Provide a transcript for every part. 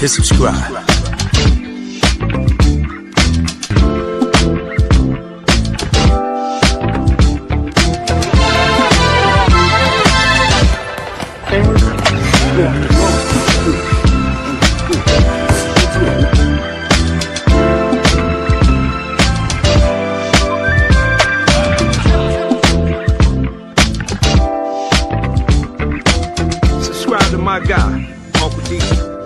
hit subscribe. Subscribe to my guy, Uncle D.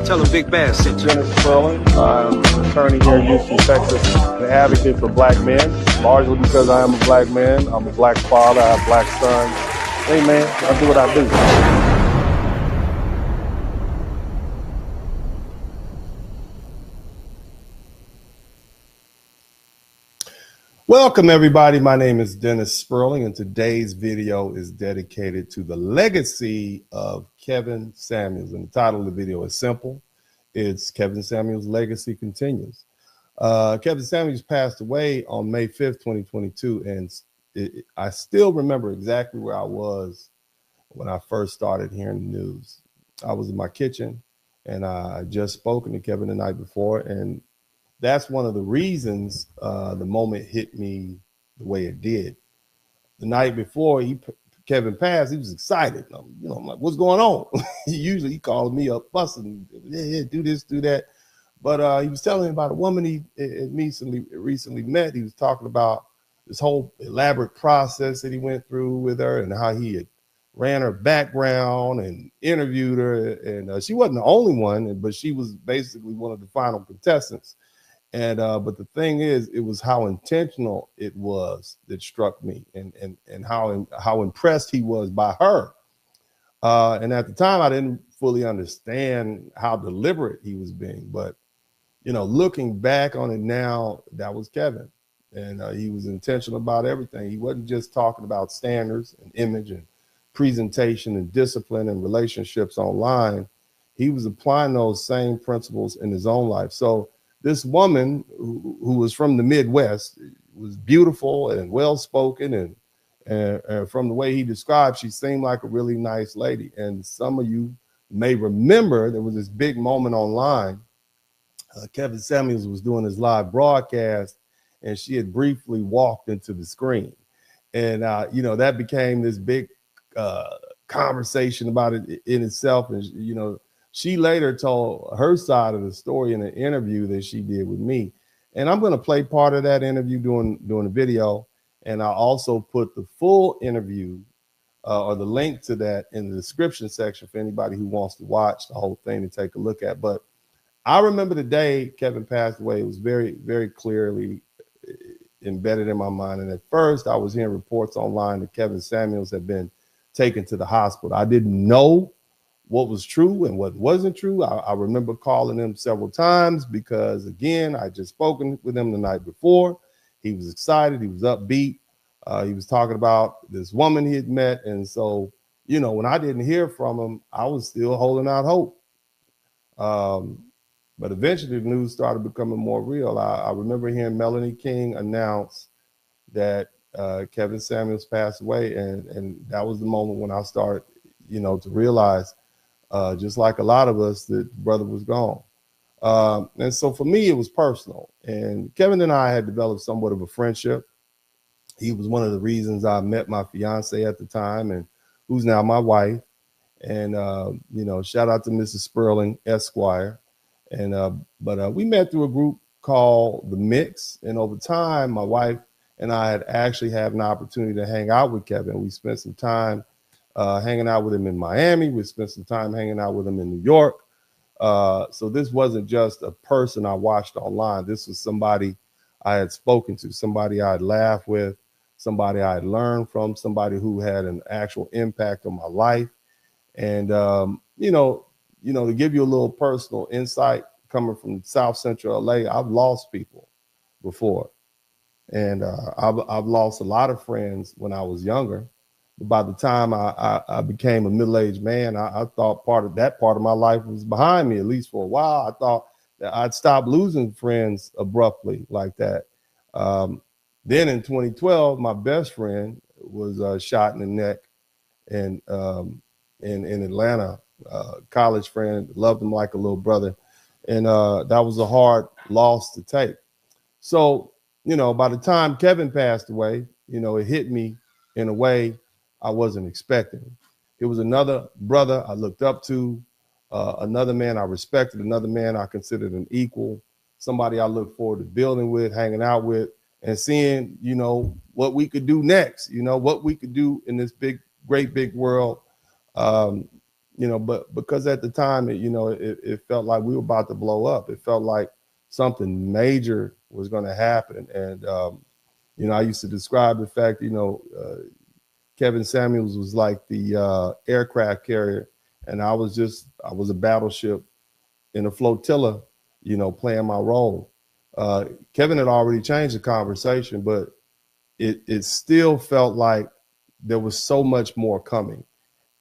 Tell him Big Bass sent you. Dennis Sterling. I'm an attorney here in Houston, Texas, an advocate for black men, largely because I am a black man. I'm a black father. I have black sons. Hey, man, I do what I do. Welcome, everybody. My name is Dennis Sperling, and today's video is dedicated to the legacy of Kevin Samuels. And the title of the video is simple. It's Kevin Samuels' Legacy Continues. Kevin Samuels passed away on May 5th, 2022, and I still remember exactly where I was when I first started hearing the news. I was in my kitchen, and I just spoken to Kevin the night before, and that's one of the reasons the moment hit me the way it did. The night before Kevin passed, he was excited. I'm like, what's going on? He called me up, fussing, yeah, do this, do that. But he was telling me about a woman he had recently met. He was talking about this whole elaborate process that he went through with her and how he had ran her background and interviewed her. And she wasn't the only one, but she was basically one of the final contestants. And but the thing is, it was how intentional it was that struck me, and how impressed he was by her. And at the time, I didn't fully understand how deliberate he was being. But looking back on it now, that was Kevin, and he was intentional about everything. He wasn't just talking about standards and image and presentation and discipline and relationships online. He was applying those same principles in his own life. So this woman who was from the Midwest was beautiful and well-spoken, and from the way he described, she seemed like a really nice lady. And some of you may remember there was this big moment online. Kevin Samuels was doing his live broadcast, and she had briefly walked into the screen. And, that became this big conversation about it in itself. And, she later told her side of the story in an interview that she did with me. And I'm going to play part of that interview during the video. And I'll also put the full interview or the link to that in the description section for anybody who wants to watch the whole thing and take a look at. But I remember the day Kevin passed away. It was very, very clearly embedded in my mind. And at first I was hearing reports online that Kevin Samuels had been taken to the hospital. I didn't know what was true and what wasn't true. I remember calling him several times because, again, I just spoken with him the night before. He was excited. He was upbeat. He was talking about this woman he had met. And so, when I didn't hear from him, I was still holding out hope. But eventually the news started becoming more real. I remember hearing Melanie King announce that Kevin Samuels passed away. And that was the moment when I started, to realize, just like a lot of us, that brother was gone. And so for me, it was personal. And Kevin and I had developed somewhat of a friendship. He was one of the reasons I met my fiance at the time, and who's now my wife. And, shout out to Mrs. Sperling, Esquire. And but we met through a group called The Mix. And over time, my wife and I had actually had an opportunity to hang out with Kevin. We spent some time hanging out with him in Miami. We spent some time hanging out with him in New York. So this wasn't just a person I watched online. This was somebody I had spoken to, somebody I had laughed with, somebody I had learned from, somebody who had an actual impact on my life. And, to give you a little personal insight, coming from South Central LA, I've lost people before. And I've lost a lot of friends when I was younger. By the time I became a middle-aged man, I thought part of my life was behind me, at least for a while. I thought that I'd stop losing friends abruptly like that. Then in 2012, my best friend was shot in the neck in Atlanta. College friend, loved him like a little brother. And that was a hard loss to take. So, by the time Kevin passed away, it hit me in a way I wasn't expecting. It was another brother I looked up to, another man I respected, another man I considered an equal, somebody I looked forward to building with, hanging out with, and seeing, what we could do next, what we could do in this great big world. Um, but because at the time, it felt like we were about to blow up. It felt like something major was going to happen. And, I used to describe the fact, Kevin Samuels was like the aircraft carrier, and I was a battleship in a flotilla, playing my role. Kevin had already changed the conversation, but it still felt like there was so much more coming.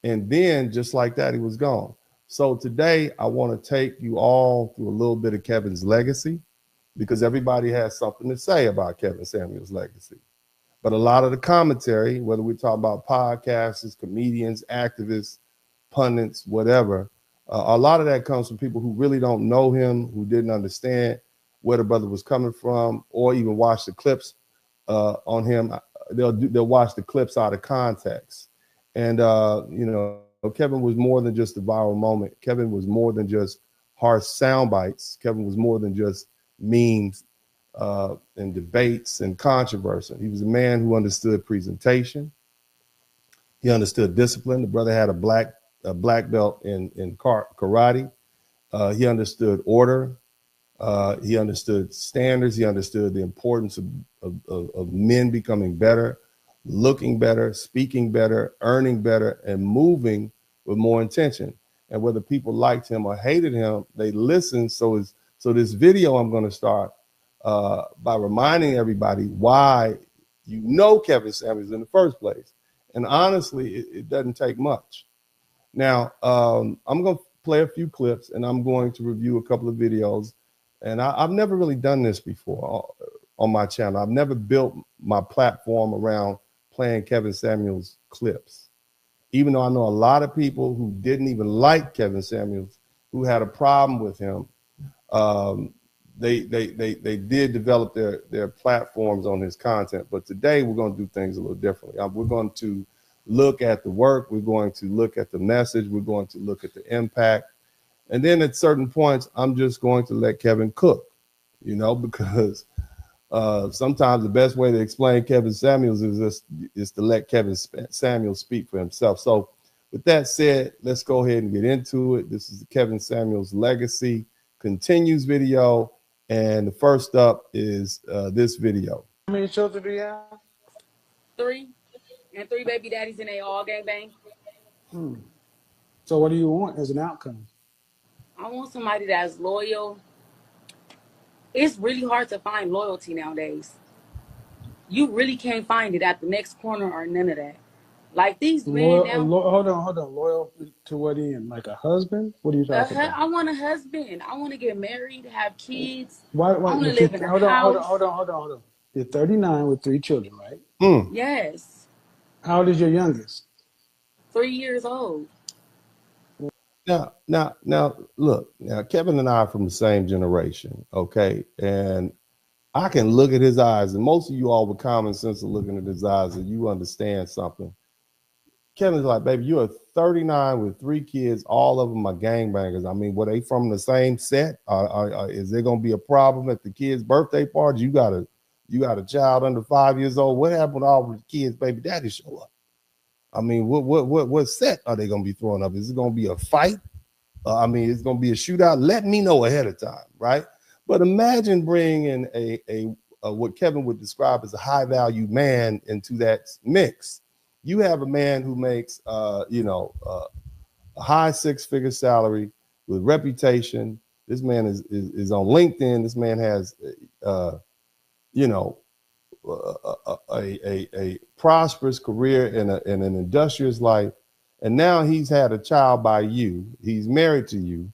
And then just like that, he was gone. So today I want to take you all through a little bit of Kevin's legacy, because everybody has something to say about Kevin Samuels' legacy. But a lot of the commentary, whether we talk about podcasters, comedians, activists, pundits, whatever, a lot of that comes from people who really don't know him, who didn't understand where the brother was coming from, or even watch the clips on him. They'll watch the clips out of context. And, Kevin was more than just a viral moment. Kevin was more than just harsh sound bites. Kevin was more than just memes and debates and controversy. He was a man who understood presentation. He understood discipline. The brother had a black belt in karate. He understood order. He understood standards. He understood the importance of men becoming better, looking better, speaking better, earning better, and moving with more intention. And whether people liked him or hated him, they listened. So this video I'm going to start by reminding everybody why Kevin Samuels in the first place. And honestly, it doesn't take much. Now, I'm going to play a few clips, and I'm going to review a couple of videos. And I've never really done this before on my channel. I've never built my platform around playing Kevin Samuels clips, even though I know a lot of people who didn't even like Kevin Samuels, who had a problem with him. They did develop their platforms on his content. But today we're going to do things a little differently. We're going to look at the work. We're going to look at the message. We're going to look at the impact. And then at certain points, I'm just going to let Kevin cook, because sometimes the best way to explain Kevin Samuels is to let Kevin Samuels speak for himself. So with that said, let's go ahead and get into it. This is the Kevin Samuels Legacy Continues video. And the first up is this video. How many children do you have? 3, and 3 baby daddies, and they all gang bang. So what do you want as an outcome? I want somebody that's loyal. It's really hard to find loyalty nowadays. You really can't find it at the next corner or none of that. Like these men now. Hold on. Loyal to what end? Like a husband? What are you talking about? I want a husband. I want to get married, have kids. Why I want to if you, live in a house. hold on. You're 39 with 3 children, right? Yes. How old is your youngest? 3 years old. Now, look. Now, Kevin and I are from the same generation, okay? And I can look at his eyes, and most of you all with common sense are looking at his eyes, and you understand something. Kevin's like, baby, you are 39 with 3 kids. All of them are gangbangers. I mean, were they from the same set? Is there going to be a problem at the kids' birthday party? You got a child under 5 years old. What happened to all the kids' baby daddy show up? I mean, what set are they going to be throwing up? Is it going to be a fight? It's going to be a shootout. Let me know ahead of time, right? But imagine bringing a what Kevin would describe as a high value man into that mix. You have a man who makes a high 6-figure salary with reputation. This man is on LinkedIn. This man has a prosperous career in an industrious life, and now he's had a child by you. He's married to you.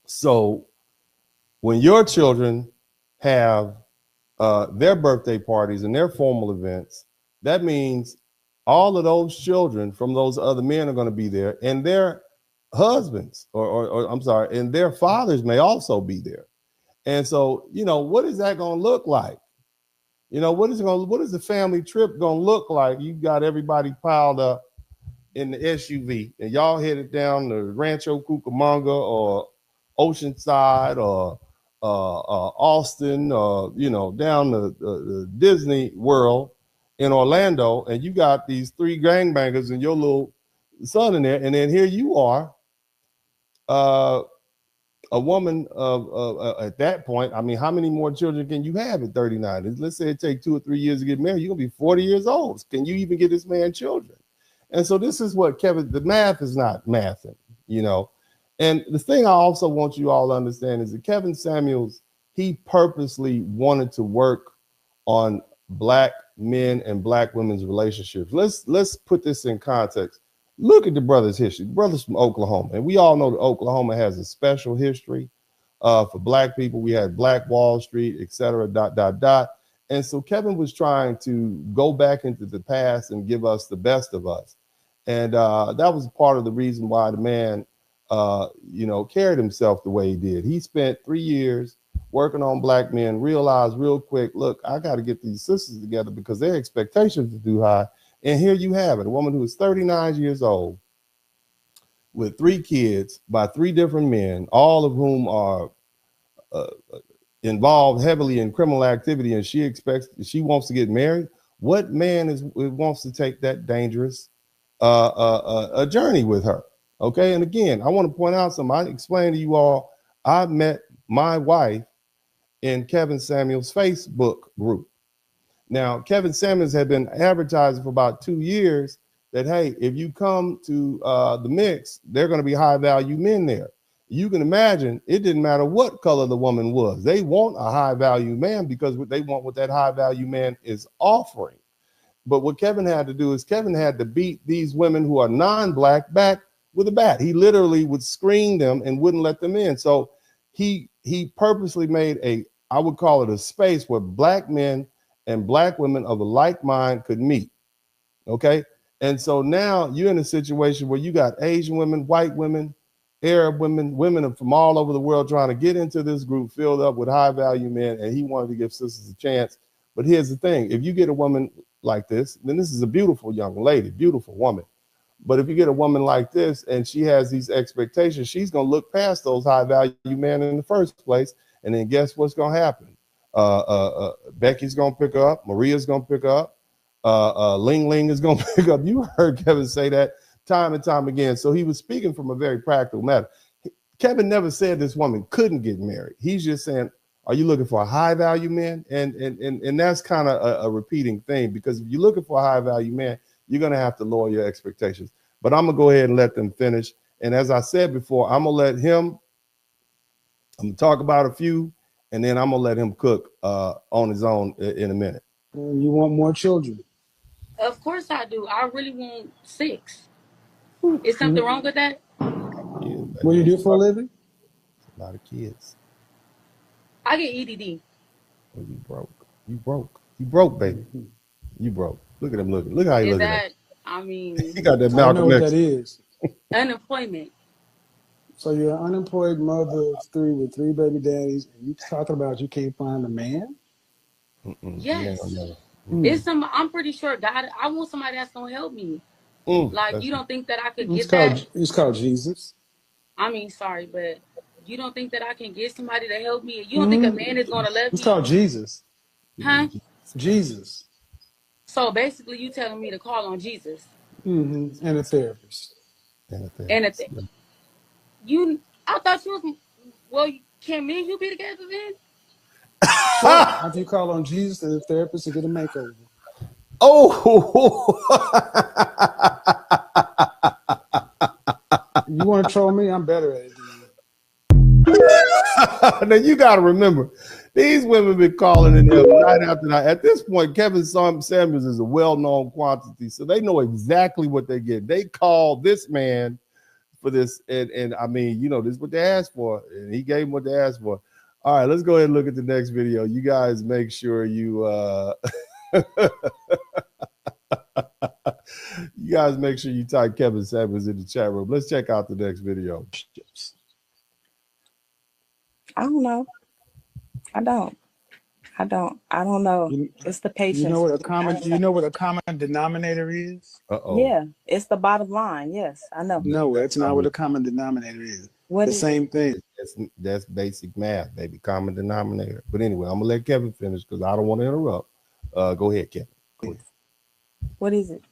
So when your children have their birthday parties and their formal events, that means all of those children from those other men are going to be there, and their husbands, or I'm sorry, and their fathers may also be there. And so, what is that going to look like? What is the family trip going to look like? You got everybody piled up in the SUV, and y'all headed down to Rancho Cucamonga or Oceanside or Austin, or down the Disney World in Orlando, and you got these three gangbangers and your little son in there, and then here you are, a woman of at that point. I mean, how many more children can you have at 39? Let's say it takes 2 or 3 years to get married. You're gonna be 40 years old. Can you even get this man children? And so this is what the math is not mathing, And the thing I also want you all to understand is that Kevin Samuels, he purposely wanted to work on Black men and Black women's relationships. Let's put this in context. Look at the brother's history. The brother's from Oklahoma, and we all know that Oklahoma has a special history for Black people. We had Black Wall Street, et cetera, ... And so Kevin was trying to go back into the past and give us the best of us. And that was part of the reason why the man, carried himself the way he did. He spent 3 years working on Black men, realized real quick, look, I got to get these sisters together because their expectations are too high. And here you have it, a woman who is 39 years old with 3 kids by 3 different men, all of whom are involved heavily in criminal activity, and she wants to get married. What man wants to take that dangerous a journey with her? Okay, and again, I want to point out something. I explained to you all, I met my wife in Kevin Samuels' Facebook group. Now, Kevin Samuels had been advertising for about 2 years that, hey, if you come to the mix, there are going to be high value men there. You can imagine it didn't matter what color the woman was. They want a high value man because they want what that high value man is offering. But what Kevin had to do is Kevin had to beat these women who are non-Black back with a bat. He literally would screen them and wouldn't let them in. So he purposely made I would call it a space where Black men and Black women of a like mind could meet. Okay. And so now you're in a situation where you got Asian women, white women, Arab women, women from all over the world trying to get into this group filled up with high value men. And he wanted to give sisters a chance. But here's the thing. If you get a woman like this, then this is a beautiful young lady, beautiful woman. But if you get a woman like this and she has these expectations, she's going to look past those high value men in the first place. And then guess what's going to happen? Becky's going to pick her up. Maria's going to pick her up. Ling Ling is going to pick up. You heard Kevin say that time and time again. So he was speaking from a very practical matter. Kevin never said this woman couldn't get married. He's just saying, are you looking for a high value man? And that's kind of a repeating thing, because if you're looking for a high value man, you're going to have to lower your expectations. But I'm going to go ahead and let them finish. And as I said before, I'm going to talk about a few, and then I'm going to let him cook on his own in a minute. You want more children? Of course I do. I really want 6. Is something wrong with that? Yeah, What do you do for a living? A lot of kids. I get EDD. Oh, you broke. You broke. You broke, baby. You broke. Look at him looking. Look how he looking at. I mean, He got that I don't know Malcolm what X. that is. unemployment. So you're an unemployed mother of 3 with 3 baby daddies, and you talking about you can't find a man? Yes. Mm. It's I'm pretty sure God, I want somebody that's going to help me. Like, you don't think that I could get that? It's called Jesus. I mean, sorry, but you don't think that I can get somebody to help me? You don't think a man is going to love It's me? called Jesus. Huh? Jesus. So basically, you telling me to call on Jesus. And a therapist. And I thought you was, well, can me and you be together then? Sure. After you call on Jesus and a therapist to get a makeover. Oh, You want to troll me? I'm better at it than you. now you got to remember, these women been calling in there night after night. At this point, Kevin Samuels is a well-known quantity, so they know exactly what they get. They call this man for this, and I mean, this is what they asked for, and he gave them what they asked for. All right, let's go ahead and look at the next video. You guys make sure you You guys make sure you type Kevin Samuels in the chat room. Let's check out the next video. I don't know. I don't. I don't know. It's the You know patience. what a common denominator is? Uh-oh. Yeah, it's the bottom line. Yes, I know. No, that's not what a common denominator is. What The is same thing. That's basic math, baby. Common denominator. But anyway, I'm gonna let Kevin finish because I don't want to interrupt. Go ahead, Kevin. Go ahead. What is it?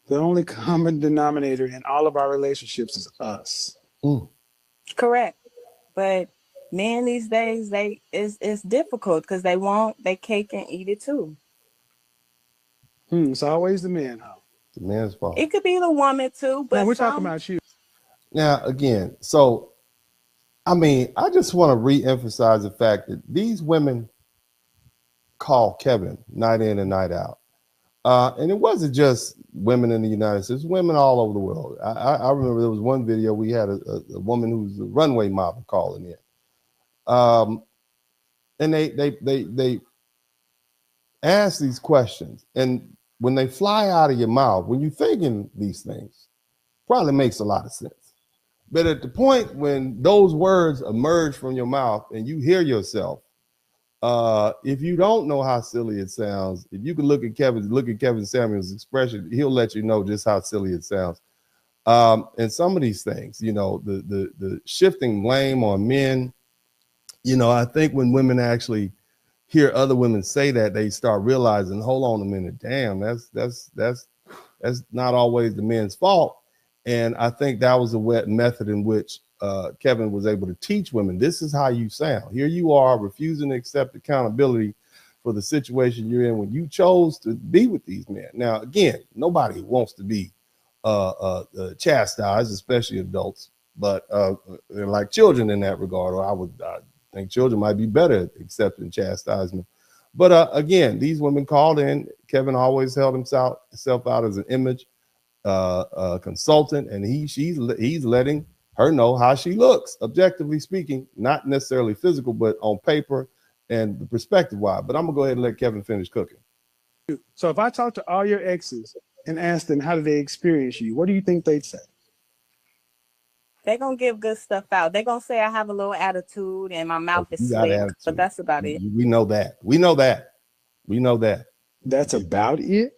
The only common denominator in all of our relationships is us. Correct. But men these days, it's difficult because they want their cake and eat it too. It's always the man, huh? The man's fault. It could be the woman too, but Now, we're talking about you. Now, again, so I mean, I just want to re-emphasize the fact that these women call Kevin night in and night out. And it wasn't just women in the United States, women all over the world. I remember there was one video we had a woman who's a runway model calling in. And they ask these questions. And when they fly out of your mouth, when you're thinking these things, probably makes a lot of sense. But at the point when those words emerge from your mouth and you hear yourself, if you don't know how silly it sounds, if you can look at Kevin Samuels' expression, he'll let you know just how silly it sounds. And some of these things, you know, the shifting blame on men, you know, I think when women actually hear other women say that, they start realizing, hold on a minute, damn, that's not always the men's fault. And I think that was a wet method in which Kevin was able to teach women, this is how you sound. Here you are refusing to accept accountability for the situation you're in when you chose to be with these men. Now, again, nobody wants to be chastised, especially adults, but they're like children in that regard, or I think children might be better at accepting chastisement. But again, these women called in. Kevin always held himself out as an image consultant, and he's letting her know how she looks, objectively speaking, not necessarily physical, but on paper and the perspective wise. But I'm gonna go ahead and let Kevin finish cooking. So if I talk to all your exes and ask them how did they experience you, what do you think they'd say? They're going to give good stuff out. They're going to say I have a little attitude and my mouth is slick, but that's about it. We know that. We know that. That's about it?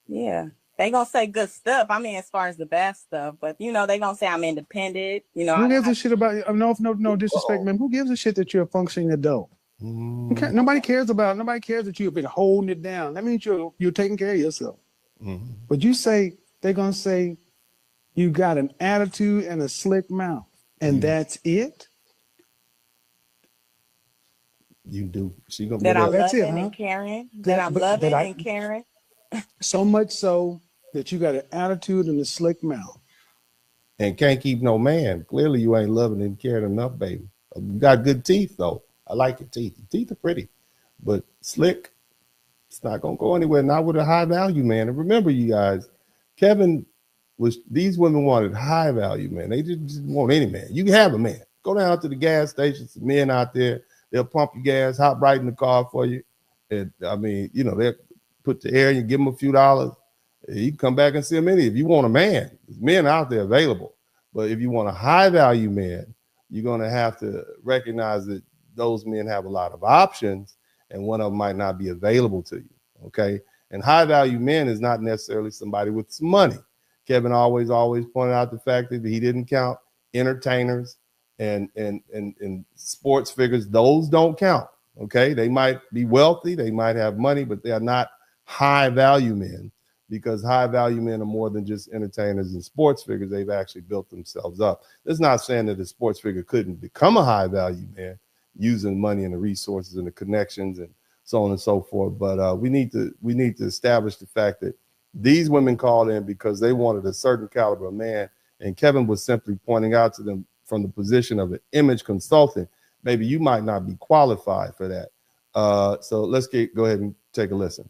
Yeah. They going to say good stuff. I mean, as far as the bad stuff, but you know, they going to say I'm independent. You know, who gives a shit about, no disrespect, man. Who gives a shit that you're a functioning adult? Nobody cares that you've been holding it down. That means you're taking care of yourself. But you say, they're going to say, you got an attitude and a slick mouth, and that's it? You do. She gonna that I'm that's loving it, huh? and caring. That I'm loving and caring. So much so that you got an attitude and a slick mouth. And can't keep no man. Clearly you ain't loving and caring enough, baby. You got good teeth, though. I like your teeth. Your teeth are pretty. But slick, it's not going to go anywhere. Not with a high value man. And remember, you guys, these women wanted high value man. They just want any man. You can have a man. Go down to the gas stations, men out there, they'll pump your gas, hop right in the car for you. And I mean, you know, they'll put the air, you give them a few dollars. You can come back and see them if you want a man. There's men out there available. But if you want a high value man, you're going to have to recognize that those men have a lot of options and one of them might not be available to you. Okay. And high value men is not necessarily somebody with some money. Kevin always pointed out the fact that he didn't count entertainers and sports figures. Those don't count. Okay. They might be wealthy. They might have money, but they are not high value men, because high value men are more than just entertainers and sports figures. They've actually built themselves up. That's not saying that a sports figure couldn't become a high value man using money and the resources and the connections and so on and so forth. But we need to establish the fact that these women called in because they wanted a certain caliber of man. And Kevin was simply pointing out to them from the position of an image consultant, maybe you might not be qualified for that. So let's go ahead and take a listen.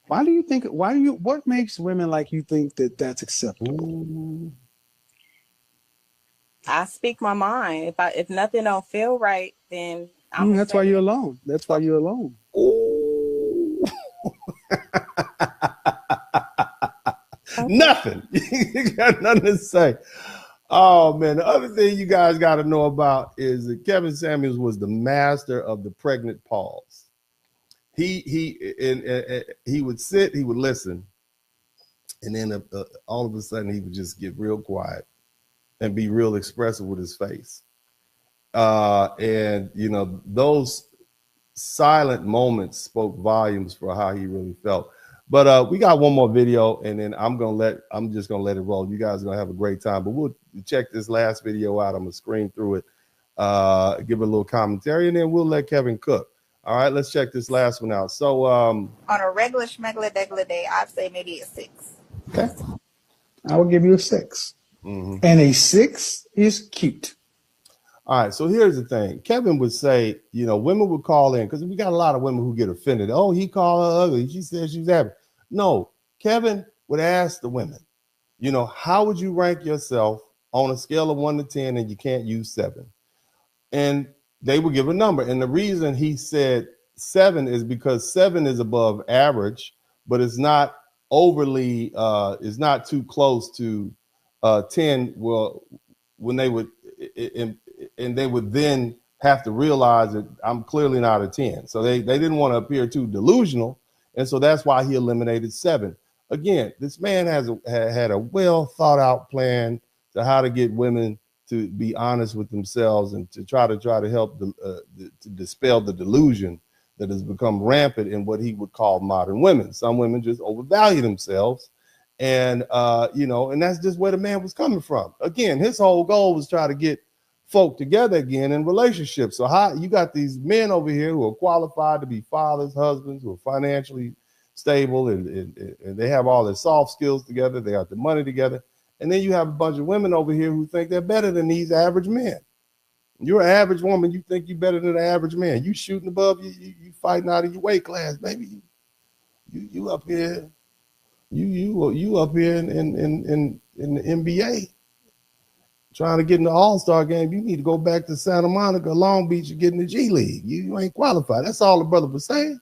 What makes women like you think that that's acceptable? Ooh. I speak my mind. If nothing don't feel right, then that's why you're alone. That's why you're alone. Ooh. Nothing. You got nothing to say. Oh man, the other thing you guys got to know about is that Kevin Samuels was the master of the pregnant pause. He would sit, he would listen, and then all of a sudden he would just get real quiet and be real expressive with his face. And you know, those silent moments spoke volumes for how he really felt. But we got one more video, and then I'm just gonna let it roll. You guys are gonna have a great time. But we'll check this last video out. I'm gonna screen through it, give it a little commentary, and then we'll let Kevin cook. All right, let's check this last one out. So on a regular schmegular degular day, I'd say maybe a 6. Okay. I will give you a 6. And a 6 is cute. All right, so here's the thing. Kevin would say, you know, women would call in because we got a lot of women who get offended. Oh, he called her ugly. She said she's average. No, Kevin would ask the women, you know, how would you rank yourself on a scale of 1 to 10 and you can't use 7? And they would give a number. And the reason he said 7 is because 7 is above average, but it's not overly, it's not too close to 10. Well, when they would, and they would then have to realize that I'm clearly not a 10. So they didn't want to appear too delusional. And so that's why he eliminated 7. Again, this man had a well thought out plan to how to get women to be honest with themselves and to try to help to dispel the delusion that has become rampant in what he would call modern women. Some women just overvalue themselves. And, you know, and that's just where the man was coming from. Again, his whole goal was try to get folk together again in relationships. So how you got these men over here who are qualified to be fathers, husbands, who are financially stable, and they have all their soft skills together. They got the money together. And then you have a bunch of women over here who think they're better than these average men. You're an average woman. You think you're better than an average man. You shooting above, you fighting out of your weight class, baby. You up here. You up here in the NBA trying to get in the All-Star game. You need to go back to Santa Monica, Long Beach, and get in the G League. You ain't qualified. That's all the brother was saying.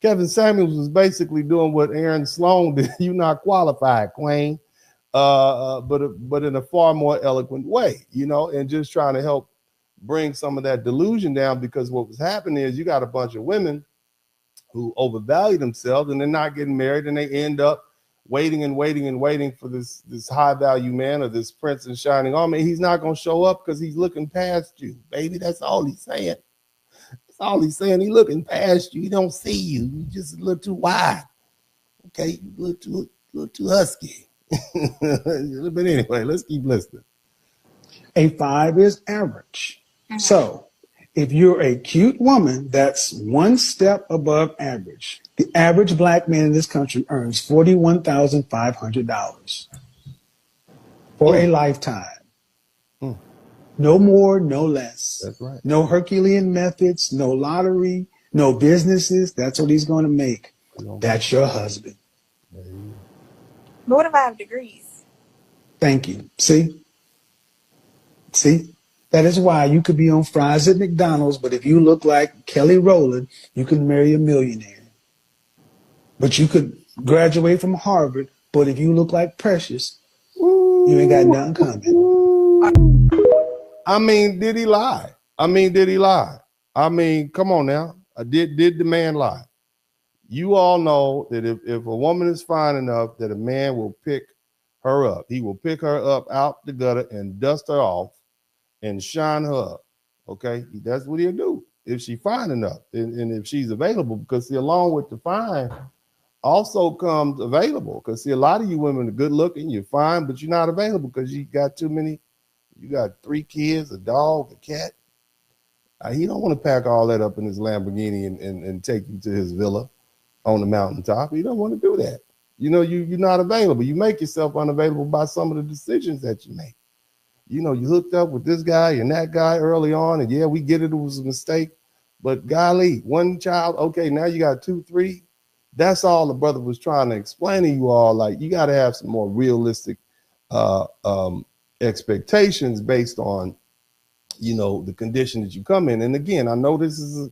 Kevin Samuels was basically doing what Aaron Sloan did. You're not qualified, Queen. But in a far more eloquent way, you know, and just trying to help bring some of that delusion down, because what was happening is you got a bunch of women who overvalue themselves and they're not getting married, and they end up waiting for this high value man or this prince in shining armor. He's not going to show up because he's looking past you, baby. That's all he's saying. That's all he's saying. He's looking past you. He don't see you. You just look too wide. Okay, you look too husky. But anyway, let's keep listening. A 5 is average. So if you're a cute woman, that's one step above average. The average black man in this country earns $41,500 for a lifetime. No more, no less. That's right. No Herculean methods, no lottery, no businesses. That's what he's going to make. That's your husband. But what if I have degrees? Thank you. See? That is why you could be on fries at McDonald's, but if you look like Kelly Rowland, you can marry a millionaire. But you could graduate from Harvard, but if you look like Precious, you ain't got nothing coming. I mean, did he lie? I mean, come on now. Did the man lie? You all know that if a woman is fine enough, that a man will pick her up. He will pick her up out the gutter and dust her off and shine her up. Okay, that's what he'll do if she's fine enough, and if she's available. Because see, along with the fine also comes available. Because see, a lot of you women are good looking, you're fine, but you're not available because you got too many. You got 3 kids, a dog, a cat. He don't want to pack all that up in his Lamborghini and take you to his villa on the mountaintop. He don't want to do that. You know, you're not available. You make yourself unavailable by some of the decisions that you make. You know, you hooked up with this guy and that guy early on, and yeah, we get it was a mistake. But golly, one child, okay, now you got 2, 3. That's all the brother was trying to explain to you all. Like, you got to have some more realistic expectations based on, you know, the condition that you come in. And again, I know this is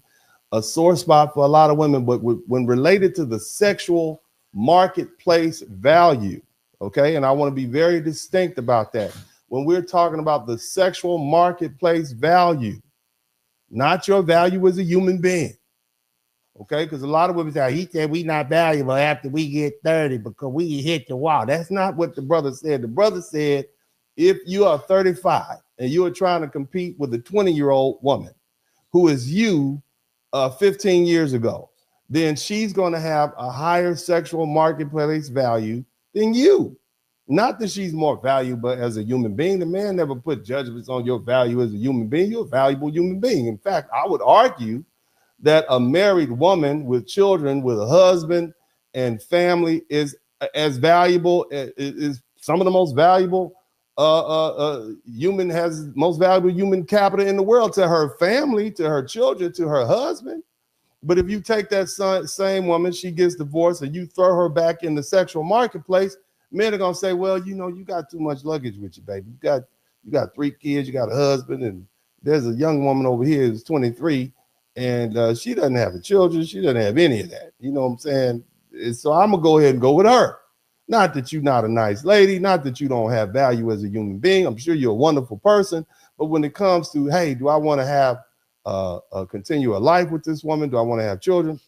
a sore spot for a lot of women, but when related to the sexual marketplace value, okay, and I want to be very distinct about that. When we're talking about the sexual marketplace value, not your value as a human being, okay? Because a lot of women say, he said we not valuable after we get 30 because we hit the wall. That's not what the brother said. The brother said, if you are 35 and you are trying to compete with a 20-year-old woman who is you 15 years ago, then she's going to have a higher sexual marketplace value than you. Not that she's more valuable as a human being. The man never put judgments on your value as a human being. You're a valuable human being. In fact, I would argue that a married woman with children, with a husband and family is as valuable, is some of the most valuable most valuable human capital in the world to her family, to her children, to her husband. But if you take that same woman, she gets divorced, and you throw her back in the sexual marketplace, men are gonna say, well, you know, you got too much luggage with you, baby. You got 3 kids, you got a husband, and there's a young woman over here who's 23, and she doesn't have children, she doesn't have any of that. You know what I'm saying? So I'm gonna go ahead and go with her. Not that you're not a nice lady, not that you don't have value as a human being. I'm sure you're a wonderful person, but when it comes to, hey, do I want to have continue a life with this woman? Do I want to have children?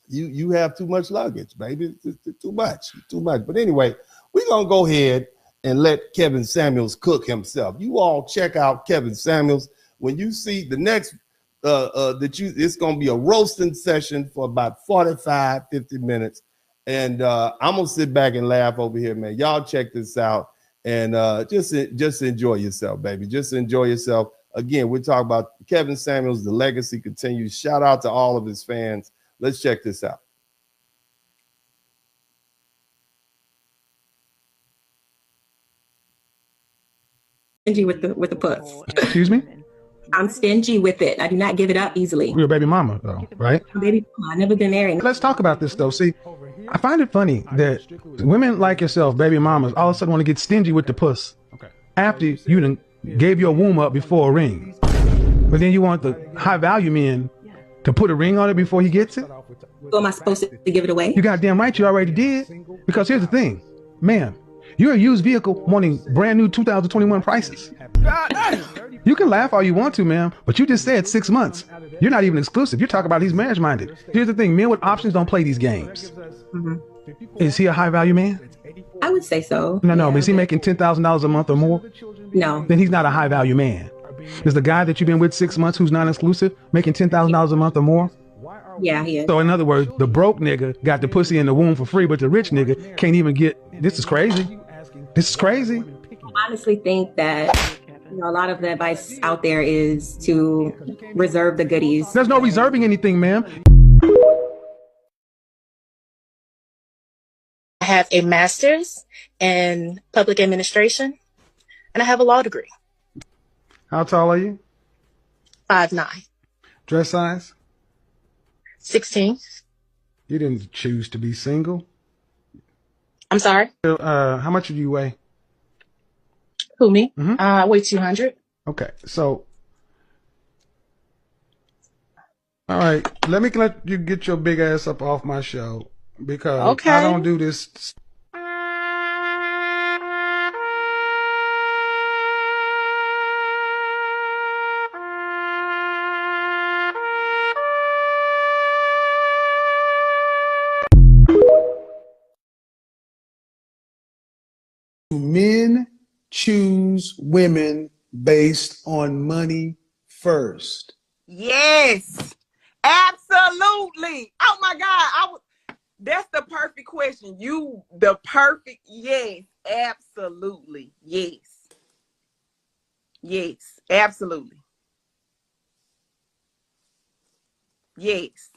You have too much luggage, baby. It's too much. But anyway, we're gonna go ahead and let Kevin Samuels cook himself. You all check out Kevin Samuels. When you see the next it's gonna be a roasting session for about 45, 50 minutes. And I'm gonna sit back and laugh over here, man. Y'all check this out and just enjoy yourself, baby. Just enjoy yourself. Again, we're talking about Kevin Samuels. The legacy continues. Shout out to all of his fans. Let's check this out. Stingy with the puss. Excuse me? I'm stingy with it. I do not give it up easily. You're a baby mama, though, right? Baby, I've never been married. Let's talk about this, though. See, I find it funny that women like yourself, baby mamas, all of a sudden want to get stingy with the puss after you done gave your womb up before a ring. But then you want the high value men to put a ring on it before he gets it? So am I supposed to give it away? You goddamn right you already did. Because here's the thing, ma'am, you're a used vehicle wanting brand new 2021 prices. You can laugh all you want to, ma'am, but you just said 6 months. You're not even exclusive. You're talking about he's marriage minded. Here's the thing, men with options don't play these games. Mm-hmm. Is he a high value man? I would say so. No, but is he making $10,000 a month or more? No. Then he's not a high value man. Is the guy that you've been with 6 months who's non-exclusive making $10,000 a month or more? Yeah, he is. So in other words, the broke nigga got the pussy in the womb for free, but the rich nigga can't even get. This is crazy. This is crazy. I honestly think that a lot of the advice out there is to reserve the goodies. There's no reserving anything, ma'am. I have a master's in public administration, and I have a law degree. How tall are you? 5'9". Dress size? 16. You didn't choose to be single. I'm sorry? How much do you weigh? Who, me? Mm-hmm. I weigh 200. Okay, so. All right, let me let you get your big ass up off my show because I don't do this. Men choose women based on money first. Yes, absolutely. Oh my God, that's the perfect question. Yes, absolutely. Yes, absolutely. Yes.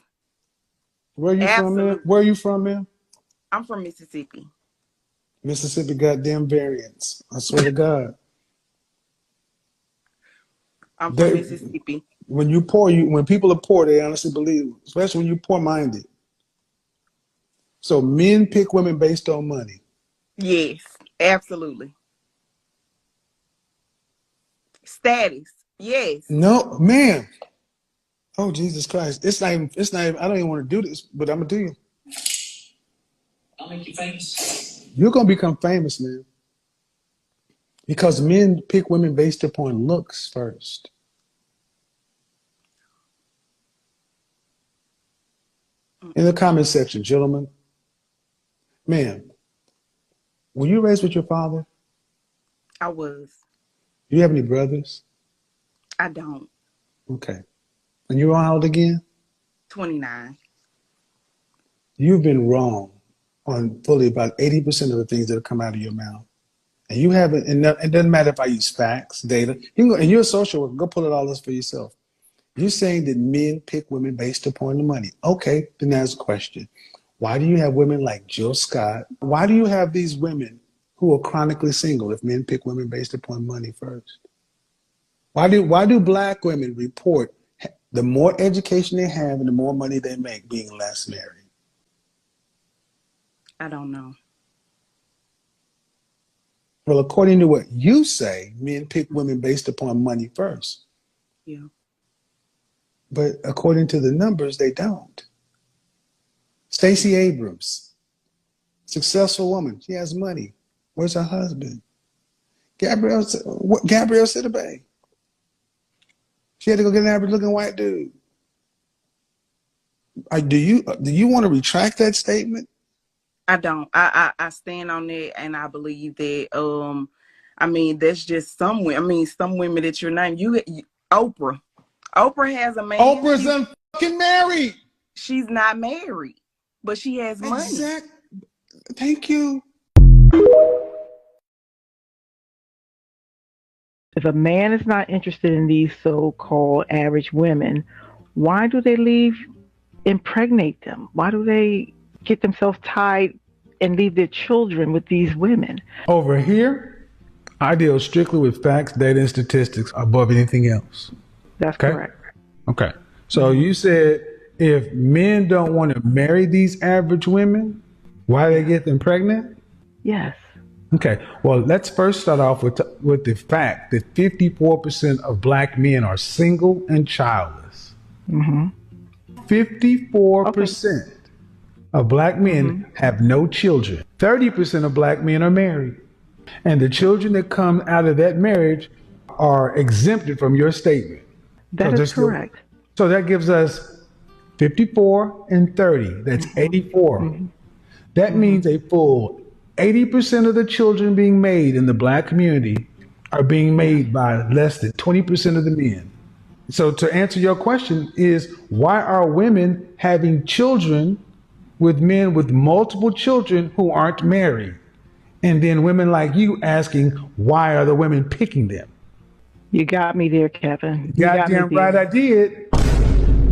Where you from, man? Where you from, man? I'm from Mississippi. Mississippi goddamn variants. I swear to God. I'm from Mississippi. When people are poor, they honestly believe, especially when you're poor-minded. So men pick women based on money. Yes, absolutely. Status, yes. No, man. Oh, Jesus Christ. It's not even, I don't even want to do this, but I'm going to do you. I'll make you famous. You're going to become famous, man. Because men pick women based upon looks first. In the comment section, gentlemen, ma'am, were you raised with your father? I was. Do you have any brothers? I don't. Okay. And you're how old again? 29. You've been wrong on fully about 80% of the things that have come out of your mouth. And you haven't, and it doesn't matter if I use facts, data. You can go, and you're a social worker, go pull it all this for yourself. You're saying that men pick women based upon the money. Okay, then there's a question. Why do you have women like Jill Scott? Why do you have these women who are chronically single if men pick women based upon money first? Why do black women report the more education they have and the more money they make being less married? I don't know. Well, according to what you say, men pick women based upon money first. Yeah. But according to the numbers, they don't. Stacey Abrams, successful woman. She has money. Where's her husband? Gabrielle Sidibe. She had to go get an average-looking white dude. Do you want to retract that statement? I don't. I stand on that, and I believe that. I mean, that's just some women. I mean, some women that you're not. Oprah. Oprah has a man. Oprah's unfucking married. She's not married, but she has money. Exactly. Thank you. If a man is not interested in these so-called average women, why do they impregnate them? Why do they get themselves tied and leave their children with these women? Over here, I deal strictly with facts, data, and statistics above anything else. That's correct. Okay. So you said if men don't want to marry these average women, why they get them pregnant? Yes. Okay. Well, let's first start off with the fact that 54% of black men are single and childless. 54% of black men have no children. 30% of black men are married. And the children that come out of that marriage are exempted from your statement. That is correct. So that gives us 54 and 30. That's 84. That means a full 80% of the children being made in the black community are being made by less than 20% of the men. So to answer your question is, why are women having children with men with multiple children who aren't married? And then women like you asking, why are the women picking them? You got me there, Kevin. Goddamn right I did.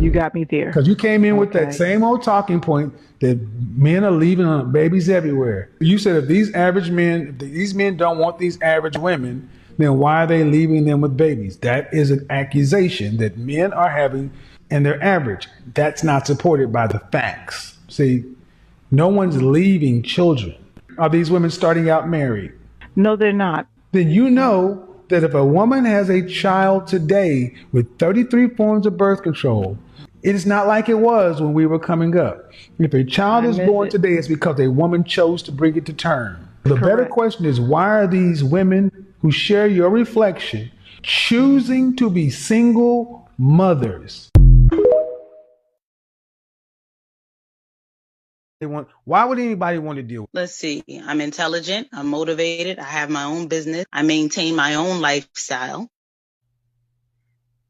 You got me there. Because you came in with that same old talking point that men are leaving babies everywhere. You said if these men don't want these average women, then why are they leaving them with babies? That is an accusation that men are having, and they're average. That's not supported by the facts. See, no one's leaving children. Are these women starting out married? No, they're not. Then you know that if a woman has a child today with 33 forms of birth control, it is not like it was when we were coming up. If a child is born today, it's because a woman chose to bring it to term. The better question is, why are these women who share your reflection choosing to be single mothers? Why would anybody want to deal with? Let's see. I'm intelligent. I'm motivated. I have my own business. I maintain my own lifestyle.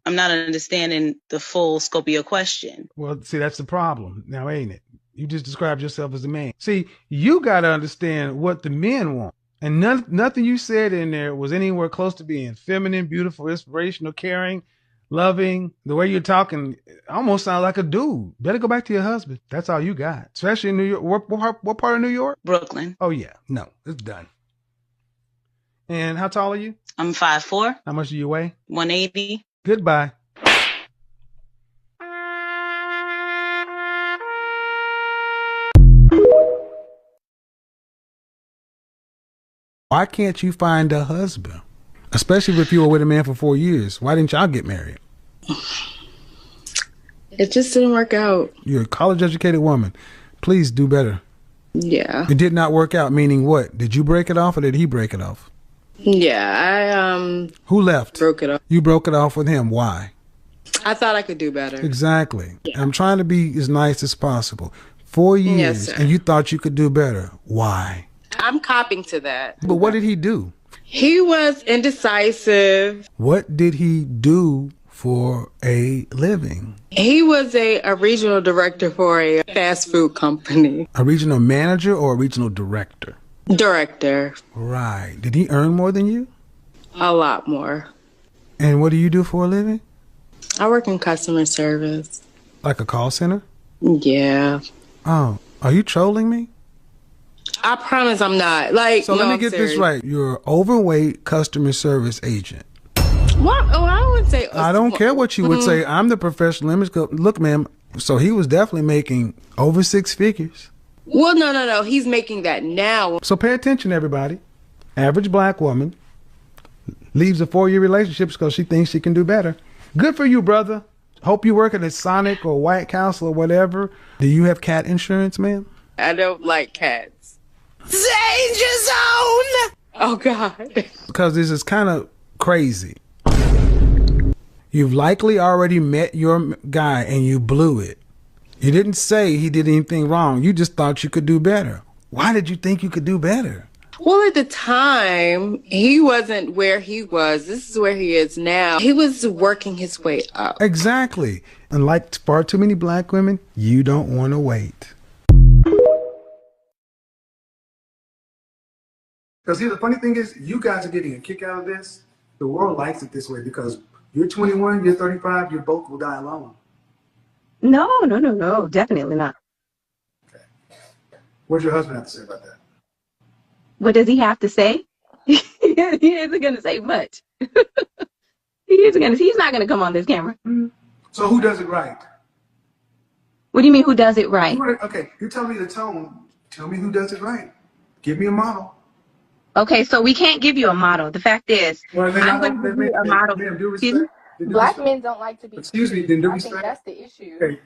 I'm not understanding the full scope of your question. Well, see, that's the problem now, ain't it? You just described yourself as a man. See, you got to understand what the men want. And nothing you said in there was anywhere close to being feminine, beautiful, inspirational, caring, loving. The way you're talking almost sounds like a dude. Better go back to your husband. That's all you got. Especially in New York. What part of New York? Brooklyn. Oh, yeah. No, it's done. And how tall are you? I'm 5'4". How much do you weigh? 180. Goodbye. Why can't you find a husband? Especially if you were with a man for 4 years. Why didn't y'all get married? It just didn't work out. You're a college-educated woman. Please do better. Yeah. It did not work out, meaning what? Did you break it off or did he break it off? Yeah, Who left? Broke it off. You broke it off with him. Why? I thought I could do better. Exactly. Yeah. I'm trying to be as nice as possible. 4 years, Yes, sir. and you thought you could do better. Why? I'm copying to that. But what did he do? He was indecisive. What did he do for a living? He was a regional director for a fast food company. A regional manager or a regional director? Director. Right. Did he earn more than you? A lot more. And what do you do for a living? I work in customer service. Like a call center? Yeah. Oh, are you trolling me? I promise I'm not. Like, so let me get this right. You're an overweight customer service agent. What? Oh, I would say. I don't care what you would say. I'm the professional image coach. Look, ma'am. So he was definitely making over 6 figures. Well, no. He's making that now. So pay attention, everybody. Average black woman leaves a 4-year relationship because she thinks she can do better. Good for you, brother. Hope you work at Sonic or White Castle or whatever. Do you have cat insurance, ma'am? I don't like cats. Danger zone! Oh, God. Because this is kind of crazy. You've likely already met your guy and you blew it. You didn't say he did anything wrong. You just thought you could do better. Why did you think you could do better? Well, at the time, he wasn't where he was. This is where he is now. He was working his way up. Exactly. And like far too many black women, you don't want to wait. Because here, the funny thing is, you guys are getting a kick out of this. The world likes it this way because you're 21, you're 35, you both will die alone. No, definitely not. Okay. What does your husband have to say about that? What does he have to say? He isn't going to say much. He's not going to come on this camera. So who does it right? What do you mean, who does it right? Okay, you tell me the tone. Tell me who does it right. Give me a model. Okay, so we can't give you a model. The fact is, I'm going to give you a model. Black men don't like to be. Excuse me, then do I respect. think that's the issue. Okay,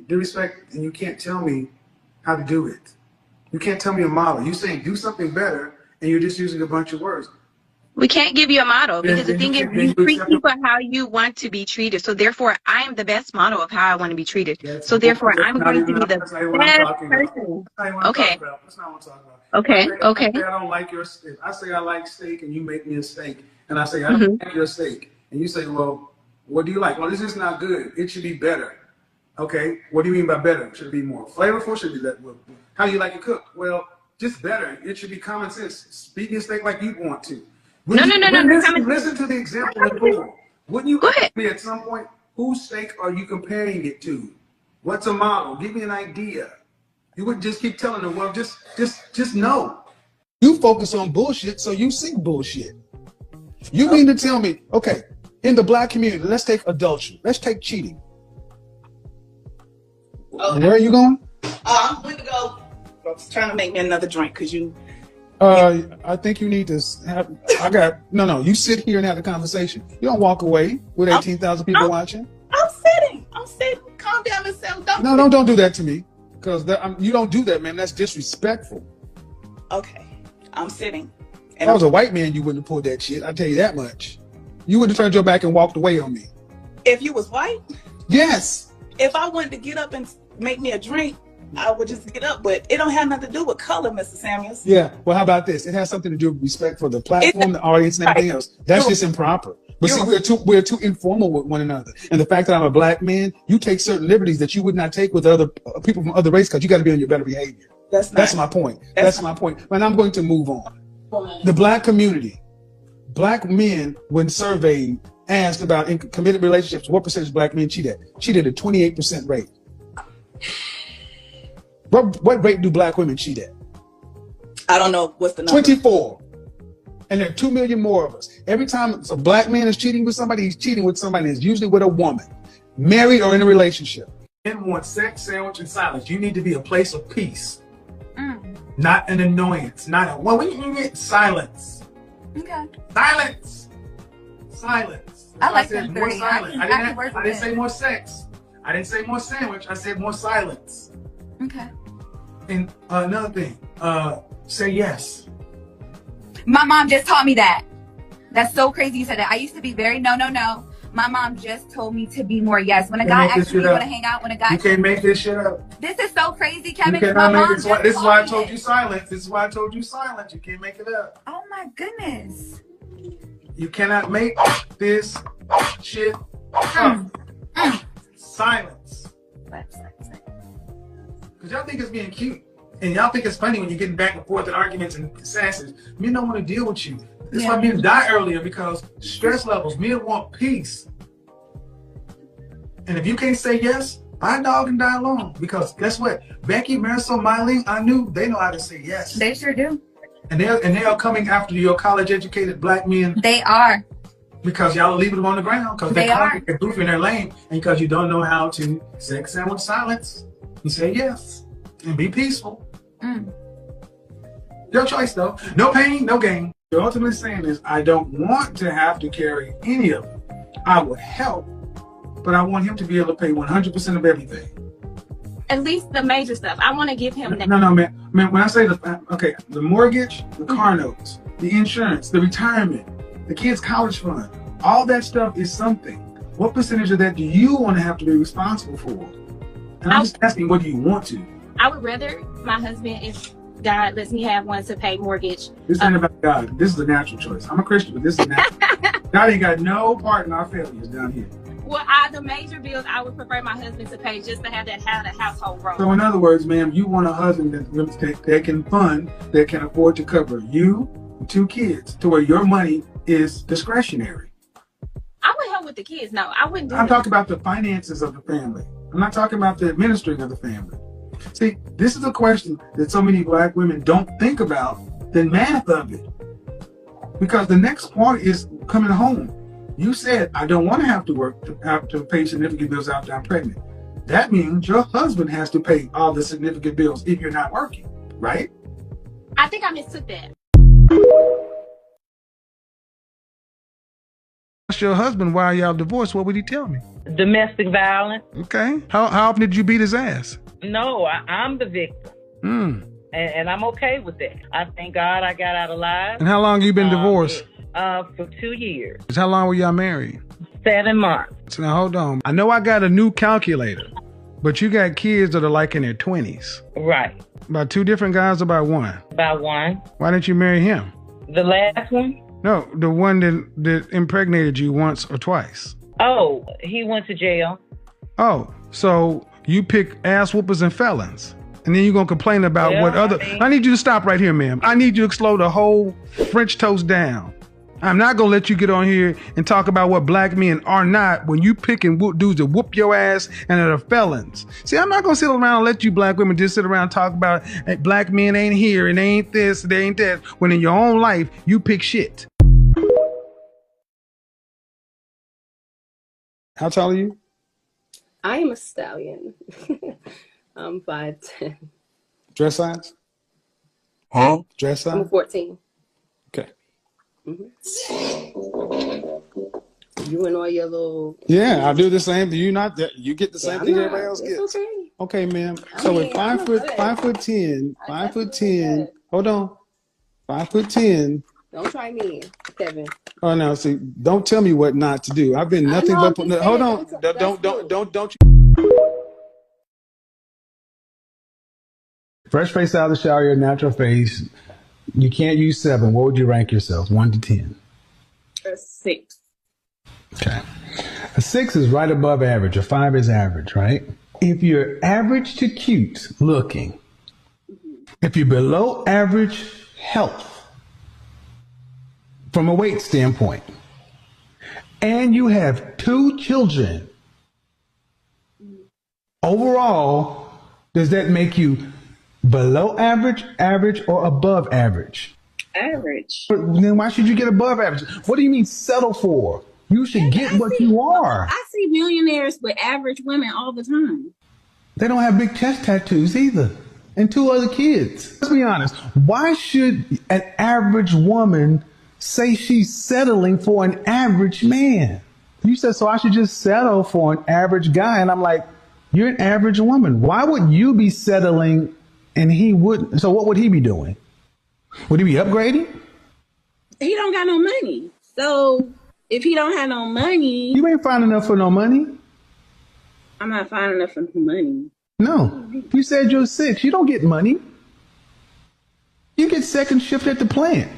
do respect, and you can't tell me how to do it. You can't tell me a model. You saying do something better, and you're just using a bunch of words. We can't give you a model because the thing is, you treat accept people how you want to be treated. So therefore, I am the best model of how I want to be treated. So therefore, I'm going to be the best person. Okay. That's not what I'm talking about. Okay. I say I don't like your steak. I say I like steak, and you make me a steak, and I say I don't like your steak, and you say, well, what do you like? Well, this is not good. It should be better. Okay. What do you mean by better? Should it be more flavorful? Should it be that? How do you like it cooked? Well, just better. It should be common sense. Speak your steak like you want to. No. Listen to the example in full. Wouldn't you ask me at some point, whose steak are you comparing it to? What's a model? Give me an idea. You wouldn't just keep telling them, well, just know. You focus on bullshit, so you see bullshit. You mean to tell me, okay, in the black community, let's take adultery. Let's take cheating. Okay. Where are you going? I'm going to go. I was trying to make me another drink because you. I think you need to have. No. You sit here and have a conversation. You don't walk away with 18,000 people watching. I'm sitting. Calm down and settle down. No, don't do that to me, because you don't do that, man. That's disrespectful. Okay, I'm sitting. If I was a white man, you wouldn't have pulled that shit. I tell you that much. You would have turned your back and walked away on me. If you was white? Yes. If I wanted to get up and make me a drink, I would just get up, but it don't have nothing to do with color, Mr. Samuels. Yeah. Well, how about this? It has something to do with respect for the platform, the audience, and everything else. That's just improper. But see, we're too informal with one another. And the fact that I'm a black man, you take certain liberties that you would not take with other people from other races, because you got to be on your better behavior. That's my point. That's my point. And I'm going to move on. The black community, black men, when surveyed, asked about in committed relationships, what percentage of black men cheat at? Cheated at 28% rate. What rate do black women cheat at? I don't know what's the number. 24. And there are 2 million more of us. Every time a black man is cheating with somebody, he's cheating with somebody that's usually with a woman, married or in a relationship. Men want sex, sandwich, and silence. You need to be a place of peace, not an annoyance, not a, well, we need silence. Okay. Silence. I like them three. More silence. I didn't say more sex. I didn't say more sandwich. I said more silence. Okay. And another thing, say yes. My mom just taught me that. That's so crazy you said that. I used to be very no. My mom just told me to be more yes. When a guy asks me want to hang out, when a guy... You can't make this shit up. This is so crazy, Kevin. You cannot make this. This is why I told you silence. This is why I told you silence. You can't make it up. Oh my goodness. You cannot make this shit up. Silence. Because y'all think it's being cute. And y'all think it's funny when you're getting back and forth in arguments and sasses. Men don't want to deal with you. This is why men die earlier, because stress levels. Men want peace. And if you can't say yes, buy a dog and die alone. Because guess what? Becky, Marisol, Mylene, I knew they know how to say yes. They sure do. And they are coming after your college-educated black men. They are. Because y'all are leaving them on the ground. Because they're goofy in their lane. And because you don't know how to sex sandwich silence. You say yes. And be peaceful. Your choice, though. No pain, no gain. You're ultimately saying is, I don't want to have to carry any of it. I would help, but I want him to be able to pay 100% of everything. At least the major stuff. I want to give him that. No, man. When I say the mortgage, the car notes, the insurance, the retirement, the kids' college fund, all that stuff is something. What percentage of that do you want to have to be responsible for? And I'm just asking, what do you want to? I would rather my husband, if God lets me have one, to pay mortgage. This ain't about God. This is a natural choice. I'm a Christian, but this is a natural. God ain't got no part in our failures down here. Well, the major bills, I would prefer my husband to pay just to have the household role. So in other words, ma'am, you want a husband that can fund, that can afford to cover you and 2 kids, to where your money is discretionary. I would help with the kids. No, I wouldn't do I'm talking about the finances of the family. I'm not talking about the administering of the family. See, this is a question that so many black women don't think about the math of it. Because the next part is coming home. You said, I don't want to have to work to have to pay significant bills after I'm pregnant. That means your husband has to pay all the significant bills if you're not working, right? I think I mistook that. Ask your husband why y'all divorced. What would he tell me? Domestic violence. Okay. How often did you beat his ass? No, I'm the victim. And I'm okay with that. I thank God I got out alive. And how long you been divorced? For 2 years. How long were y'all married? 7 months. So now hold on. I know I got a new calculator, but you got kids that are like in their 20s. Right. About 2 different guys, about one? About one. Why didn't you marry him? The last one? No, the one that impregnated you once or twice. Oh, he went to jail. Oh, so you pick ass whoopers and felons. And then you're going to complain about what other... I need you to stop right here, ma'am. I need you to slow the whole French toast down. I'm not going to let you get on here and talk about what black men are not when you pick and whoop dudes that whoop your ass and are felons. See, I'm not going to sit around and let you black women just sit around and talk about hey, black men ain't here and they ain't this, they ain't that, when in your own life, you pick shit. How tall are you? I am a stallion. I'm 5'10". Dress size? Huh? Dress size? I'm 14. Okay. You and all your little... Yeah, I do the same. Do you not? You get the same thing everybody else it's gets. Okay. Okay, ma'am. So at 5'10", hold on. 5'10". Don't try me, Kevin. Oh no, see, don't tell me what not to do. I've been nothing but hold on. Don't you Fresh face out of the shower, your natural face. You can't use 7. What would you rank yourself? 1 to 10? A 6. Okay. A 6 is right above average. A 5 is average, right? If you're average to cute looking, if you're below average health from a weight standpoint, and you have 2 children, overall, does that make you below average, average, or above average? Average. Then why should you get above average? What do you mean settle for? You should get what you are. I see millionaires with average women all the time. They don't have big chest tattoos either. And 2 other kids. Let's be honest. Why should an average woman say she's settling for an average man? You said, so I should just settle for an average guy. And I'm like, you're an average woman. Why would you be settling and he wouldn't? So what would he be doing? Would he be upgrading? He don't got no money. So if he don't have no money, You ain't fine enough for no money. I'm not fine enough for money. No. You said you're 6. You don't get money. You get second shift at the plant.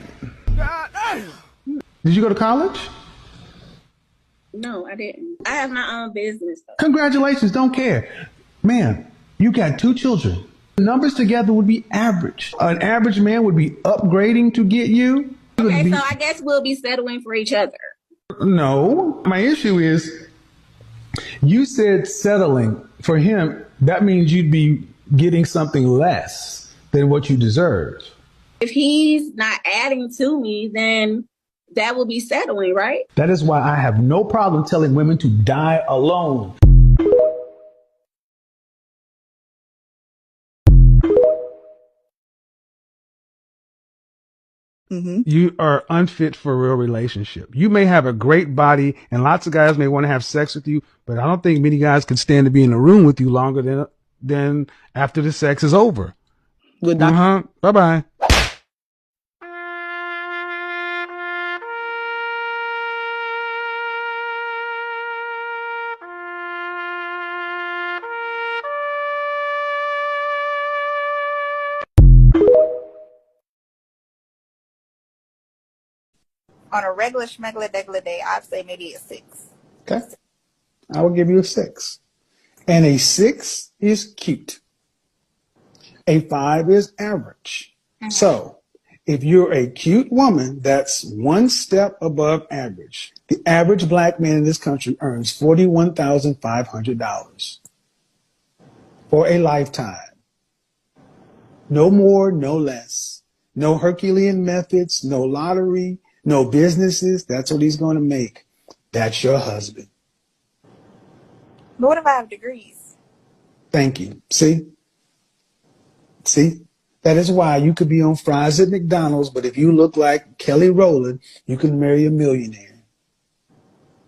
Did you go to college? No, I didn't. I have my own business though. Congratulations. Don't care. Man, you got 2 children. Numbers together would be average. An average man would be upgrading to get you. Okay, so I guess we'll be settling for each other. No. My issue is you said settling for him. That means you'd be getting something less than what you deserve. If he's not adding to me, then that will be settling, right? That is why I have no problem telling women to die alone. You are unfit for a real relationship. You may have a great body and lots of guys may want to have sex with you, but I don't think many guys can stand to be in a room with you longer than after the sex is over. Good night. Bye-bye. On a regular schmegular degular day, I'd say maybe a 6. Okay. I will give you a 6. And a 6 is cute. A 5 is average. So if you're a cute woman, that's one step above average. The average black man in this country earns $41,500 for a lifetime. No more, no less. No Herculean methods, no lottery, no businesses. That's what he's going to make. That's your husband. But what if I have degrees? Thank you. See? That is why you could be on fries at McDonald's, but if you look like Kelly Rowland, you can marry a millionaire.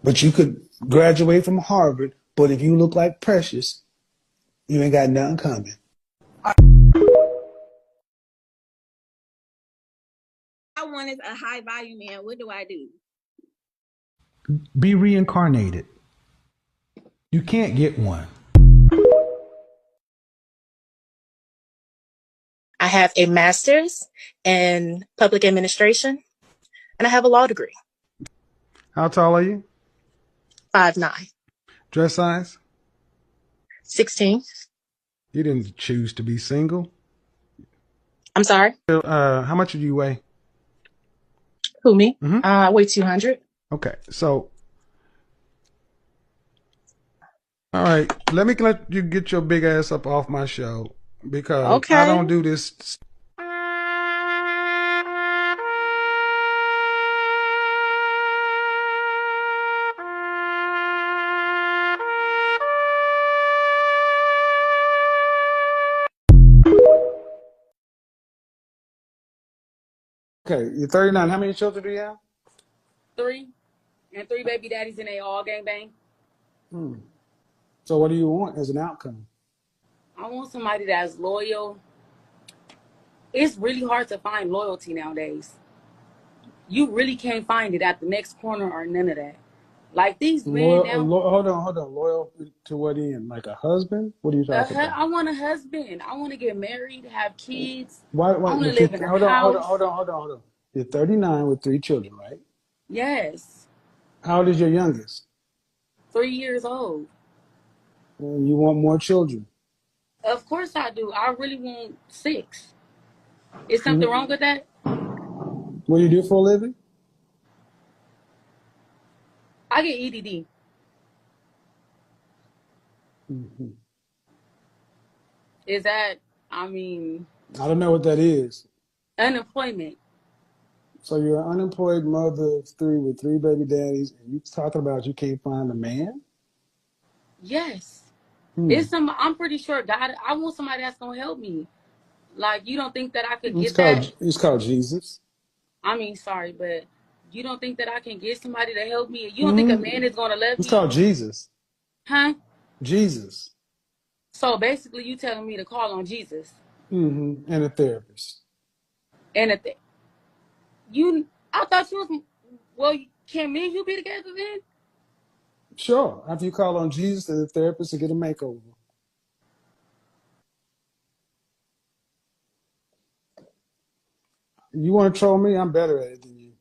But you could graduate from Harvard, but if you look like Precious, you ain't got nothing coming. I want is a high volume man. What do I do? Be reincarnated. You can't get one. I have a master's in public administration, and I have a law degree. How tall are you? 5'9". Dress size? 16. You didn't choose to be single. I'm sorry? How much do you weigh? Who, me? I weigh 200. Okay, so all right, let me let you get your big ass up off my show because I don't do this. Okay, you're 39. How many children do you have? 3. And 3 baby daddies and they all gangbang. So what do you want as an outcome? I want somebody that's loyal. It's really hard to find loyalty nowadays. You really can't find it at the next corner or none of that. Like these men now. Hold on. Loyal to what end? Like a husband? What are you talking about? I want a husband. I want to get married, have kids. Why, I want to live in a hold house. on. You're 39 with 3 children, right? Yes. How old is your youngest? 3 years old. And you want more children? Of course I do. I really want 6. Is something wrong with that? What do you do for a living? I get EDD. Is that, I don't know what that is. Unemployment. So you're an unemployed mother of 3 with 3 baby daddies, and you talking about you can't find a man? Yes. I'm pretty sure God, I want somebody that's going to help me. Like, you don't think that I could get that? It's called Jesus. Sorry, but You don't think that I can get somebody to help me? You don't think a man is gonna let It's me? called Jesus. Huh? Jesus. So basically, you telling me to call on Jesus And a therapist. and a you. I thought you was. Well, can me and you be together then? Sure. After you call on Jesus and the therapist to get a makeover. You want to troll me? I'm better at it than you.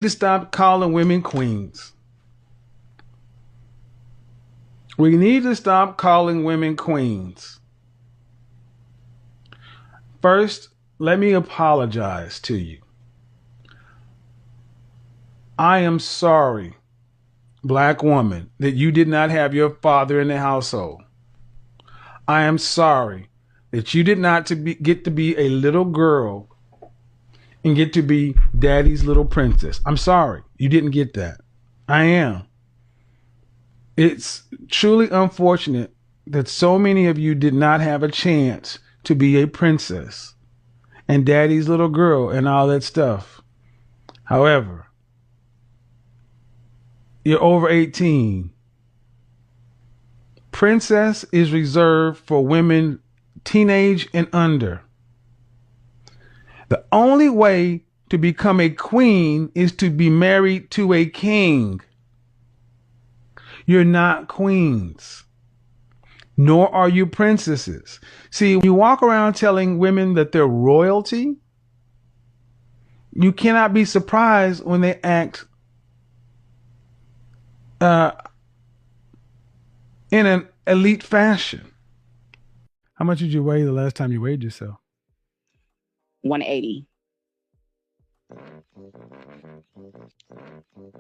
To stop calling women queens. We need to stop calling women queens. First, let me apologize to you. I am sorry, black woman, that you did not have your father in the household. I am sorry that you did not get to be a little girl and get to be daddy's little princess. I'm sorry you didn't get that. I am. It's truly unfortunate that so many of you did not have a chance to be a princess and daddy's little girl and all that stuff. However, you're over 18. Princess is reserved for women teenage and under. The only way to become a queen is to be married to a king. You're not queens, nor are you princesses. See, when you walk around telling women that they're royalty, you cannot be surprised when they act in an elite fashion. How much did you weigh the last time you weighed yourself? 180.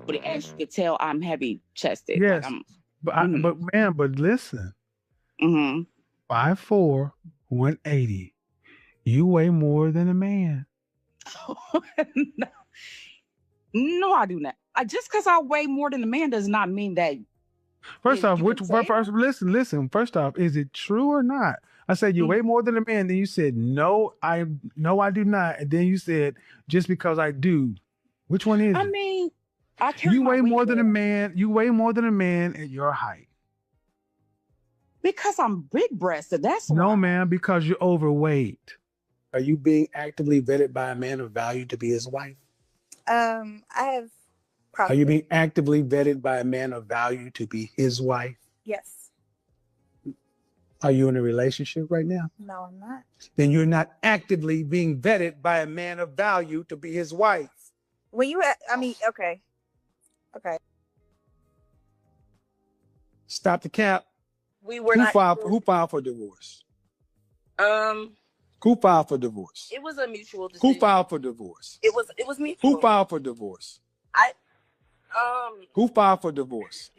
But as you can tell, I'm heavy chested. Yes, Like but listen. 5'4", 180. You weigh more than a man. No, I do not. Just because I weigh more than a man does not mean that. First off, listen. First off, is it true or not? I said you weigh more than a man. Then you said no, I do not. And then you said just because I do. Which one is it? I mean, I carry you my weigh weight more than a well. man. You weigh more than a man at your height. Because I'm big breasted. That's No, why. man, because you're overweight. Are you being actively vetted by a man of value to be his wife? I have Are you being actively vetted by a man of value to be his wife? Yes. Are you in a relationship right now? No, I'm not. Then you're not actively being vetted by a man of value to be his wife. When you, okay. Stop the cap. We were Who filed for divorce? Who filed for divorce? It was a mutual decision. Who filed for divorce? It was mutual. Who filed for divorce? Who filed for divorce?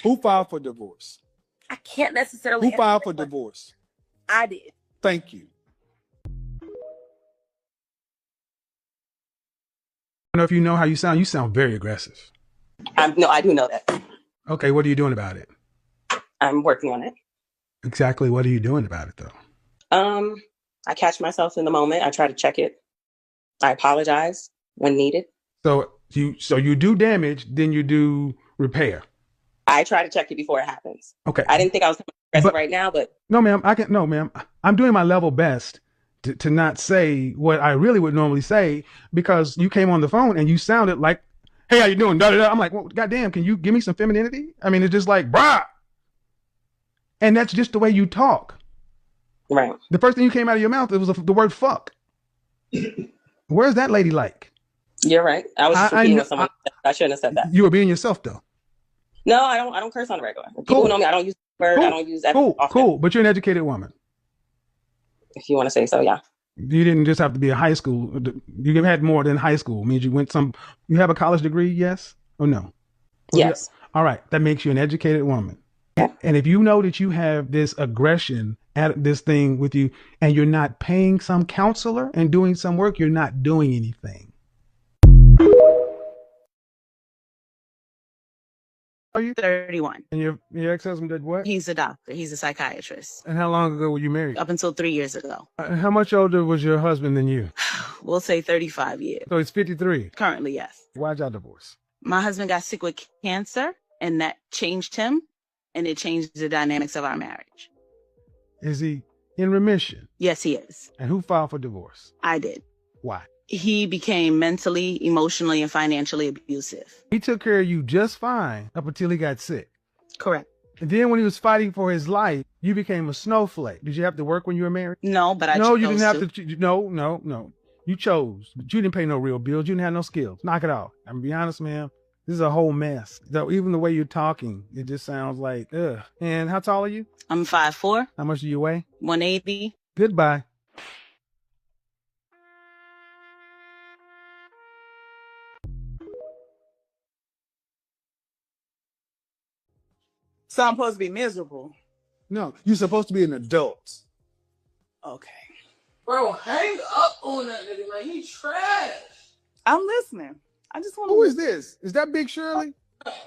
Who filed for divorce? I can't necessarily. Who filed for divorce? I did. Thank you. I don't know if you know how you sound. You sound very aggressive. No, I do know that. Okay, what are you doing about it? I'm working on it. Exactly. What are you doing about it, though? I catch myself in the moment. I try to check it. I apologize when needed. So you do damage, then you do repair. I try to check it before it happens. Okay. I didn't think I was aggressive right now, but no, ma'am. No, ma'am. I'm doing my level best to not say what I really would normally say because you came on the phone and you sounded like, "Hey, how you doing?" Da, da, da. I'm like, well, goddamn, can you give me some femininity? I mean, it's just like, brah. And that's just the way you talk. Right. The first thing you came out of your mouth, it was the word fuck. Where's that lady like? You're right. I was just repeating what someone said. I shouldn't have said that. You were being yourself, though. No, I don't curse on the regular. People who know me, I don't use the word. I don't use that often. Cool. But you're an educated woman. If you want to say so, yeah. You didn't just have to be a high school. You had more than high school. It means you have a college degree, yes or no? Yes. All right. That makes you an educated woman. Yeah. And if you know that you have this aggression at this thing with you and you're not paying some counselor and doing some work, you're not doing anything. Are you 31. And your ex-husband did what? He's a doctor. He's a psychiatrist. And how long ago were you married? Up until 3 years ago. How much older was your husband than you? We'll say 35 years. So he's 53. Currently, yes. Why'd y'all divorce? My husband got sick with cancer, and that changed him, and it changed the dynamics of our marriage. Is he in remission? Yes, he is. And who filed for divorce? I did. Why? He became mentally, emotionally, and financially abusive. He took care of you just fine up until he got sick. Correct. And then when he was fighting for his life, you became a snowflake. Did you have to work when you were married? No, but I chose No, you didn't have to. No. You chose, but you didn't pay no real bills. You didn't have no skills. Knock it off. I'm gonna be honest, man. This is a whole mess. Though even the way you're talking, it just sounds like, ugh. And how tall are you? I'm 5'4". How much do you weigh? 180. Goodbye. So I'm supposed to be miserable. No, you're supposed to be an adult. Okay. Bro, hang up on that nigga, man. He trash. I'm listening. I just want to. Who is this? Is that Big Shirley?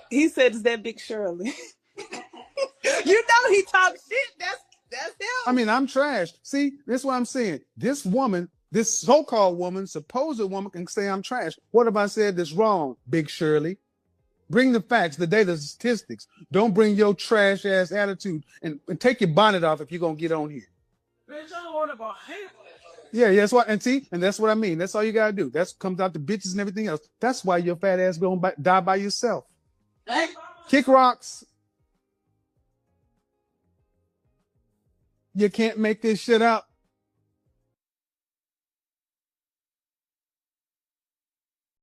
He said, "Is that Big Shirley?" You know he talks shit. That's him. I mean, I'm trash. See, that's what I'm saying. This woman, this so-called woman, supposed woman can say I'm trash. What have I said that's wrong, Big Shirley? Bring the facts, the data, the statistics. Don't bring your trash ass attitude and take your bonnet off if you're gonna get on here. Bitch, I don't want about hate. Yeah, that's what, and see, and that's what I mean. That's all you gotta do. That's comes out to bitches and everything else. That's why your fat ass gonna die by yourself. Hey. Kick rocks. You can't make this shit up.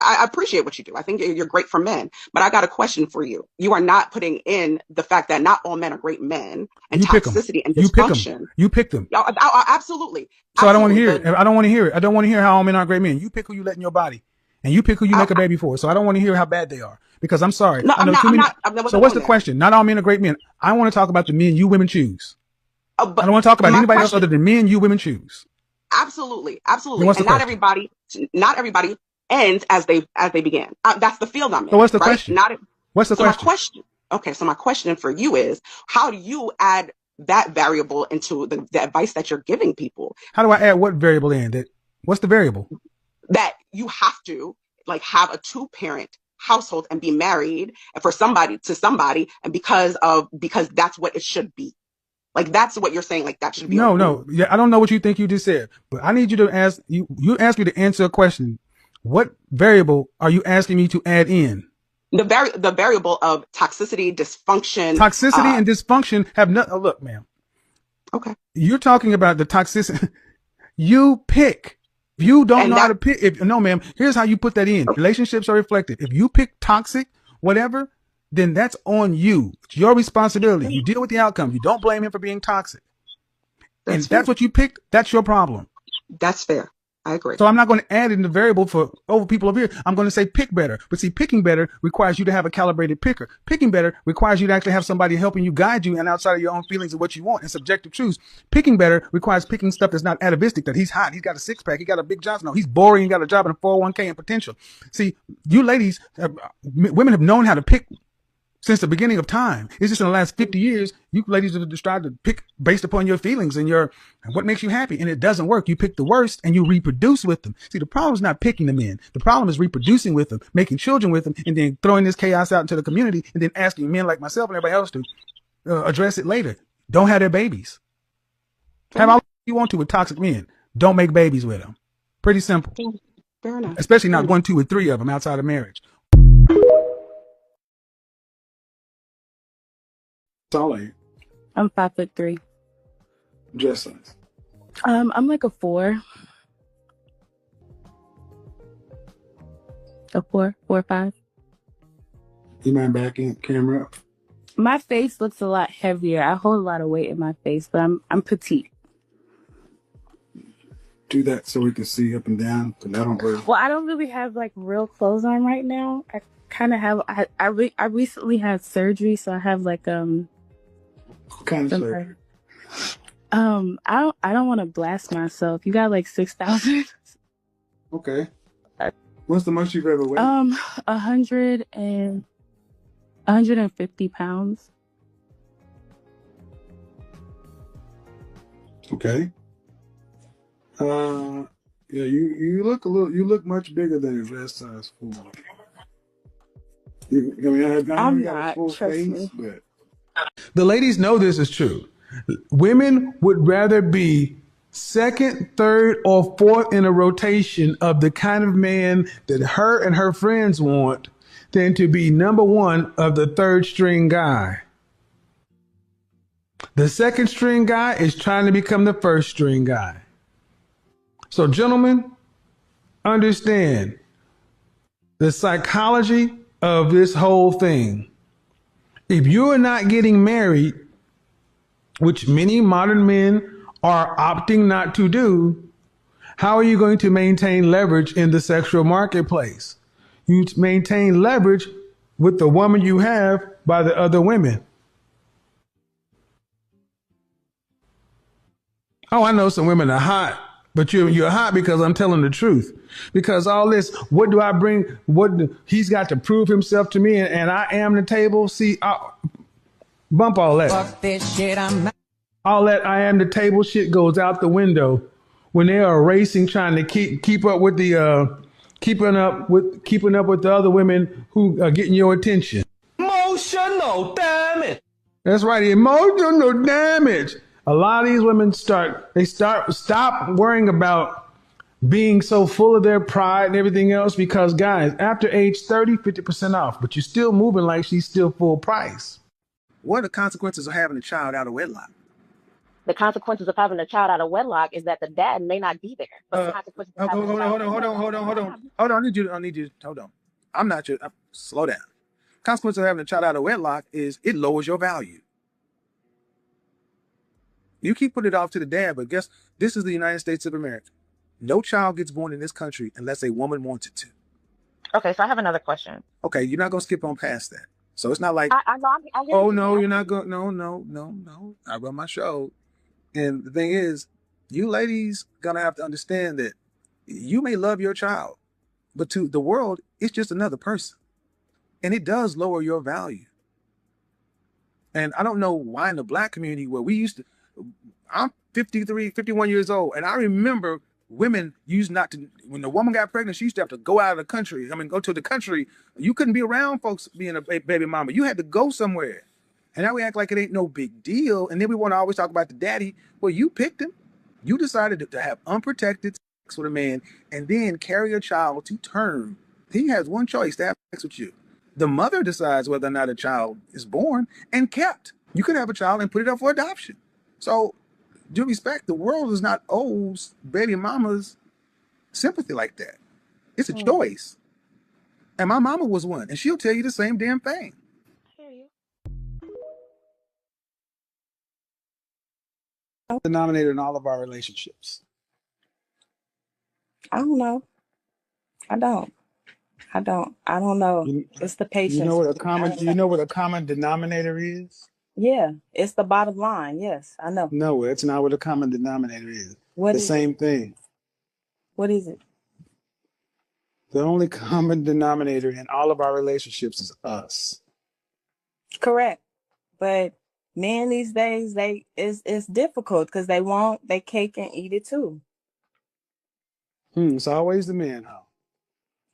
I appreciate what you do. I think you're great for men, but I got a question for you. You are not putting in the fact that not all men are great men, and You toxicity and dysfunction. You pick them. Absolutely. So I don't want to hear it. I don't want to hear it. I don't want to hear how all men are great men. You pick who you let in your body, and you pick who you make a baby for. So I don't want to hear how bad they are, because I'm sorry. No, I know I'm not. So what's the question? Not all men are great men. I want to talk about the men you women choose. I don't want to talk about anybody else other than men you women choose. Absolutely. And what's the And question? not everybody ends as they began. That's the field I'm in. So what's the right? question? What's the question? Okay, so my question for you is, how do you add that variable into the advice that you're giving people? How do I add what variable in? What's the variable? That you have to have a 2-parent household and be married for somebody to somebody, and because that's what it should be. That's what you're saying. That should be. No. Yeah, I don't know what you think you just said, but I need you to ask you. You asked me to answer a question. What variable are you asking me to add in? The variable of toxicity, dysfunction. Toxicity and dysfunction have no. Oh, look, ma'am. Okay. You're talking about the toxicity. You pick. If you don't know how to pick. No, ma'am. Here's how you put that in. Relationships are reflective. If you pick toxic, whatever, then that's on you. It's your responsibility. You deal with the outcome. You don't blame him for being toxic. And if that's what you picked, that's your problem. That's fair. I agree. So I'm not going to add in the variable for over people over here. I'm going to say pick better. But see, picking better requires you to have a calibrated picker. Picking better requires you to actually have somebody helping you guide you and outside of your own feelings of what you want and subjective truths. Picking better requires picking stuff that's not atavistic, that he's hot, he's got a six-pack, he got a big job. No, he's boring, he got a job and a 401k and potential. See, you ladies, women have known how to pick since the beginning of time. It's just in the last 50 years, you ladies have tried to pick based upon your feelings and what makes you happy. And it doesn't work. You pick the worst and you reproduce with them. See, the problem is not picking them in. The problem is reproducing with them, making children with them, and then throwing this chaos out into the community and then asking men like myself and everybody else to address it later. Don't have their babies. Have all you want to with toxic men. Don't make babies with them. Pretty simple. Fair enough. Especially not 1, 2, or 3 of them outside of marriage. Tall are you? I'm 5'3". Dress size? I'm like a 4. A 4 or 5. You mind backing camera up? My face looks a lot heavier. I hold a lot of weight in my face, but I'm petite. Do that so we can see up and down, because that don't hurt. Well, I don't really have real clothes on right now. I kind of have. I recently had surgery, so I have What kind of surgery? I don't want to blast myself. You got 6,000. Okay. What's the most you've ever weighed? 100 and 150 pounds. Okay. Yeah, you look much bigger than your vest size 4. I mean, I know I'm you got a not, full trust face, me. but The ladies know this is true. Women would rather be second, third, or fourth in a rotation of the kind of man that her and her friends want than to be number one of the third string guy. The second string guy is trying to become the first string guy. So, gentlemen, understand the psychology of this whole thing. If you are not getting married, which many modern men are opting not to do, how are you going to maintain leverage in the sexual marketplace? You maintain leverage with the woman you have by the other women. Oh, I know some women are hot, but you're hot because I'm telling the truth. Because all this, what do I bring? He's got to prove himself to me, and I am the table. See, bump all that. Fuck this shit, all that I am the table shit goes out the window when they are racing, trying to keep up with the keeping up with the other women who are getting your attention. Emotional damage. That's right, emotional damage. A lot of these women stop worrying about being so full of their pride and everything else because, guys, after age 30, 50% off, but you're still moving like she's still full price. what are the consequences of having a child out of wedlock? The consequences of having a child out of wedlock is that the dad may not be there. But the consequences of having a child Hold on. I need you. Hold on. I'm not your. Slow down. Consequence of having a child out of wedlock is it lowers your value. You keep putting it off to the dad, but guess this is the United States of America. No child gets born in this country unless a woman wants it to. Okay, so I have another question. Okay, you're not gonna skip on past that. So it's not like, I know I get oh no, you're not going. No. I run my show, and the thing is, you ladies gonna have to understand that you may love your child, but to the world, it's just another person, and it does lower your value. And I don't know why in the black community where we used to, I'm 53, 51 years old, and I remember women used not to, when the woman got pregnant, she used to have to go out of the country. I mean, go to the country. You couldn't be around folks being a baby mama. You had to go somewhere. And now we act like it ain't no big deal. And then we want to always talk about the daddy. Well, you picked him. You decided to have unprotected sex with a man and then carry a child to term. He has one choice to have sex with you. The mother decides whether or not a child is born and kept. You could have a child and put it up for adoption. So, due respect, the world is not owes baby mamas sympathy like that. It's a choice. And my mama was one, and she'll tell you the same damn thing. Denominator in all of our relationships. I don't know. I don't know. It's the patience. You know what a common denominator is? Yeah, it's the bottom line. Yes, I know. No, it's not what a common denominator is. What the is same thing. What is it? The only common denominator in all of our relationships is us. Correct. But men these days, it's difficult because they want their cake and eat it too. It's always the man, huh?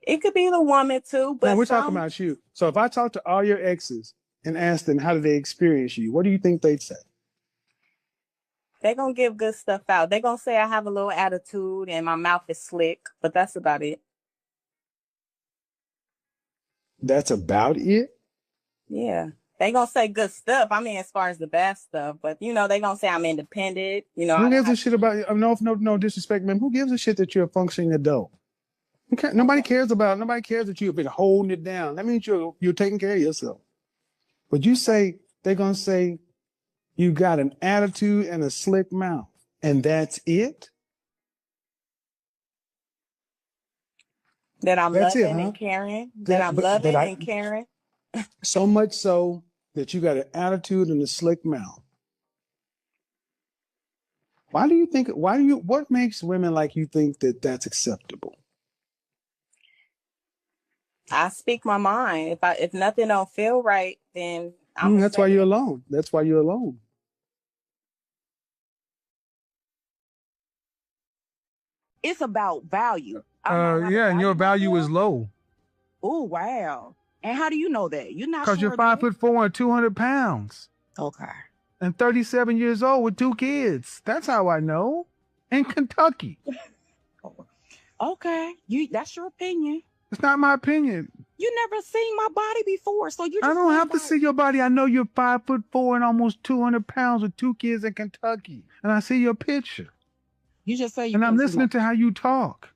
It could be the woman too, but now we're talking about you. So if I talk to all your exes and ask them how did they experience you, what do you think they'd say? They're gonna give good stuff out. They're gonna say I have a little attitude and my mouth is slick, but that's about it. That's about it? Yeah. They gonna say good stuff. I mean, as far as the bad stuff, but they gonna say I'm independent. Who gives a shit about you? No disrespect, man. Who gives a shit that you're a functioning adult? Nobody cares that you've been holding it down. That means you're taking care of yourself. But they're gonna say you got an attitude and a slick mouth, and that's it? That I'm loving and caring. That I'm loving and caring. So much so that you got an attitude and a slick mouth. What makes women like you think that that's acceptable? I speak my mind. If nothing don't feel right, then I'm That's why you're alone. That's why you're alone. It's about value. Yeah, and your value is low. Oh wow! And how do you know that? You're not Because sure you're 5'4" and 200 pounds. Okay. And 37 years old with 2 kids. That's how I know. In Kentucky. Okay, that's your opinion. It's not my opinion. You never seen my body before, so you. I don't have to see your body. I know you're 5'4" and almost 200 pounds with 2 kids in Kentucky, and I see your picture. You just say. And I'm listening to how you talk,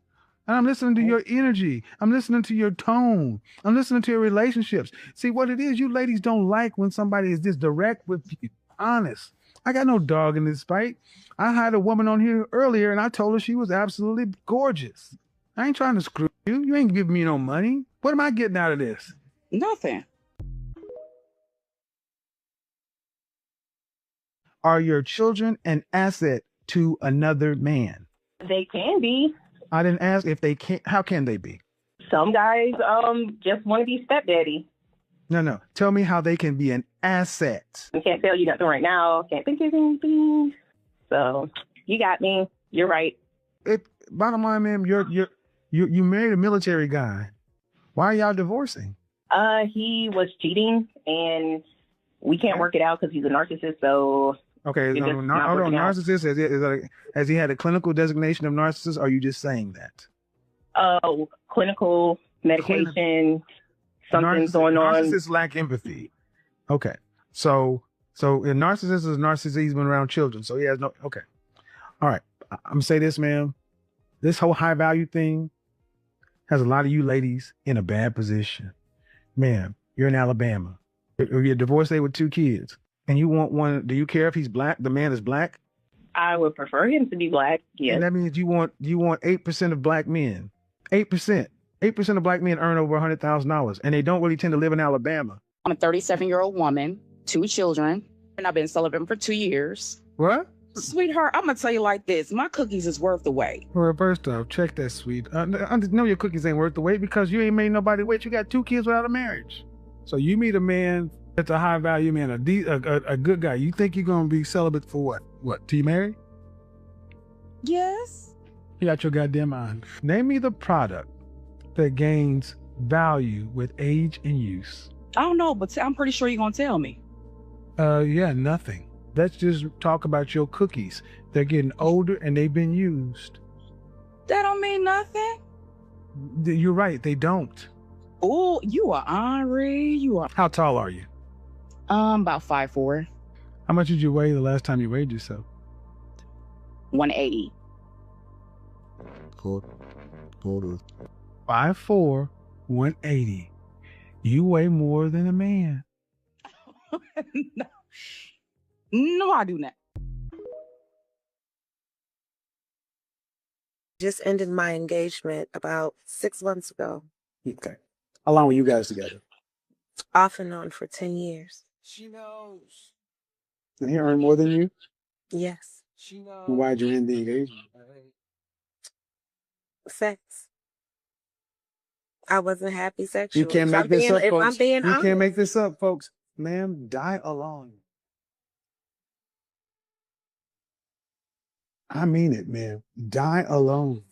and I'm listening to your energy. I'm listening to your tone. I'm listening to your relationships. See what it is. You ladies don't like when somebody is this direct with you, honest. I got no dog in this fight. I had a woman on here earlier, and I told her she was absolutely gorgeous. I ain't trying to screw you. You ain't giving me no money. What am I getting out of this? Nothing. Are your children an asset to another man? They can be. I didn't ask if they can. How can they be? Some guys just want to be stepdaddy. No. Tell me how they can be an asset. I can't tell you nothing right now. Can't think of anything. So you got me. You're right. Bottom line, ma'am, you married a military guy. Why are y'all divorcing? He was cheating, and we can't work it out because he's a narcissist. So okay, hold on. Narcissist, has he had a clinical designation of narcissist? Or are you just saying that? Clinical medication. Something's going on. Narcissists lack empathy. Okay, so a narcissist is a narcissist. He's been around children, so he has no. Okay, all right. I'm gonna say this, ma'am. This whole high value thing has a lot of you ladies in a bad position. Ma'am, you're in Alabama. You're a divorced lady with 2 kids, and you want one. Do you care if he's black? The man is black. I would prefer him to be black. Yes. And that means you want 8% of black men. 8%. 8% of black men earn over $100,000, and they don't really tend to live in Alabama. I'm a 37-year-old woman, 2 children, and I've been celibate for 2 years. What? Sweetheart, I'm gonna tell you like this: my cookies is worth the wait. Well, first off, check that, sweet. I know your cookies ain't worth the wait because you ain't made nobody wait. You got 2 kids without a marriage. So you meet a man that's a high value man, a good guy. You think you're gonna be celibate for what? What? Till you marry? Yes. You got your goddamn mind. Name me the product that gains value with age and use. I don't know, but I'm pretty sure you're gonna tell me. Yeah, nothing. Let's just talk about your cookies. They're getting older and they've been used. That don't mean nothing. You're right, they don't. Oh, you are Henri. You are. How tall are you? About 5'4". How much did you weigh the last time you weighed yourself? 180. Hold on. 5'4", 180. You weigh more than a man. No, I do not. Just ended my engagement about 6 months ago. Okay. How long were you guys together? Off and on for 10 years. She knows. And he earned more than you? Yes. She knows. Why'd you end the engagement? Sex. I wasn't happy sexually. You can't make this up, if folks. I'm being You honest. can't make this up, folks. Ma'am, die alone. I mean it, man. Die alone.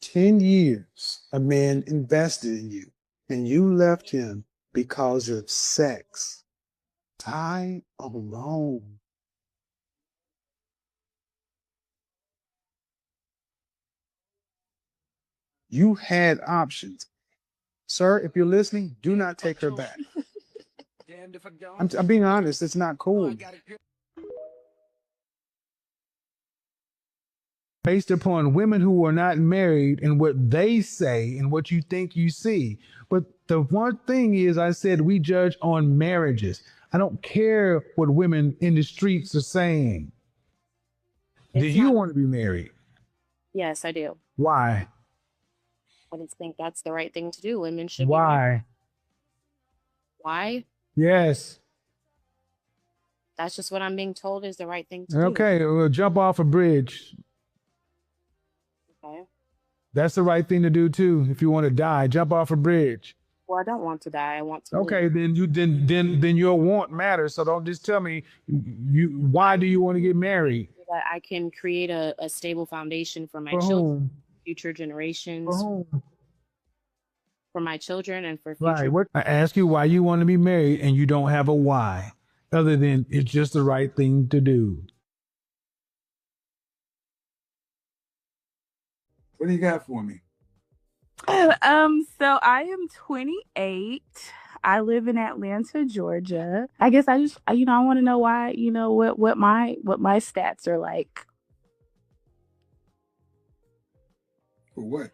10 years a man invested in you, and you left him because of sex. Die alone. You had options. Sir, if you're listening, do not take her back. I'm being honest. It's not cool. Based upon women who are not married and what they say and what you think you see. But the one thing is, I said we judge on marriages. I don't care what women in the streets are saying. Do you want to be married? Yes, I do. Why? I just think that's the right thing to do. Women should be Why? married. Why? Yes. That's just what I'm being told is the right thing to do. Okay, well, jump off a bridge. Okay. That's the right thing to do too. If you want to die, jump off a bridge. Well, I don't want to die. I want to live. Okay, then your want matters. So don't just tell me why do you want to get married? So that I can create a stable foundation for my For children, whom? future For generations, whom? for my children, and for Right. future. I ask you why you want to be married, and you don't have a why, other than it's just the right thing to do. What do you got for me? So I am 28. I live in Atlanta, Georgia. I guess I just, I want to know why, what my stats are like. For what?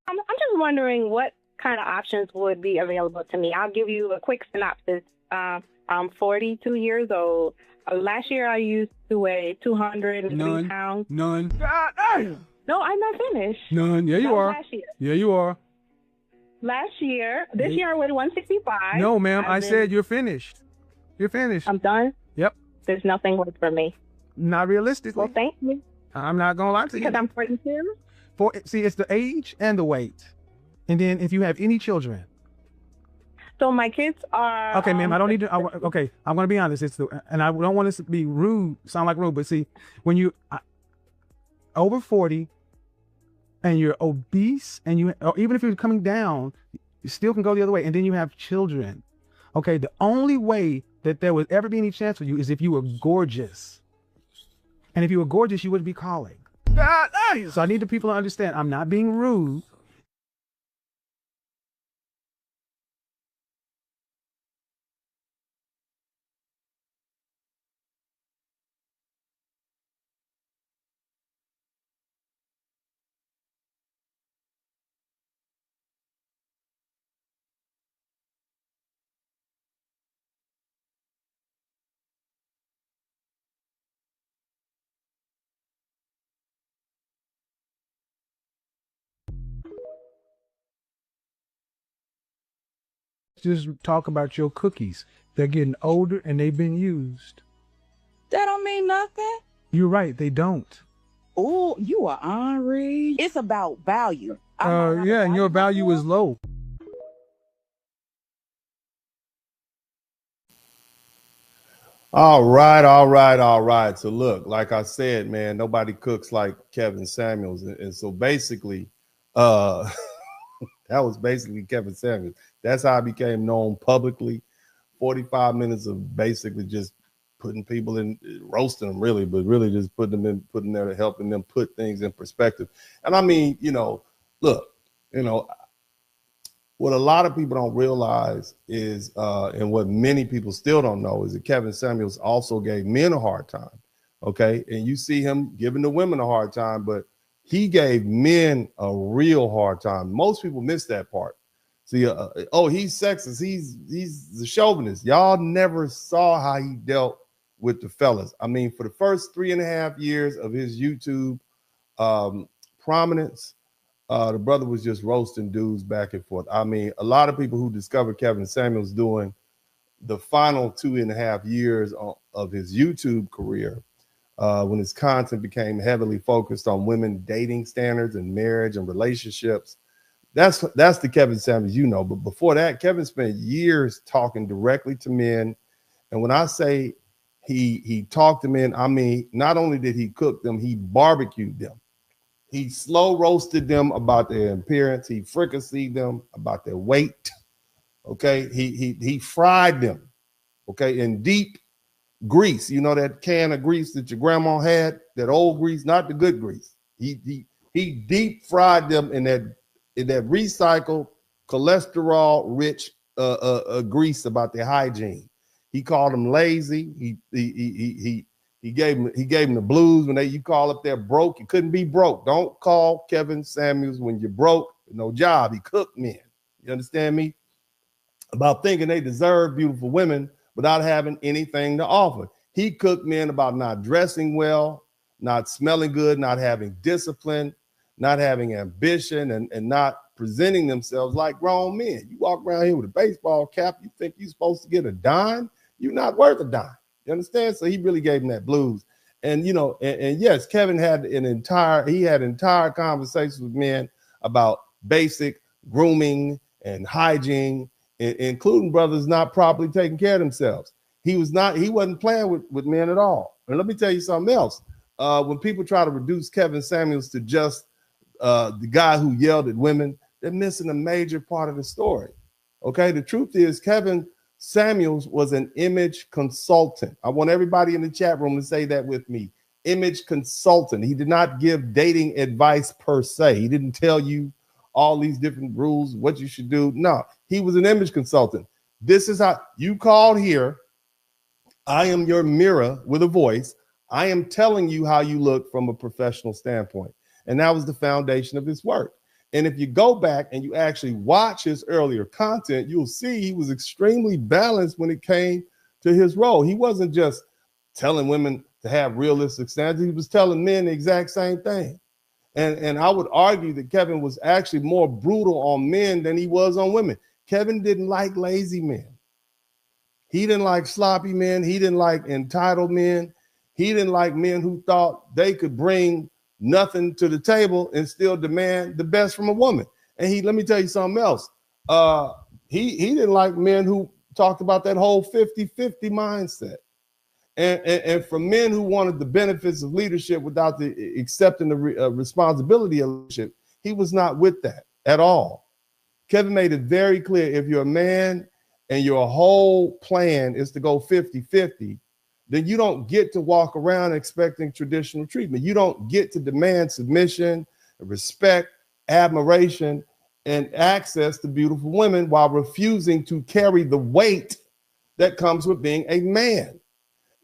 I'm just wondering what kind of options would be available to me. I'll give you a quick synopsis. I'm 42 years old. Last year I used to weigh 203 pounds. None. No, I'm not finished. None. Yeah, That you was are. last year. Yeah, you are. This year I weighed 165. No, ma'am. I said you're finished. You're finished. I'm done. Yep. There's nothing left for me. Not realistically. Well, thank you. I'm not gonna lie to you. Because I'm 42. See, it's the age and the weight, and then if you have any children. So my kids are. Okay, ma'am. I don't need to. Okay, I'm gonna be honest. And I don't want this to be rude. Sound like rude, but see, when you over 40, and you're obese, and or even if you're coming down, you still can go the other way, and then you have children. Okay, the only way that there would ever be any chance for you is if you were gorgeous, and if you were gorgeous, you wouldn't be calling. So I need the people to understand. I'm not being rude. Just talk about your cookies. They're getting older and they've been used. That don't mean nothing. You're right, they don't. Oh, you are Henri. It's about value. Yeah, and your value is low. All right. So look, like I said, man, nobody cooks like Kevin Samuels. And so basically, that was basically Kevin Samuels. That's how I became known publicly. 45 minutes of basically just putting people in, roasting them really, but really just putting there, helping them put things in perspective. And I mean, look, what a lot of people don't realize is, and what many people still don't know, is that Kevin Samuels also gave men a hard time. Okay. And you see him giving the women a hard time, but he gave men a real hard time. Most people miss that part. See, he's sexist. He's the chauvinist. Y'all never saw how he dealt with the fellas. I mean, for the first 3.5 years of his YouTube prominence, the brother was just roasting dudes back and forth. I mean, a lot of people who discovered Kevin Samuels during the final 2.5 years of his YouTube career, when his content became heavily focused on women dating standards and marriage and relationships, that's the Kevin Samuels But before that, Kevin spent years talking directly to men. And when I say he talked to men, I mean, not only did he cook them, he barbecued them. He slow roasted them about their appearance. He fricasseed them about their weight. Okay. He fried them. Okay. In deep grease. You know that can of grease that your grandma had, that old grease, not the good grease. He deep fried them in that recycled cholesterol rich grease about their hygiene. He called them lazy. He gave them the blues when you call up there broke. You couldn't be broke. Don't call Kevin Samuels when you're broke, no job. He cooked men. You understand me? About thinking they deserve beautiful women without having anything to offer. He cooked men about not dressing well, not smelling good, not having discipline, not having ambition, and not presenting themselves like grown men. You walk around here with a baseball cap, you think you're supposed to get a dime? You're not worth a dime. You understand? So he really gave him that blues. And, and yes, Kevin had entire conversations with men about basic grooming and hygiene, including brothers not properly taking care of themselves. He wasn't playing with men at all. And let me tell you something else. When people try to reduce Kevin Samuels to just the guy who yelled at women, they're missing a major part of the story. Okay, the truth is Kevin Samuels was an image consultant. I want everybody in the chat room to say that with me. Image consultant. He did not give dating advice per se. He didn't tell you all these different rules, what you should do. No, he was an image consultant. This is how you called here. I am your mirror with a voice. I am telling you how you look from a professional standpoint. And that was the foundation of his work. And if you go back and you actually watch his earlier content, you'll see he was extremely balanced when it came to his role. He wasn't just telling women to have realistic standards. He was telling men the exact same thing. And I would argue that Kevin was actually more brutal on men than he was on women. Kevin didn't like lazy men. He didn't like sloppy men. He didn't like entitled men. He didn't like men who thought they could bring nothing to the table and still demand the best from a woman. And let me tell you something else. He didn't like men who talked about that whole 50-50 mindset. And for men who wanted the benefits of leadership without accepting the responsibility of leadership, he was not with that at all. Kevin made it very clear, if you're a man and your whole plan is to go 50-50, then you don't get to walk around expecting traditional treatment. You don't get to demand submission, respect, admiration, and access to beautiful women while refusing to carry the weight that comes with being a man.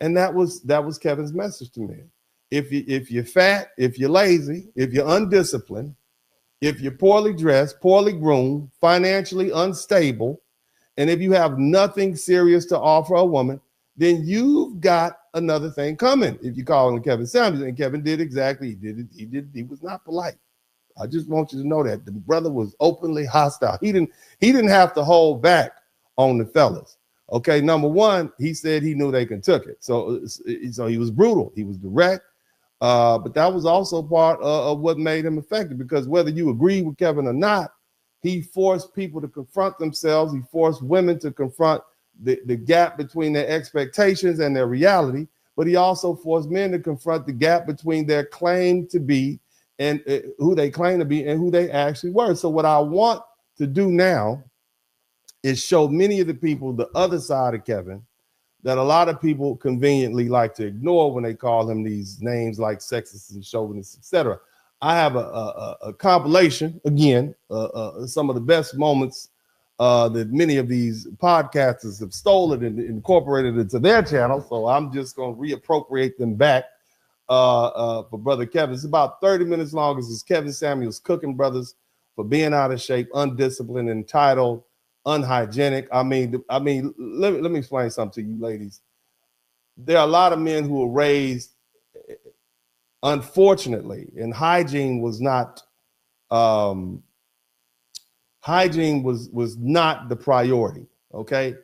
And that was Kevin's message to me. If you're fat, if you're lazy, if you're undisciplined, if you're poorly dressed, poorly groomed, financially unstable, and if you have nothing serious to offer a woman, then you've got another thing coming. If you call him Kevin Samuels, and Kevin did exactly, he was not polite. I just want you to know that the brother was openly hostile. He didn't have to hold back on the fellas. Okay, number one, he said he knew they took it. So he was brutal. He was direct. But that was also part of what made him effective, because whether you agree with Kevin or not, he forced people to confront themselves. He forced women to confront the gap between their expectations and their reality. But he also forced men to confront the gap between their claim to be and who they claim to be and who they actually were. So what I want to do now is show many of the people the other side of Kevin that a lot of people conveniently like to ignore when they call him these names like sexist and chauvinist, etc. I have a compilation, again, some of the best moments that many of these podcasters have stolen and incorporated into their channel. So I'm just going to reappropriate them back for Brother Kevin. It's about 30 minutes long. This is Kevin Samuels cooking brothers for being out of shape, undisciplined, entitled, unhygienic. I mean, let me explain something to you ladies. There are a lot of men who were raised, unfortunately, and hygiene was not the priority. Okay.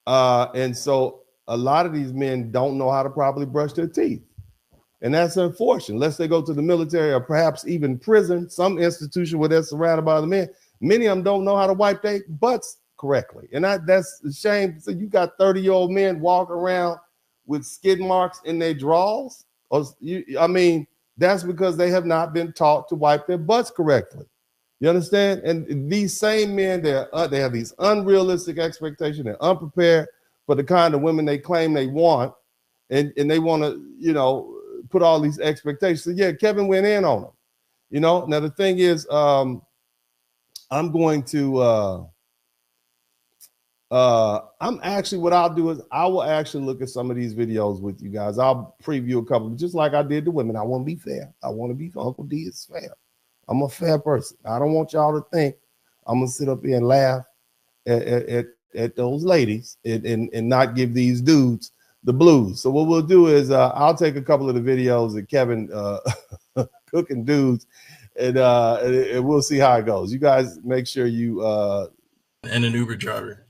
And so a lot of these men don't know how to properly brush their teeth. And that's unfortunate, unless they go to the military or perhaps even prison, some institution where they're surrounded by other men. Many of them don't know how to wipe their butts correctly. And that's a shame. So you got 30-year-old men walking around with skid marks in their drawers. That's because they have not been taught to wipe their butts correctly. You understand? And these same men, they have these unrealistic expectations. They're unprepared for the kind of women they claim they want. And they want to, put all these expectations. So yeah, Kevin went in on them. Now the thing is, I'm going to, what I'll do is I will actually look at some of these videos with you guys. I'll preview a couple, just like I did the women. I want to be fair. I want to be, Uncle D is fair. I'm a fair person. I don't want y'all to think I'm going to sit up here and laugh at those ladies and not give these dudes the blues. So what we'll do is I'll take a couple of the videos of Kevin cooking dudes and we'll see how it goes. You guys make sure you and an Uber driver.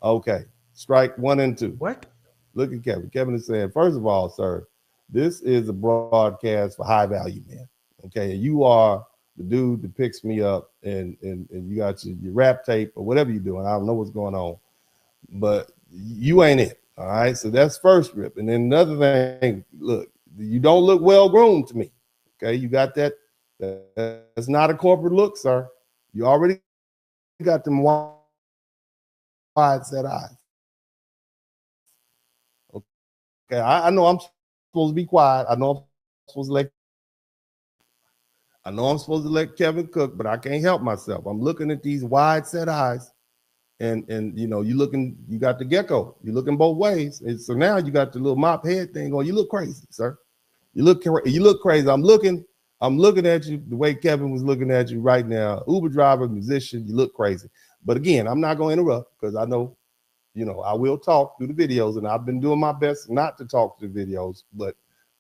Okay. Strike 1 and 2. What? Look at Kevin. Kevin is saying, first of all, sir, this is a broadcast for high value men. Okay. You are the dude that picks me up, and you got your rap tape or whatever you're doing. I don't know what's going on, but you ain't it. All right. So that's first rip. And then another thing, look, you don't look well groomed to me. Okay. You got that. That's not a corporate look, sir. You already got them wide set eyes. Okay. I know I'm supposed to be quiet. I know I'm supposed to let Kevin cook, but I can't help myself. I'm looking at these wide set eyes, and you know, you got the gecko. You're looking both ways. And so now you got the little mop head thing on. You look crazy, sir. You look crazy. I'm looking at you the way Kevin was looking at you right now. Uber driver, musician, you look crazy. But again, I'm not going to interrupt because I know, you know, I will talk through the videos, and I've been doing my best not to talk to the videos, but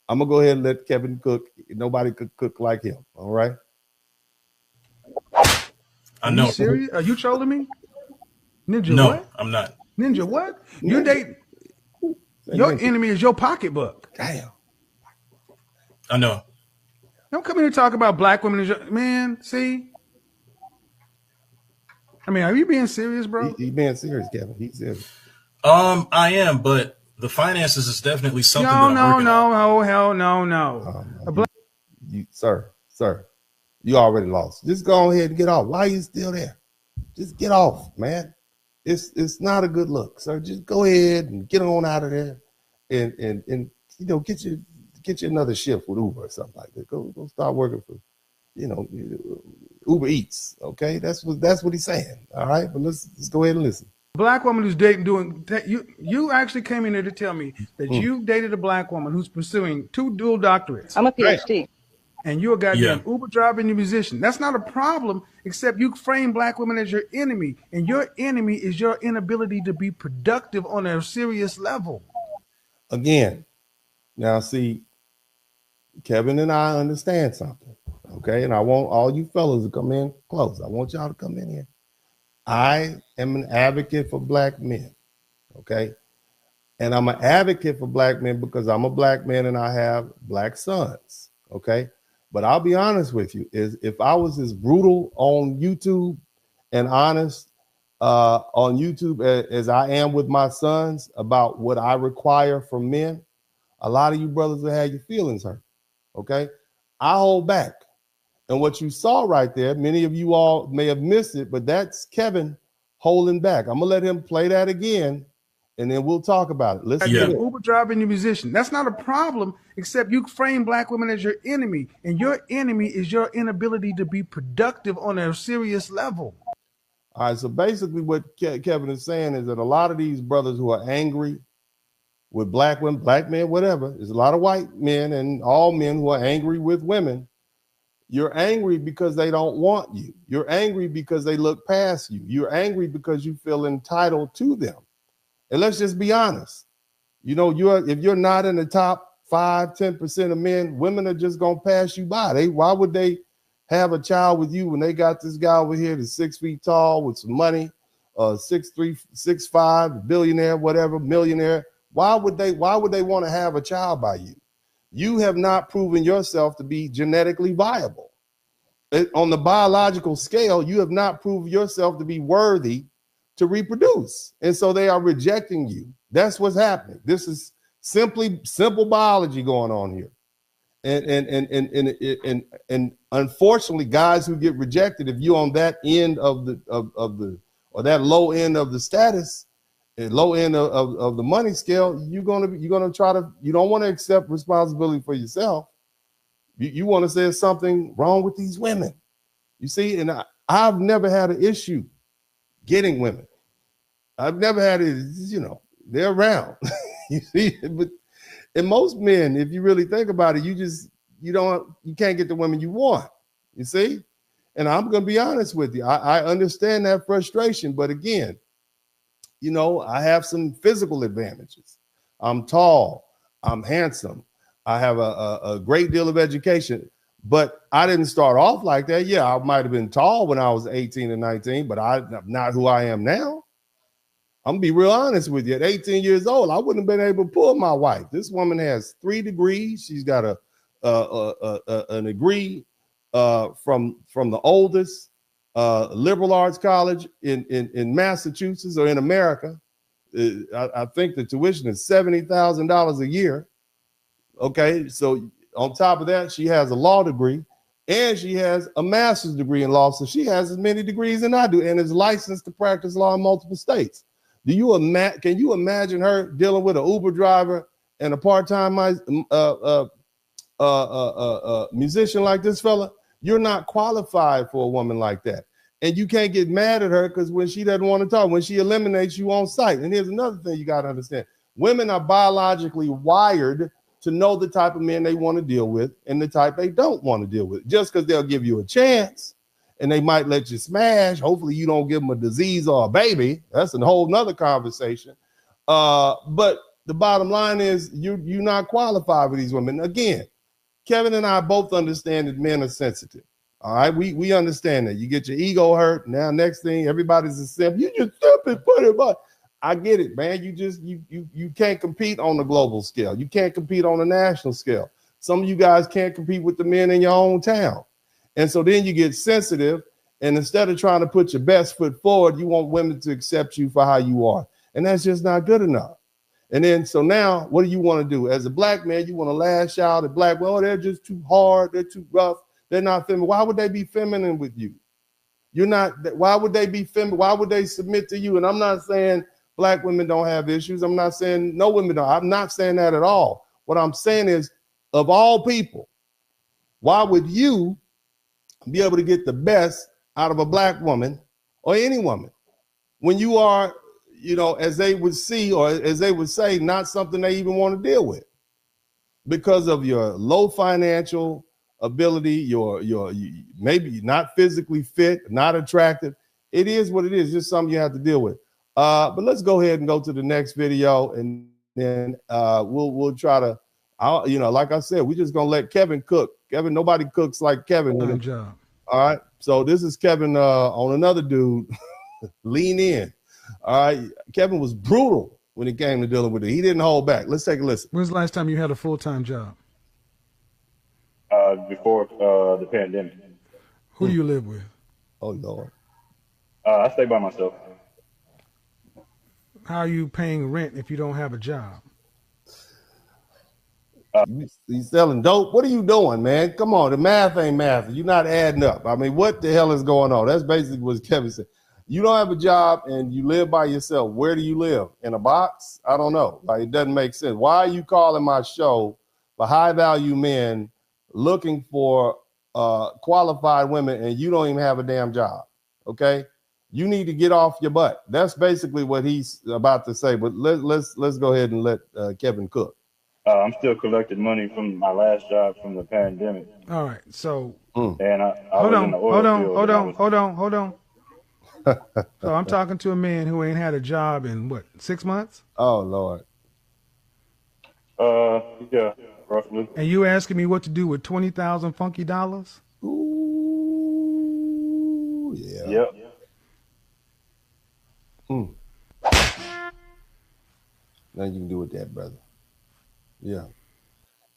I'm going to go ahead and let Kevin cook. Nobody could cook like him. All right. I know. Are you serious? Are you trolling me? Ninja, no, what? I'm not. Ninja, what? You date your enemy is your pocketbook. Damn. I know. Don't come here to talk about black women. Man, see? I mean, are you being serious, bro? He's being serious, Kevin. He's serious. I am, but the finances is definitely something that I'm working on. No, hell no. Sir, you already lost. Just go ahead and get off. Why are you still there? Just get off, man. It's not a good look, sir. Just go ahead and get on out of there, and you know, get you another shift with Uber or something like that. Go start working for, you know, Uber Eats. Okay, that's what he's saying. All right, but let's go ahead and listen. Black woman who's you actually came in here to tell me that you dated a black woman who's pursuing 2 dual doctorates. I'm a PhD. And you're a goddamn Uber driver and a musician. That's not a problem, except you frame black women as your enemy. And your enemy is your inability to be productive on a serious level. Again, now see, Kevin and I understand something. Okay. And I want all you fellas to come in close. I want y'all to come in here. I am an advocate for black men. Okay. And I'm an advocate for black men because I'm a black man and I have black sons. Okay. But I'll be honest with you, is if I was as brutal on YouTube and honest on YouTube as I am with my sons about what I require from men, a lot of you brothers will have your feelings hurt. Okay. I hold back. And what you saw right there, many of you all may have missed it, but that's Kevin holding back. I'm going to let him play that again, and then we'll talk about it. Listen, Uber driver and a musician. That's not a problem, except you frame black women as your enemy. And your enemy is your inability to be productive on a serious level. All right. So basically what Kevin is saying is that a lot of these brothers who are angry with black women, black men, whatever, there's a lot of white men and all men who are angry with women. You're angry because they don't want you. You're angry because they look past you. You're angry because you feel entitled to them. And let's just be honest. You know, if you're not in the top 5-10% of men, women are just gonna pass you by. Why would they have a child with you when they got this guy over here that's 6 feet tall with some money, 6'3", 6'5", billionaire, whatever, millionaire? Why would they want to have a child by you? You have not proven yourself to be genetically viable. On the biological scale, you have not proven yourself to be worthy to reproduce. And so they are rejecting you. That's what's happening. This is simple biology going on here. And unfortunately, guys who get rejected, if you're on that end of the or that low end of the status, low end of the money scale, you're gonna try to, you don't want to accept responsibility for yourself. You want to say there's something wrong with these women. You see, and I've never had an issue getting women. I've never had it, you know, they're around. You see, but and most men, if you really think about it, you can't get the women you want. You see, and I'm gonna be honest with you. I understand that frustration, but again, you know, I have some physical advantages. I'm tall, I'm handsome, I have a great deal of education, but I didn't start off like that. Yeah, I might have been tall when I was 18 and 19, but I'm not who I am now. I'm gonna be real honest with you. At 18 years old, I wouldn't have been able to pull my wife. This woman has 3 degrees. She's got a degree from the oldest liberal arts college in Massachusetts or in America. I think the tuition is $70,000 a year. Okay, so on top of that, she has a law degree and she has a master's degree in law. So she has as many degrees as I do and is licensed to practice law in multiple states. Can you imagine her dealing with an Uber driver and a part-time musician like this fella? You're not qualified for a woman like that. And you can't get mad at her because when she doesn't want to talk, when she eliminates you on sight. And here's another thing you got to understand. Women are biologically wired to know the type of men they want to deal with and the type they don't want to deal with. Just because they'll give you a chance and they might let you smash. Hopefully you don't give them a disease or a baby. That's a whole nother conversation. But the bottom line is you're not qualified for these women. Again, Kevin and I both understand that men are sensitive. All right, we understand that. You get your ego hurt. Now, next thing, everybody's a simp. You just simp and put it up. I get it, man. You can't compete on the global scale. You can't compete on the national scale. Some of you guys can't compete with the men in your own town. And so then you get sensitive. And instead of trying to put your best foot forward, you want women to accept you for how you are. And that's just not good enough. And then, so now, what do you want to do? As a black man, you want to lash out at black women. Oh, they're just too hard. They're too rough. They're not feminine. Why would they be feminine with you? You're not. Why would they be feminine? Why would they submit to you? And I'm not saying black women don't have issues. I'm not saying no women don't. I'm not saying that at all. What I'm saying is, of all people, why would you be able to get the best out of a black woman or any woman when you are, as they would see or as they would say, not something they even want to deal with because of your low financial ability, your maybe not physically fit, not attractive. It is what it is. Just something you have to deal with. But let's go ahead and go to the next video, and then we'll try to. Like I said, we're just gonna let Kevin cook. Kevin, nobody cooks like Kevin. Good job. All right. So this is Kevin on another dude. Lean in. All right. Kevin was brutal when it came to dealing with it. He didn't hold back. Let's take a listen. When's the last time you had a full-time job? Before the pandemic. Who do you live with? Oh, Lord. I stay by myself. How are you paying rent if you don't have a job? You selling dope? What are you doing, man? Come on, the math ain't math. You're not adding up. I mean, what the hell is going on? That's basically what Kevin said. You don't have a job and you live by yourself. Where do you live? In a box? I don't know. Like, it doesn't make sense. Why are you calling my show for high-value men looking for qualified women and you don't even have a damn job? Okay? You need to get off your butt. That's basically what he's about to say. But let's go ahead and let Kevin cook. I'm still collecting money from my last job from the pandemic. All right, so and I was in the oil field. Hold on. So I'm talking to a man who ain't had a job in what, 6 months? Oh Lord. Yeah, roughly. And you asking me what to do with 20,000 funky dollars? Ooh, yeah. Yep. Nothing you can do with that, brother. Yeah.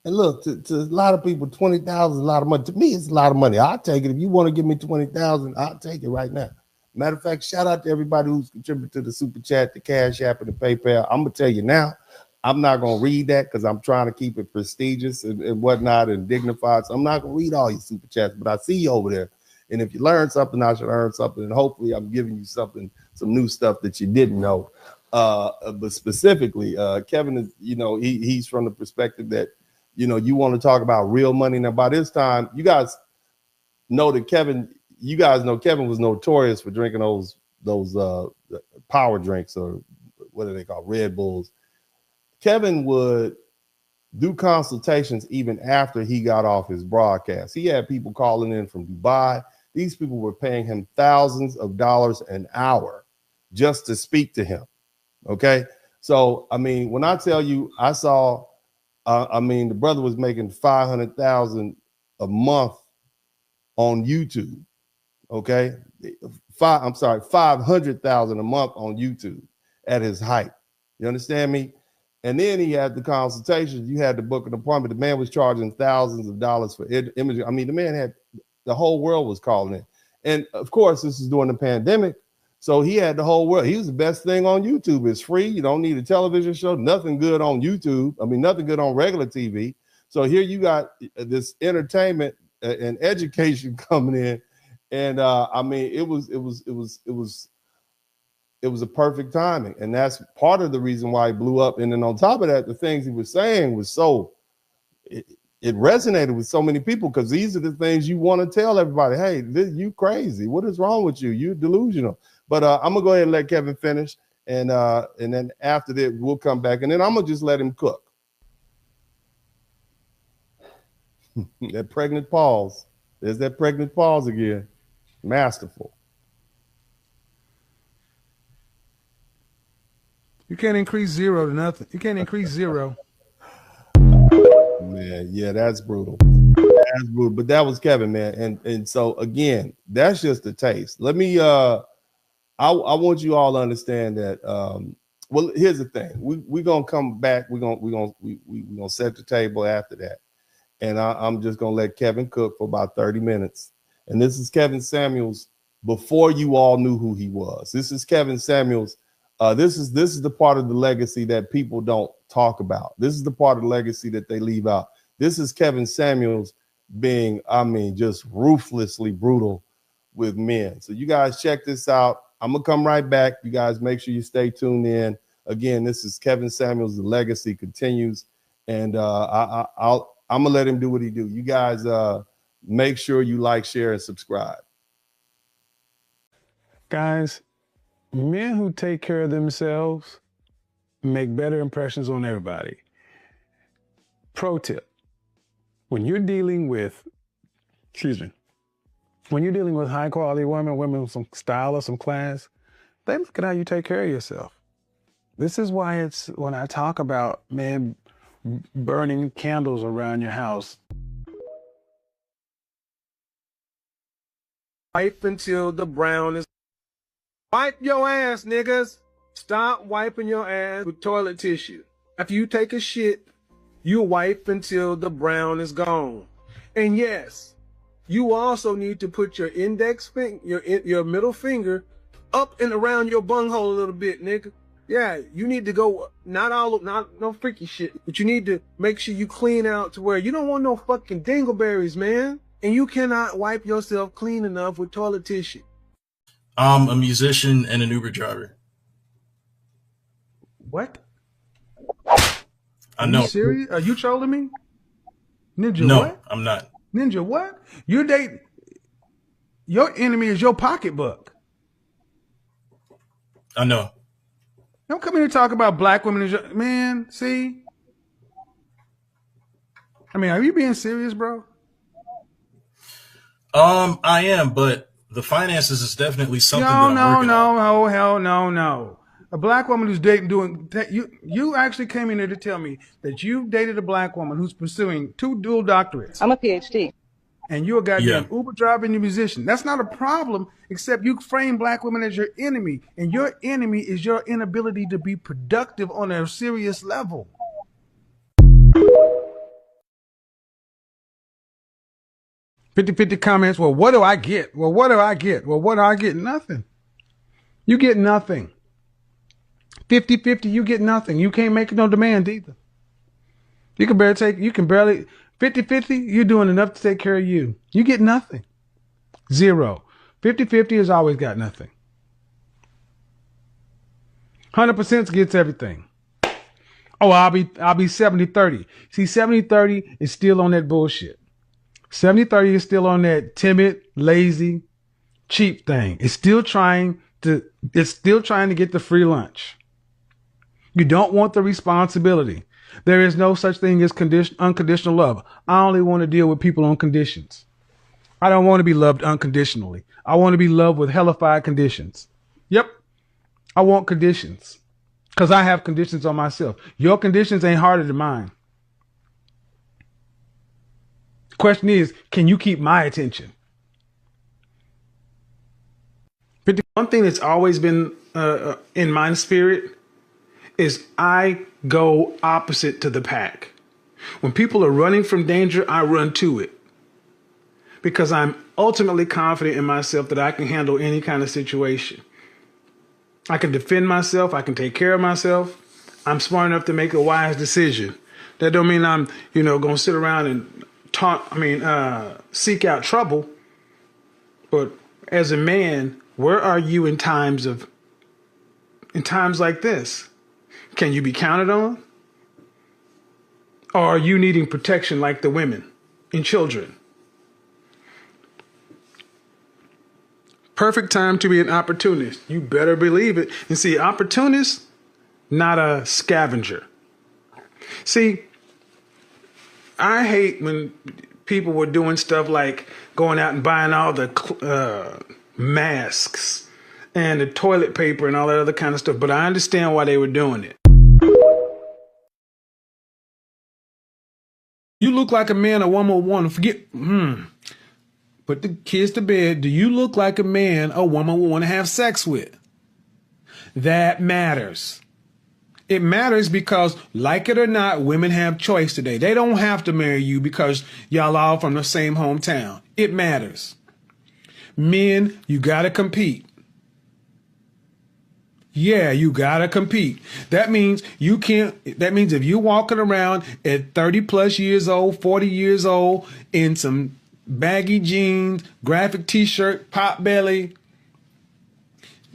And look, to a lot of people, 20,000 is a lot of money. To me, it's a lot of money. I'll take it. If you want to give me 20,000, I'll take it right now. Matter of fact, shout out to everybody who's contributed to the Super Chat, the Cash App, and the PayPal. I'm going to tell you now, I'm not going to read that because I'm trying to keep it prestigious and whatnot and dignified. So I'm not going to read all your Super Chats, but I see you over there. And if you learn something, I should learn something. And hopefully I'm giving you something, some new stuff that you didn't know. But specifically, Kevin is, he's from the perspective that, you want to talk about real money. Now, by this time, you guys know that Kevin was notorious for drinking those power drinks, or what are they called? Red Bulls. Kevin would do consultations even after he got off his broadcast. He had people calling in from Dubai. These people were paying him thousands of dollars an hour just to speak to him. Okay. So, I mean, when I tell you, I saw, the brother was making $500,000 a month on YouTube. Okay. $500,000 a month on YouTube at his height. You understand me? And then he had the consultations. You had to book an appointment. The man was charging thousands of dollars for imaging. I mean, the man had The whole world was calling it. And of course, this is during the pandemic. So he had the whole world. He was the best thing on YouTube. It's free. You don't need a television show. Nothing good on YouTube. I mean, nothing good on regular TV. So here you got this entertainment and education coming in. And I mean, it was a perfect timing. And that's part of the reason why he blew up. And then on top of that, the things he was saying was it resonated with so many people, because these are the things you want to tell everybody. Hey, you crazy. What is wrong with you? You're delusional. But I'm gonna go ahead and let Kevin finish, and then after that we'll come back, and then I'm gonna just let him cook. That pregnant pause. There's that pregnant pause again. Masterful. You can't increase zero to nothing. You can't increase zero. Man, yeah, that's brutal. That's brutal. But that was Kevin, man. And so again, that's just a taste. Let me I want you all to understand that well, here's the thing. We're gonna come back. We're gonna set the table after that. And I'm just gonna let Kevin cook for about 30 minutes. And this is Kevin Samuels before you all knew who he was. This is Kevin Samuels. This is the part of the legacy that people don't talk about. This is the part of the legacy that they leave out. This is Kevin Samuels being, I mean, just ruthlessly brutal with men. So you guys check this out. I'm gonna come right back. You guys make sure you stay tuned in. Again, this is Kevin Samuels. The legacy continues, and I'm gonna let him do what he do. You guys make sure you like, share, and subscribe. Guys, men who take care of themselves make better impressions on everybody. Pro tip: when you're dealing with, when you're dealing with high quality women with some style or some class, they look at how you take care of yourself. This is why it's, when I talk about men burning candles around your house. Wipe until the brown is. Wipe your ass, niggas. Stop wiping your ass with toilet tissue. After you take a shit, you wipe until the brown is gone. And yes, you also need to put your index finger, your middle finger up and around your bunghole a little bit, nigga. Yeah, you need to go, not no freaky shit, but you need to make sure you clean out to where you don't want no fucking dingleberries, man. And you cannot wipe yourself clean enough with toilet tissue. I'm a musician and an Uber driver. What? I know. Are you serious? Are you trolling me? Ninja, no, what? I'm not. Ninja, what? You date, your enemy is your pocketbook. I know. Don't come here and talk about black women as your, man, see? I mean, are you being serious, bro? I am, but the finances is definitely something that I'm working on. Hell no. A black woman who's dating, you actually came in here to tell me that you dated a black woman who's pursuing 2 dual doctorates. I'm a PhD. And you're a goddamn Uber driver and a musician. That's not a problem, except you frame black women as your enemy. And your enemy is your inability to be productive on a serious level. $50 comments. Well, what do I get? Well, what do I get? Well, what do I get? Nothing. You get nothing. 50-50, you get nothing. You can't make no demand either. You can barely 50-50, you're doing enough to take care of you. You get nothing. 0. 50-50 has always got nothing. 100% gets everything. Oh, I'll be 70-30. See, 70-30 is still on that bullshit. 70-30 is still on that timid, lazy, cheap thing. It's still trying to get the free lunch. You don't want the responsibility. There is no such thing as unconditional love. I only want to deal with people on conditions. I don't want to be loved unconditionally. I want to be loved with hellified conditions. Yep. I want conditions because I have conditions on myself. Your conditions ain't harder than mine. Question is, can you keep my attention? One thing that's always been in my spirit is I go opposite to the pack. When people are running from danger, I run to it because I'm ultimately confident in myself that I can handle any kind of situation. I can defend myself. I can take care of myself. I'm smart enough to make a wise decision. That don't mean I'm, going to sit around and seek out trouble. But as a man, where are you in times like this? Can you be counted on? Or are you needing protection like the women and children? Perfect time to be an opportunist. You better believe it. And see, opportunist, not a scavenger. See, I hate when people were doing stuff like going out and buying all the masks and the toilet paper and all that other kind of stuff, but I understand why they were doing it. You look like a man or woman would want to put the kids to bed. Do you look like a man or woman would want to have sex with? That matters. It matters because, like it or not, women have choice today. They don't have to marry you because y'all all from the same hometown. It matters. Men, you gotta compete. Yeah, you gotta compete. That means if you're walking around at 30 plus years old, 40 years old, in some baggy jeans, graphic t-shirt, pot belly,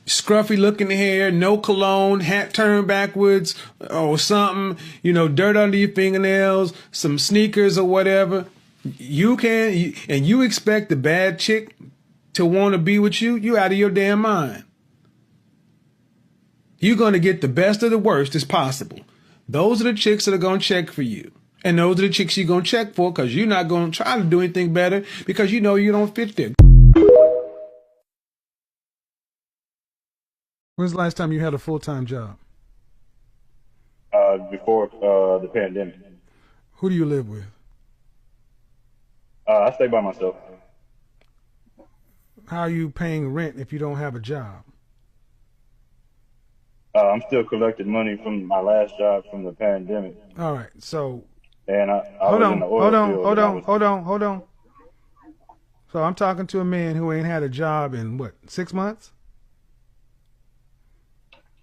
scruffy looking hair, no cologne, hat turned backwards or something, dirt under your fingernails, some sneakers or whatever, and you expect the bad chick to want to be with you, you out of your damn mind. You're going to get the best of the worst as possible. Those are the chicks that are going to check for you. And those are the chicks you're going to check for because you're not going to try to do anything better because you know you don't fit there. When's the last time you had a full-time job? Before the pandemic. Who do you live with? I stay by myself. How are you paying rent if you don't have a job? I'm still collecting money from my last job from the pandemic. All right, so. And hold on. So I'm talking to a man who ain't had a job in what, 6 months?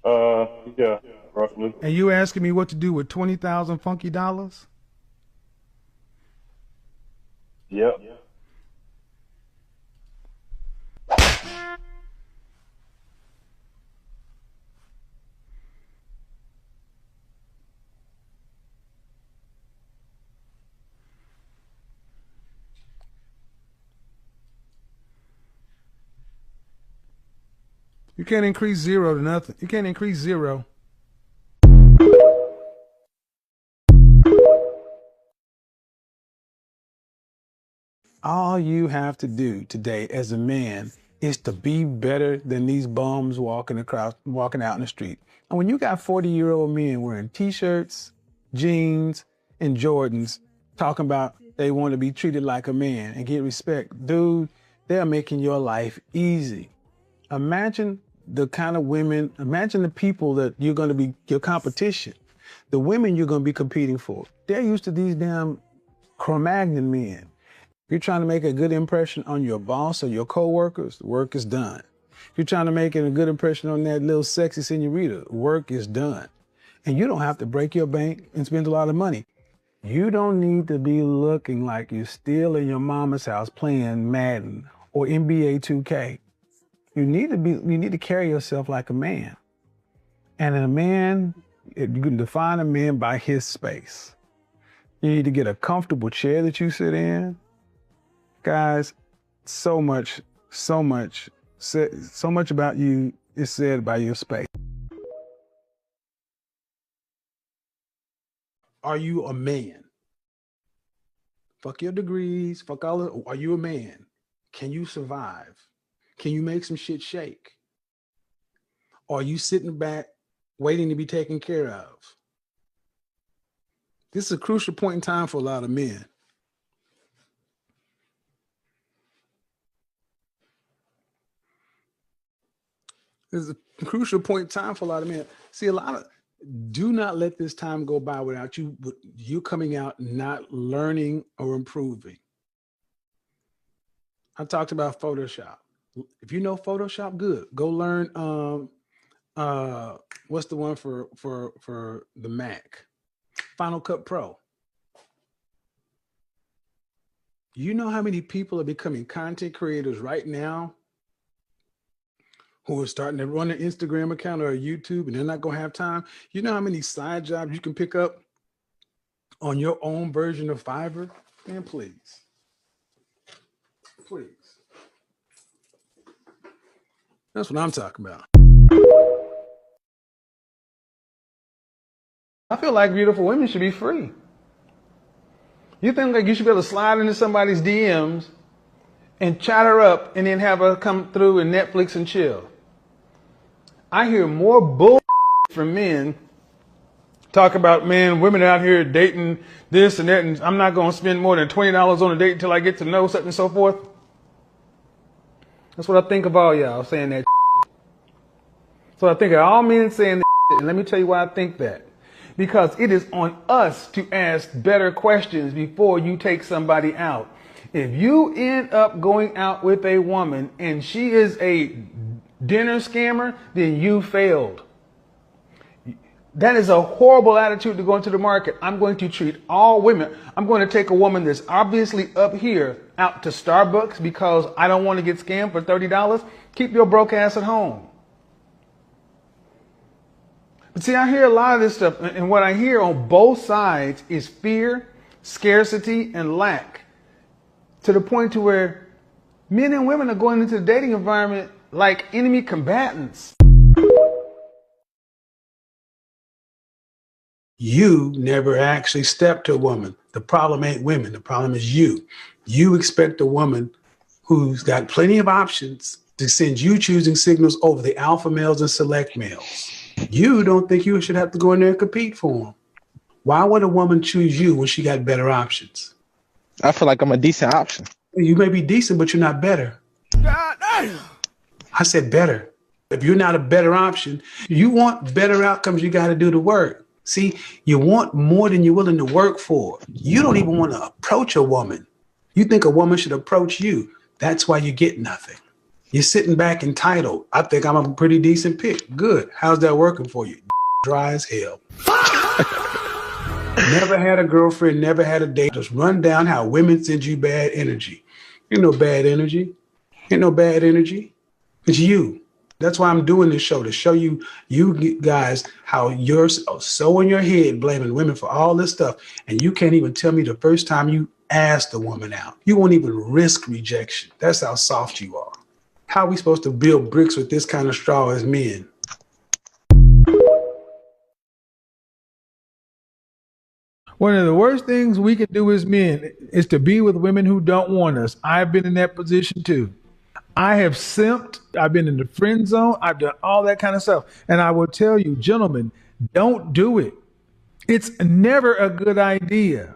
Yeah, roughly. And you asking me what to do with 20,000 funky dollars? Yep. You can't increase zero to nothing. You can't increase zero. All you have to do today as a man is to be better than these bums walking out in the street. And when you got 40-year-old men wearing t-shirts, jeans, and Jordans talking about they want to be treated like a man and get respect, dude, they're making your life easy. Imagine the kind of women, imagine the people that you're going to be your competition, the women you're going to be competing for. They're used to these damn Cro-Magnon men. If you're trying to make a good impression on your boss or your coworkers, work is done. If you're trying to make a good impression on that little sexy senorita, work is done. And you don't have to break your bank and spend a lot of money. You don't need to be looking like you're still in your mama's house playing Madden or NBA 2K. You need to carry yourself like a man. And a man, you can define a man by his space. You need to get a comfortable chair that you sit in. Guys, so much about you is said by your space. Are you a man? Fuck your degrees, fuck all of, are you a man? Can you survive? Can you make some shit shake? Or are you sitting back waiting to be taken care of? This is a crucial point in time for a lot of men. This is a crucial point in time for a lot of men. See, do not let this time go by without you coming out not learning or improving. I talked about Photoshop. If you know Photoshop, good. Go learn what's the one for the Mac? Final Cut Pro. You know how many people are becoming content creators right now who are starting to run an Instagram account or a YouTube and they're not going to have time? You know how many side jobs you can pick up on your own version of Fiverr? Man, please. Please. That's what I'm talking about. I feel like beautiful women should be free. You think like you should be able to slide into somebody's DMs and chat her up and then have her come through and Netflix and chill? I hear more bull from men talk about, man, women out here dating this and that, and I'm not going to spend more than $20 on a date until I get to know such and so forth. That's what I think of all y'all saying that. So I think of all men saying that, and let me tell you why I think that. Because it is on us to ask better questions before you take somebody out. If you end up going out with a woman and she is a dinner scammer, then you failed. That is a horrible attitude to go into the market. I'm going to treat all women. I'm going to take a woman that's obviously up here out to Starbucks because I don't want to get scammed for $30. Keep your broke ass at home. But see, I hear a lot of this stuff, and what I hear on both sides is fear, scarcity, and lack. To the point to where men and women are going into the dating environment like enemy combatants. You never actually stepped to a woman. The problem ain't women. The problem is you. You expect a woman who's got plenty of options to send you choosing signals over the alpha males and select males. You don't think you should have to go in there and compete for them. Why would a woman choose you when she got better options? I feel like I'm a decent option. You may be decent, but you're not better. God damn. I said better. If you're not a better option, you want better outcomes, you got to do the work. See, you want more than you're willing to work for. You don't even want to approach a woman. You think a woman should approach you. That's why you get nothing. You're sitting back entitled. I think I'm a pretty decent pick. Good. How's that working for you? Dry as hell. Never had a girlfriend, never had a date. Just run down how women send you bad energy. Ain't no bad energy. Ain't no bad energy. It's you. That's why I'm doing this show, to show you guys how you're so in your head blaming women for all this stuff. And you can't even tell me the first time you asked a woman out. You won't even risk rejection. That's how soft you are. How are we supposed to build bricks with this kind of straw as men? One of the worst things we can do as men is to be with women who don't want us. I've been in that position too. I have simped. I've been in the friend zone. I've done all that kind of stuff. And I will tell you, gentlemen, don't do it. It's never a good idea.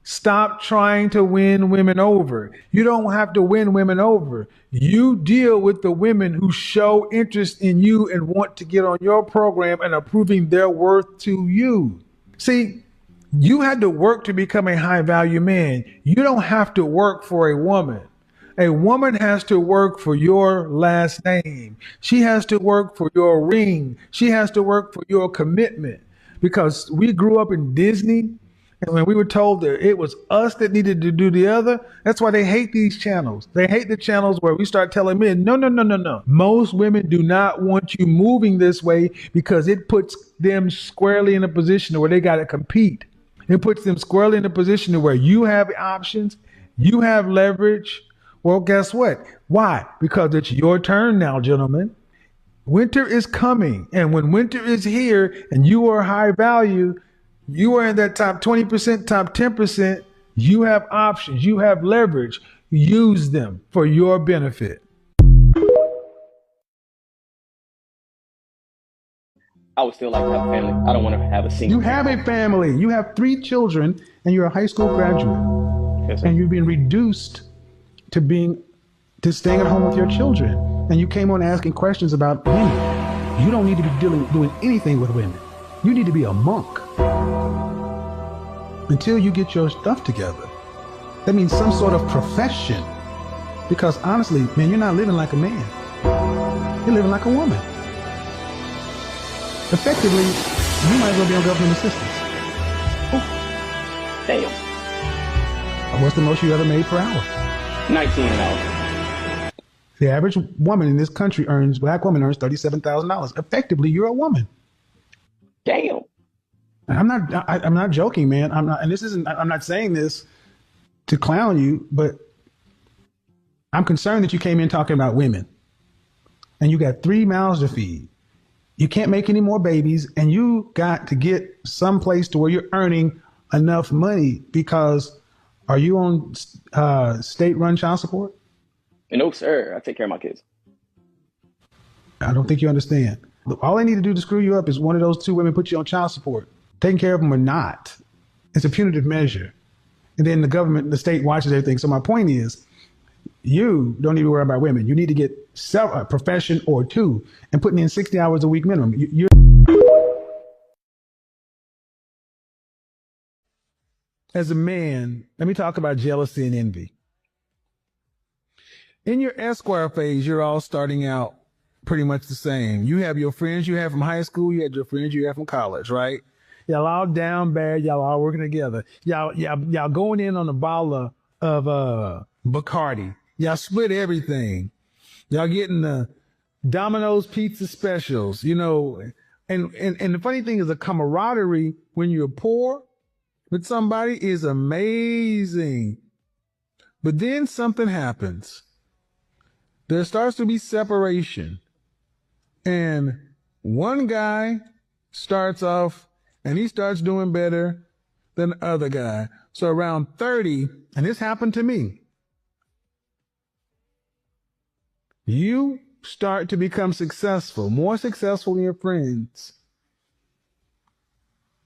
Stop trying to win women over. You don't have to win women over. You deal with the women who show interest in you and want to get on your program and are proving their worth to you. See, you had to work to become a high value man. You don't have to work for a woman. A woman has to work for your last name. She has to work for your ring. She has to work for your commitment. Because we grew up in Disney, and when we were told that it was us that needed to do the other, that's why they hate these channels. They hate the channels where we start telling men, no. Most women do not want you moving this way because it puts them squarely in a position where they got to compete. It puts them squarely in a position where you have options, you have leverage. Well, guess what? Why? Because it's your turn now, gentlemen. Winter is coming. And when winter is here and you are high value, you are in that top 20%, top 10%. You have options. You have leverage. Use them for your benefit. I would still like to have a family. I don't want to have a single. You have a family. You have 3 children and you're a high school graduate. Yes, sir. And you've been reduced to staying at home with your children. And you came on asking questions about women. You don't need to be doing anything with women. You need to be a monk until you get your stuff together. That means some sort of profession. Because honestly, man, you're not living like a man. You're living like a woman. Effectively, you might as well be on government assistance. Damn. What's the most you ever made per hour? 19 an hour. The average woman in this country black woman earns $37,000. Effectively, you're a woman. Damn. I'm not joking, man. I'm not saying this to clown you, but I'm concerned that you came in talking about women and you got 3 mouths to feed. You can't make any more babies and you got to get someplace to where you're earning enough money because are you on state-run child support? No, sir. I take care of my kids. I don't think you understand. All they need to do to screw you up is one of those 2 women put you on child support. Taking care of them or not. It's a punitive measure. And then the government, the state watches everything. So my point is, you don't need to worry about women. You need to get a profession or 2 and putting in 60 hours a week minimum. As a man, let me talk about jealousy and envy. In your Esquire phase, you're all starting out pretty much the same. You have your friends you have from high school. You had your friends you have from college, right? Y'all all down bad. Y'all all working together. Y'all going in on a bottle of Bacardi. Y'all split everything. Y'all getting the Domino's pizza specials, you know. And the funny thing is the camaraderie when you're poor with somebody is amazing. But then something happens. There starts to be separation. And one guy starts off and he starts doing better than the other guy. So around 30, and this happened to me, you start to become successful, more successful than your friends.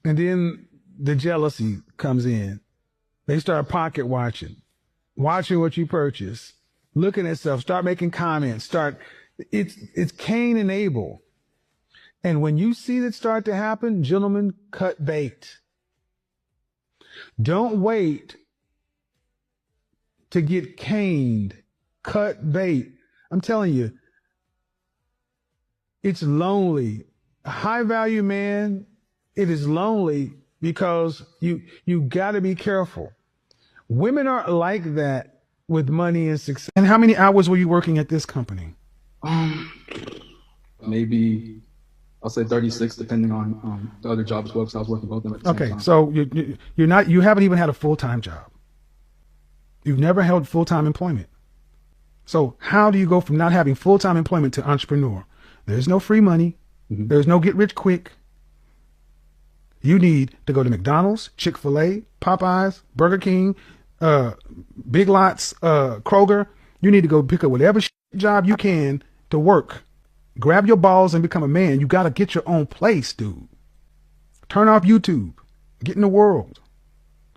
And then the jealousy comes in. They start pocket watching what you purchase, looking at stuff, start making comments, it's Cain and Abel. And when you see that start to happen, gentlemen, cut bait. Don't wait to get caned. Cut bait. I'm telling you, it's lonely. A high value man, it is lonely because you got to be careful. Women aren't like that with money and success. And how many hours were you working at this company? Maybe I'll say 36, depending on the other job as well, because I was working both of them at the same time. So you haven't even had a full-time job. You've never held full-time employment. So how do you go from not having full-time employment to entrepreneur? There's no free money. Mm-hmm. There's no get rich quick. You need to go to McDonald's, Chick-fil-A, Popeyes, Burger King, Big Lots, Kroger. You need to go pick up whatever job you can to work. Grab your balls and become a man. You got to get your own place, dude. Turn off YouTube. Get in the world.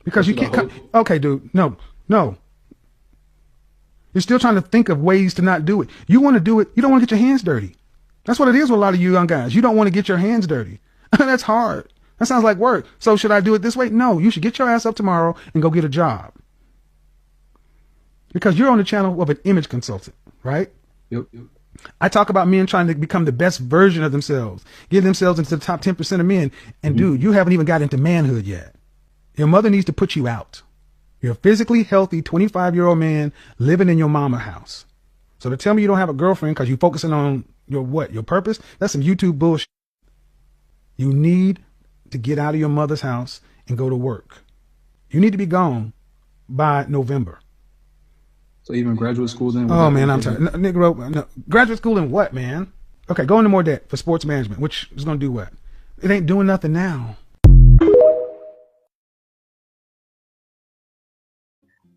Because you can't. Okay, dude. No. You're still trying to think of ways to not do it. You want to do it. You don't want to get your hands dirty. That's what it is with a lot of you young guys. You don't want to get your hands dirty. That's hard. That sounds like work. So should I do it this way? No, you should get your ass up tomorrow and go get a job. Because you're on the channel of an image consultant, right? Yep. I talk about men trying to become the best version of themselves, get themselves into the top 10% of men. And dude, you haven't even got into manhood yet. Your mother needs to put you out. You're a physically healthy 25-year-old man living in your mama house. So to tell me you don't have a girlfriend because you're focusing on your purpose, that's some YouTube bullshit. You need to get out of your mother's house and go to work. You need to be gone by November. So even graduate school then? Oh man, I'm tired. No, graduate school in what, man? Okay, go into more debt for sports management, which is going to do what? It ain't doing nothing now.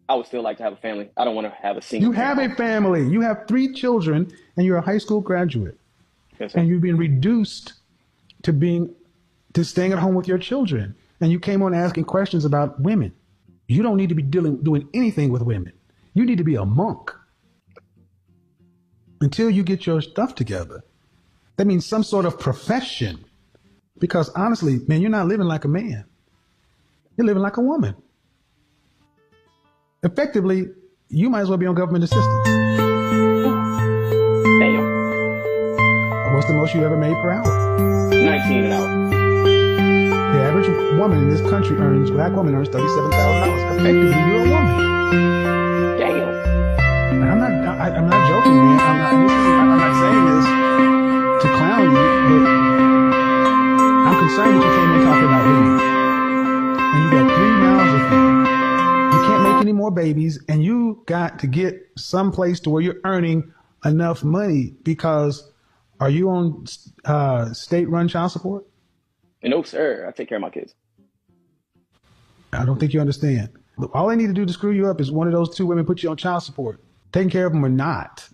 I would still like to have a family. I don't want to have a single. You have a family. You have 3 children, and you're a high school graduate. Yes, sir. And you've been reduced to staying at home with your children. And you came on asking questions about women. You don't need to be doing anything with women. You need to be a monk until you get your stuff together. That means some sort of profession. Because honestly, man, you're not living like a man. You're living like a woman. Effectively, you might as well be on government assistance. What's the most you ever made per hour? 19 an hour. The average woman in this country black woman earns $37,000. Effectively, you're a woman. Damn. And I'm not joking, man. I'm not saying this to clown you, but I'm concerned that you came in talking about women. And you got 3 mouths with you. You can't make any more babies, and you got to get someplace to where you're earning enough money because are you on state-run child support? No, sir. I take care of my kids. I don't think you understand. All they need to do to screw you up is one of those 2 women put you on child support. Taking care of them or not.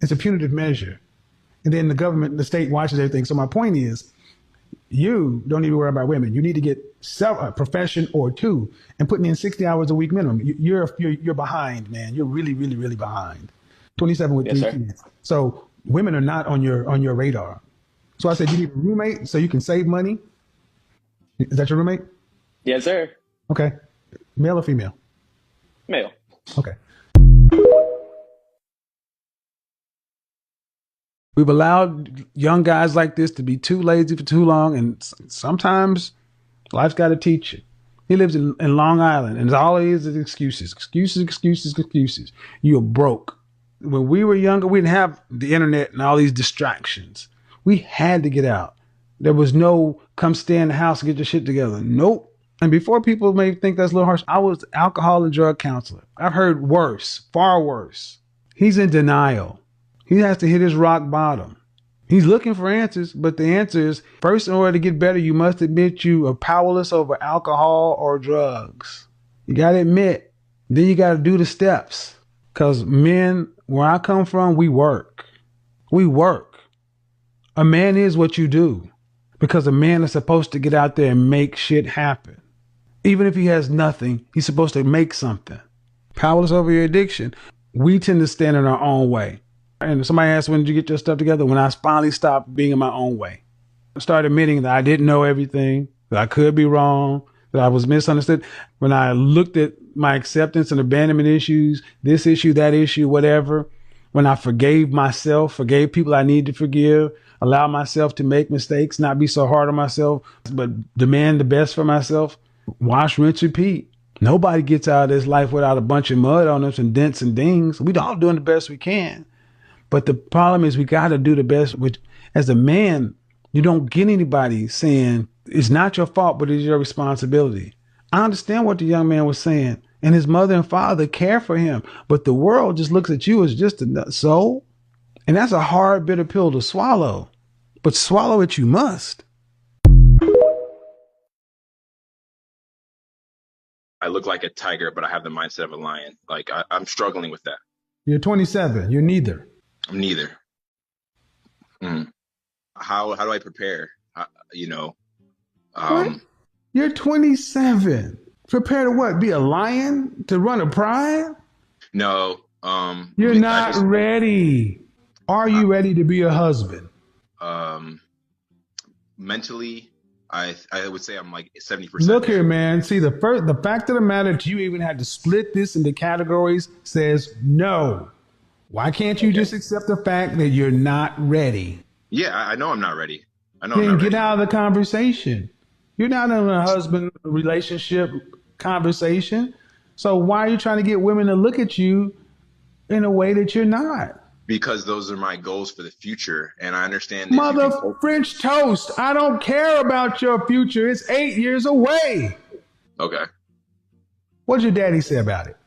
It's a punitive measure. And then the government, the state watches everything. So my point is, you don't need to worry about women. You need to get a profession or 2 and putting in 60 hours a week minimum. You're behind, man. You're really, really, really behind. 27 with 3 kids. So women are not on your radar. So I said you need a roommate so you can save money. Is that your roommate? Yes, sir. Okay. Male or female? Male. Okay. We've allowed young guys like this to be too lazy for too long, and sometimes life's got to teach you. He lives in Long Island, and all it is excuses. Excuses. You're broke. When we were younger, we didn't have the internet and all these distractions. We had to get out. There was no come stay in the house and get your shit together. Nope. And before people may think that's a little harsh, I was alcohol and drug counselor. I've heard worse, far worse. He's in denial. He has to hit his rock bottom. He's looking for answers, but the answer is, first, in order to get better, you must admit you are powerless over alcohol or drugs. You got to admit. Then you got to do the steps. Because men, where I come from, we work. We work. A man is what you do. Because a man is supposed to get out there and make shit happen. Even if he has nothing, he's supposed to make something. Powerless over your addiction. We tend to stand in our own way. And somebody asked, when did you get your stuff together? When I finally stopped being in my own way. I started admitting that I didn't know everything, that I could be wrong, that I was misunderstood. When I looked at my acceptance and abandonment issues, this issue, that issue, whatever, when I forgave myself, forgave people I need to forgive, allowed myself to make mistakes, not be so hard on myself, but demand the best for myself, wash, rinse, repeat. Nobody gets out of this life without a bunch of mud on us and dents and dings. We all doing the best we can. But the problem is we got to do the best. Which, as a man, you don't get anybody saying it's not your fault, but it's your responsibility. I understand what the young man was saying, and his mother and father care for him, but the world just looks at you as just a soul, and that's a hard, bitter pill to swallow. But swallow it you must. I look like a tiger, but I have the mindset of a lion. Like I'm struggling with that. You're 27. You're neither. I'm neither. How do I prepare? What? You're 27. Prepare to what? Be a lion? To run a pride? No. You're not ready. Are you ready to be a husband? Mentally, I would say I'm like 70%. Look here, man. See, the fact of the matter that you even had to split this into categories says no. Why can't you just accept the fact that you're not ready? Yeah, I know I'm not ready. Then get out of the conversation. You're not in a husband relationship conversation. So why are you trying to get women to look at you in a way that you're not? Because those are my goals for the future. And I understand. Mother French toast. I don't care about your future. It's 8 years away. Okay. What did your daddy say about it?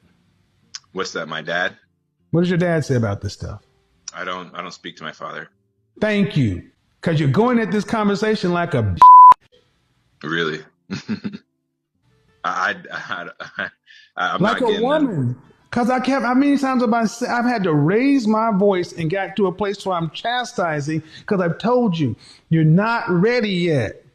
What's that, my dad? What does your dad say about this stuff? I don't speak to my father. Thank you. Because you're going at this conversation like a Really? I'm like not a getting woman. Because how many times I've had to raise my voice and got to a place where I'm chastising because I've told you, you're not ready yet.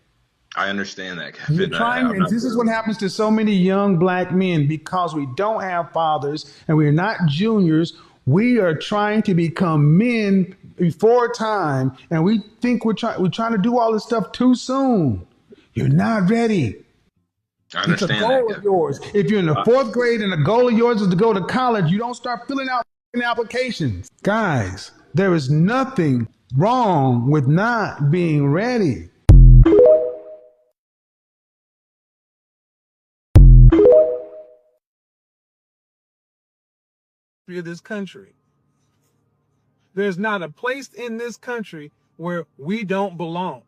I understand that, Kevin. And this is what happens to so many young black men because we don't have fathers and we're not juniors. We are trying to become men before time, and we think we're trying to do all this stuff too soon. You're not ready. I understand it's a goal of yours. If you're in the 4th grade and the goal of yours is to go to college, you don't start filling out applications. Guys, there is nothing wrong with not being ready. Of this country. There's not a place in this country where we don't belong.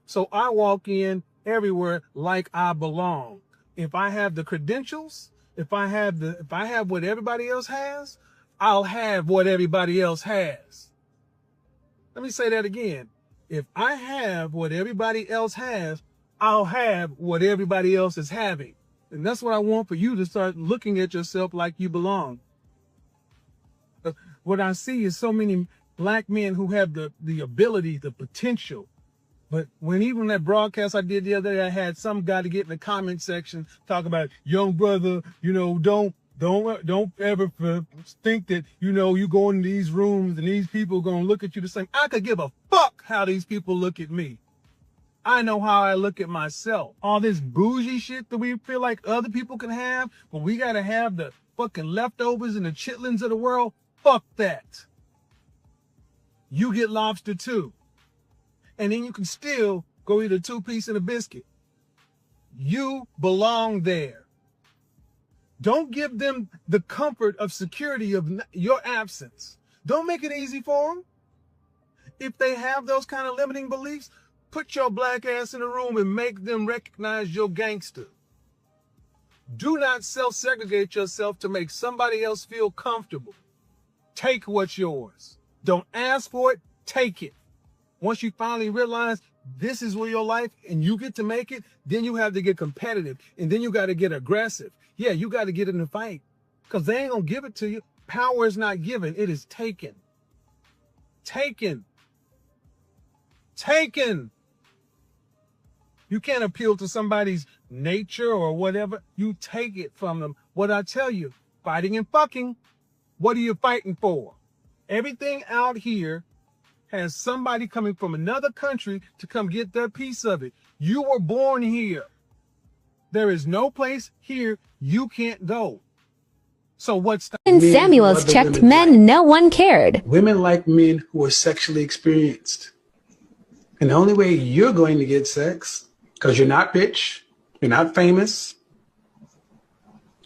So I walk in everywhere like I belong. If I have the credentials, if I have what everybody else has, I'll have what everybody else has. Let me say that again. If I have what everybody else has, I'll have what everybody else is having. And that's what I want for you to start looking at yourself like you belong. What I see is so many black men who have the ability, the potential. But when even that broadcast I did the other day, I had some guy to get in the comment section talk about, young brother, don't ever think that, you go in these rooms and these people are going to look at you the same. I could give a fuck how these people look at me. I know how I look at myself. All this bougie shit that we feel like other people can have, but we got to have the fucking leftovers and the chitlins of the world. Fuck that. You get lobster too. And then you can still go eat a 2-piece and a biscuit. You belong there. Don't give them the comfort of security of your absence. Don't make it easy for them. If they have those kind of limiting beliefs, put your black ass in a room and make them recognize your gangster. Do not self-segregate yourself to make somebody else feel comfortable. Take what's yours. Don't ask for it, take it. Once you finally realize this is where your life and you get to make it, then you have to get competitive and then you got to get aggressive. Yeah, you got to get in the fight because they ain't going to give it to you. Power is not given. It is taken. Taken. Taken. You can't appeal to somebody's nature or whatever. You take it from them. What I tell you, fighting and fucking, what are you fighting for? Everything out here has somebody coming from another country to come get their piece of it. You were born here. There is no place here you can't go. So what's the Samuels checked men no one cared. Women like men who are sexually experienced. And the only way you're going to get sex, because you're not rich, you're not famous,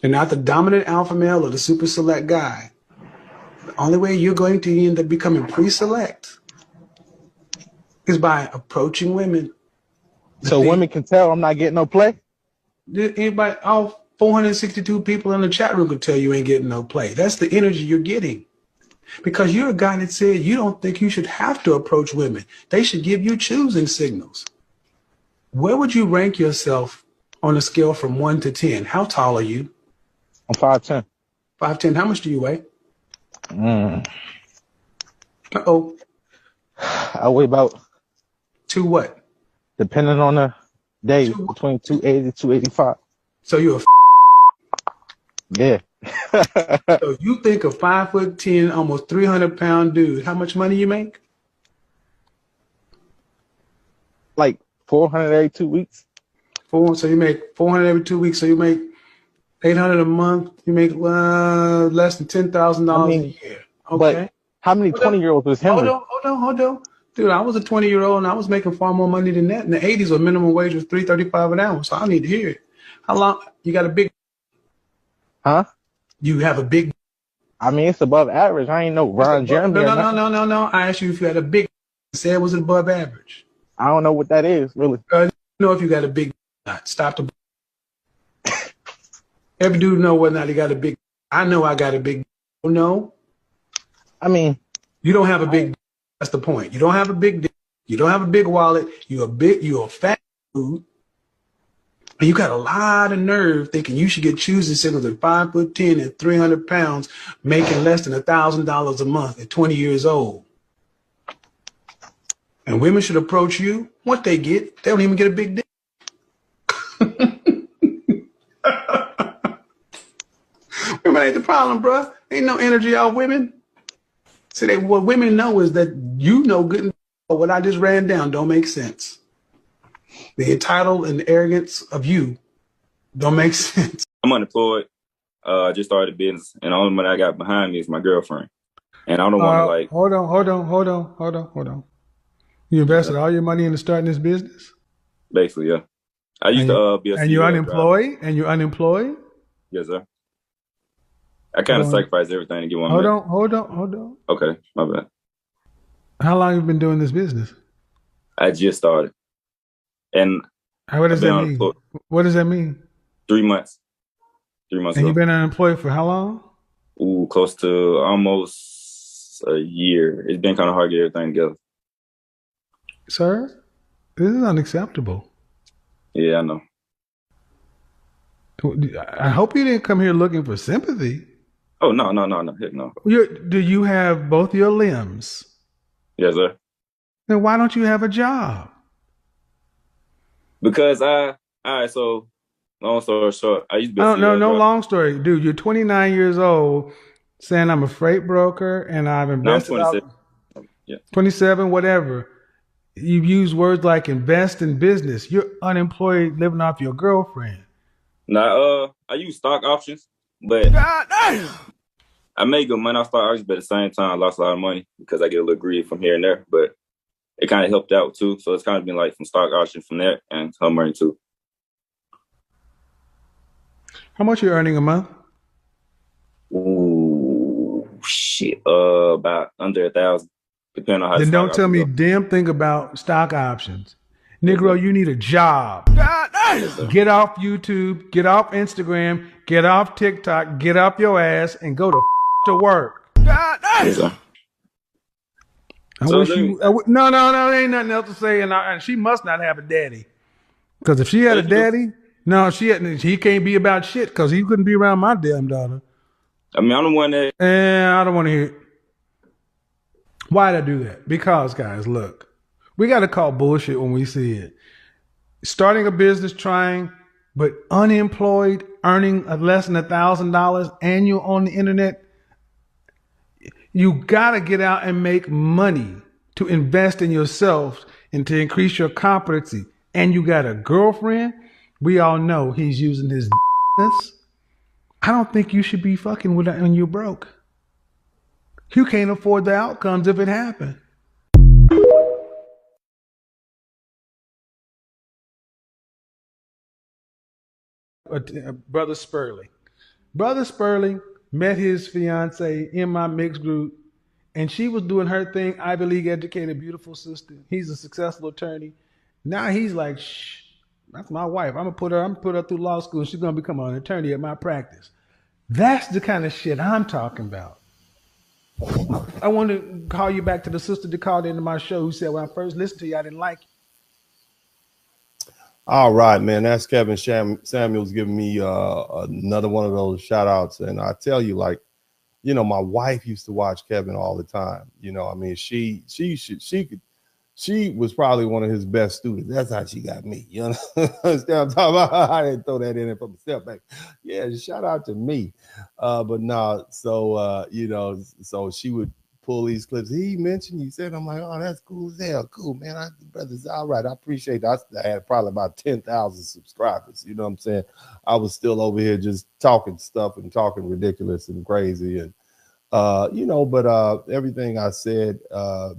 you're not the dominant alpha male or the super select guy. The only way you're going to end up becoming pre-select is by approaching women. So women can tell I'm not getting no play? Anybody, all 462 people in the chat room could tell you ain't getting no play. That's the energy you're getting. Because you're a guy that said you don't think you should have to approach women. They should give you choosing signals. Where would you rank yourself on a scale from 1 to 10? How tall are you? I'm 5'10". 5'10". How much do you weigh? Uh-oh. I weigh about... To what? Depending on the day, between 280 to 285. So you're a yeah. So you think a 5'10", almost 300-pound dude, how much money you make? Like 400 every 2 weeks. So you make 400 every 2 weeks. So you make 800 a month. You make less than $10,000 a year. Okay. But how many 20-year-olds was Henry? Hold on. Dude, I was a 20-year-old and I was making far more money than that. In the 80s, where minimum wage was $3.35 an hour. So I need to hear it. How long? You got a big... Huh? You have a big... I mean, it's above average. I ain't no Ron Jeremy. No. I asked you if you had a big... Say it was above average. I don't know what that is, really. You know if you got a big... Stop the... Every dude know whether or not he got a big... I know I got a big... No. I mean... You don't have a big... That's the point. You don't have a big dick. You don't have a big wallet. You're a fat dude. And you got a lot of nerve thinking you should get choosing signals at 5'10" and 300 pounds, making less than $1,000 a month at 20 years old. And women should approach you. What they get, they don't even get a big dick. Women ain't the problem, bro. Ain't no energy out women. See, what women know is that you know good and what I just ran down don't make sense. The entitled and arrogance of you don't make sense. I'm unemployed. I just started a business, and the only one I got behind me is my girlfriend. And I don't want to like. Hold on. You invested all your money into starting this business? Basically, yeah. I used to be a and you're CDL driver. unemployed? Yes, sir. I kind of sacrificed everything to get one. Hold on. Okay, my bad. How long have you been doing this business? I just started. And what does that mean? What does that mean? 3 months. 3 months And ago. you've been unemployed for how long? Ooh, close to almost a year. It's been kind of hard to get everything together. Sir, this is unacceptable. Yeah, I know. I hope you didn't come here looking for sympathy. Oh, no. Heck no. Do you have both your limbs? Yes, sir. Then why don't you have a job? Because all right, so long story short, I used to be a no long story. Dude, you're 29 years old saying I'm a freight broker and I've invested. No, I'm 27. Yeah. 27, whatever. You use words like invest in business. You're unemployed living off your girlfriend. Now, I use stock options, but God damn. I made good money off stock options, but at the same time, I lost a lot of money because I get a little greedy from here and there. But it kind of helped out too. So it's kind of been like from stock options from that and home money too. How much are you earning a month? Ooh, shit. About under 1,000, depending on how. Then don't tell me damn thing about stock options. Negro, you need a job. God damn. Get off YouTube, get off Instagram, get off TikTok, get off your ass and go to work. God damn. I wish you. No, there ain't nothing else to say. And she must not have a daddy. Because if she had a daddy, no, he can't be about shit because he couldn't be around my damn daughter. I mean, I'm the one that. I don't want to hear it. Why'd I do that? Because, guys, look. We got to call bullshit when we see it. Starting a business, but unemployed, earning less than $1,000 annual on the internet. You got to get out and make money to invest in yourself and to increase your competency. And you got a girlfriend. We all know he's using his I don't think you should be fucking with her when you're broke. You can't afford the outcomes if it happened. Brother Spurling. Brother Spurling met his fiance in my mixed group, and she was doing her thing, Ivy League educated, beautiful sister. He's a successful attorney. Now he's like, shh, that's my wife. I'm gonna put her through law school. She's gonna become an attorney at my practice. That's the kind of shit I'm talking about. I want to call you back to the sister that called into my show who said when I first listened to you, I didn't like you. All right, man. That's Kevin Samuels giving me another one of those shout outs. And I tell you, like, you know, my wife used to watch Kevin all the time. You know, I mean, she was probably one of his best students. That's how she got me. You know, understand I'm talking about? I didn't throw that in for myself back. Yeah, shout out to me. But no, so you know, so she would pull these clips. He mentioned you said, I'm like, oh, that's cool as hell. Cool, man. Brother's all right. I appreciate that. I had probably about 10,000 subscribers. You know what I'm saying? I was still over here just talking stuff and talking ridiculous and crazy. And, you know, but everything I said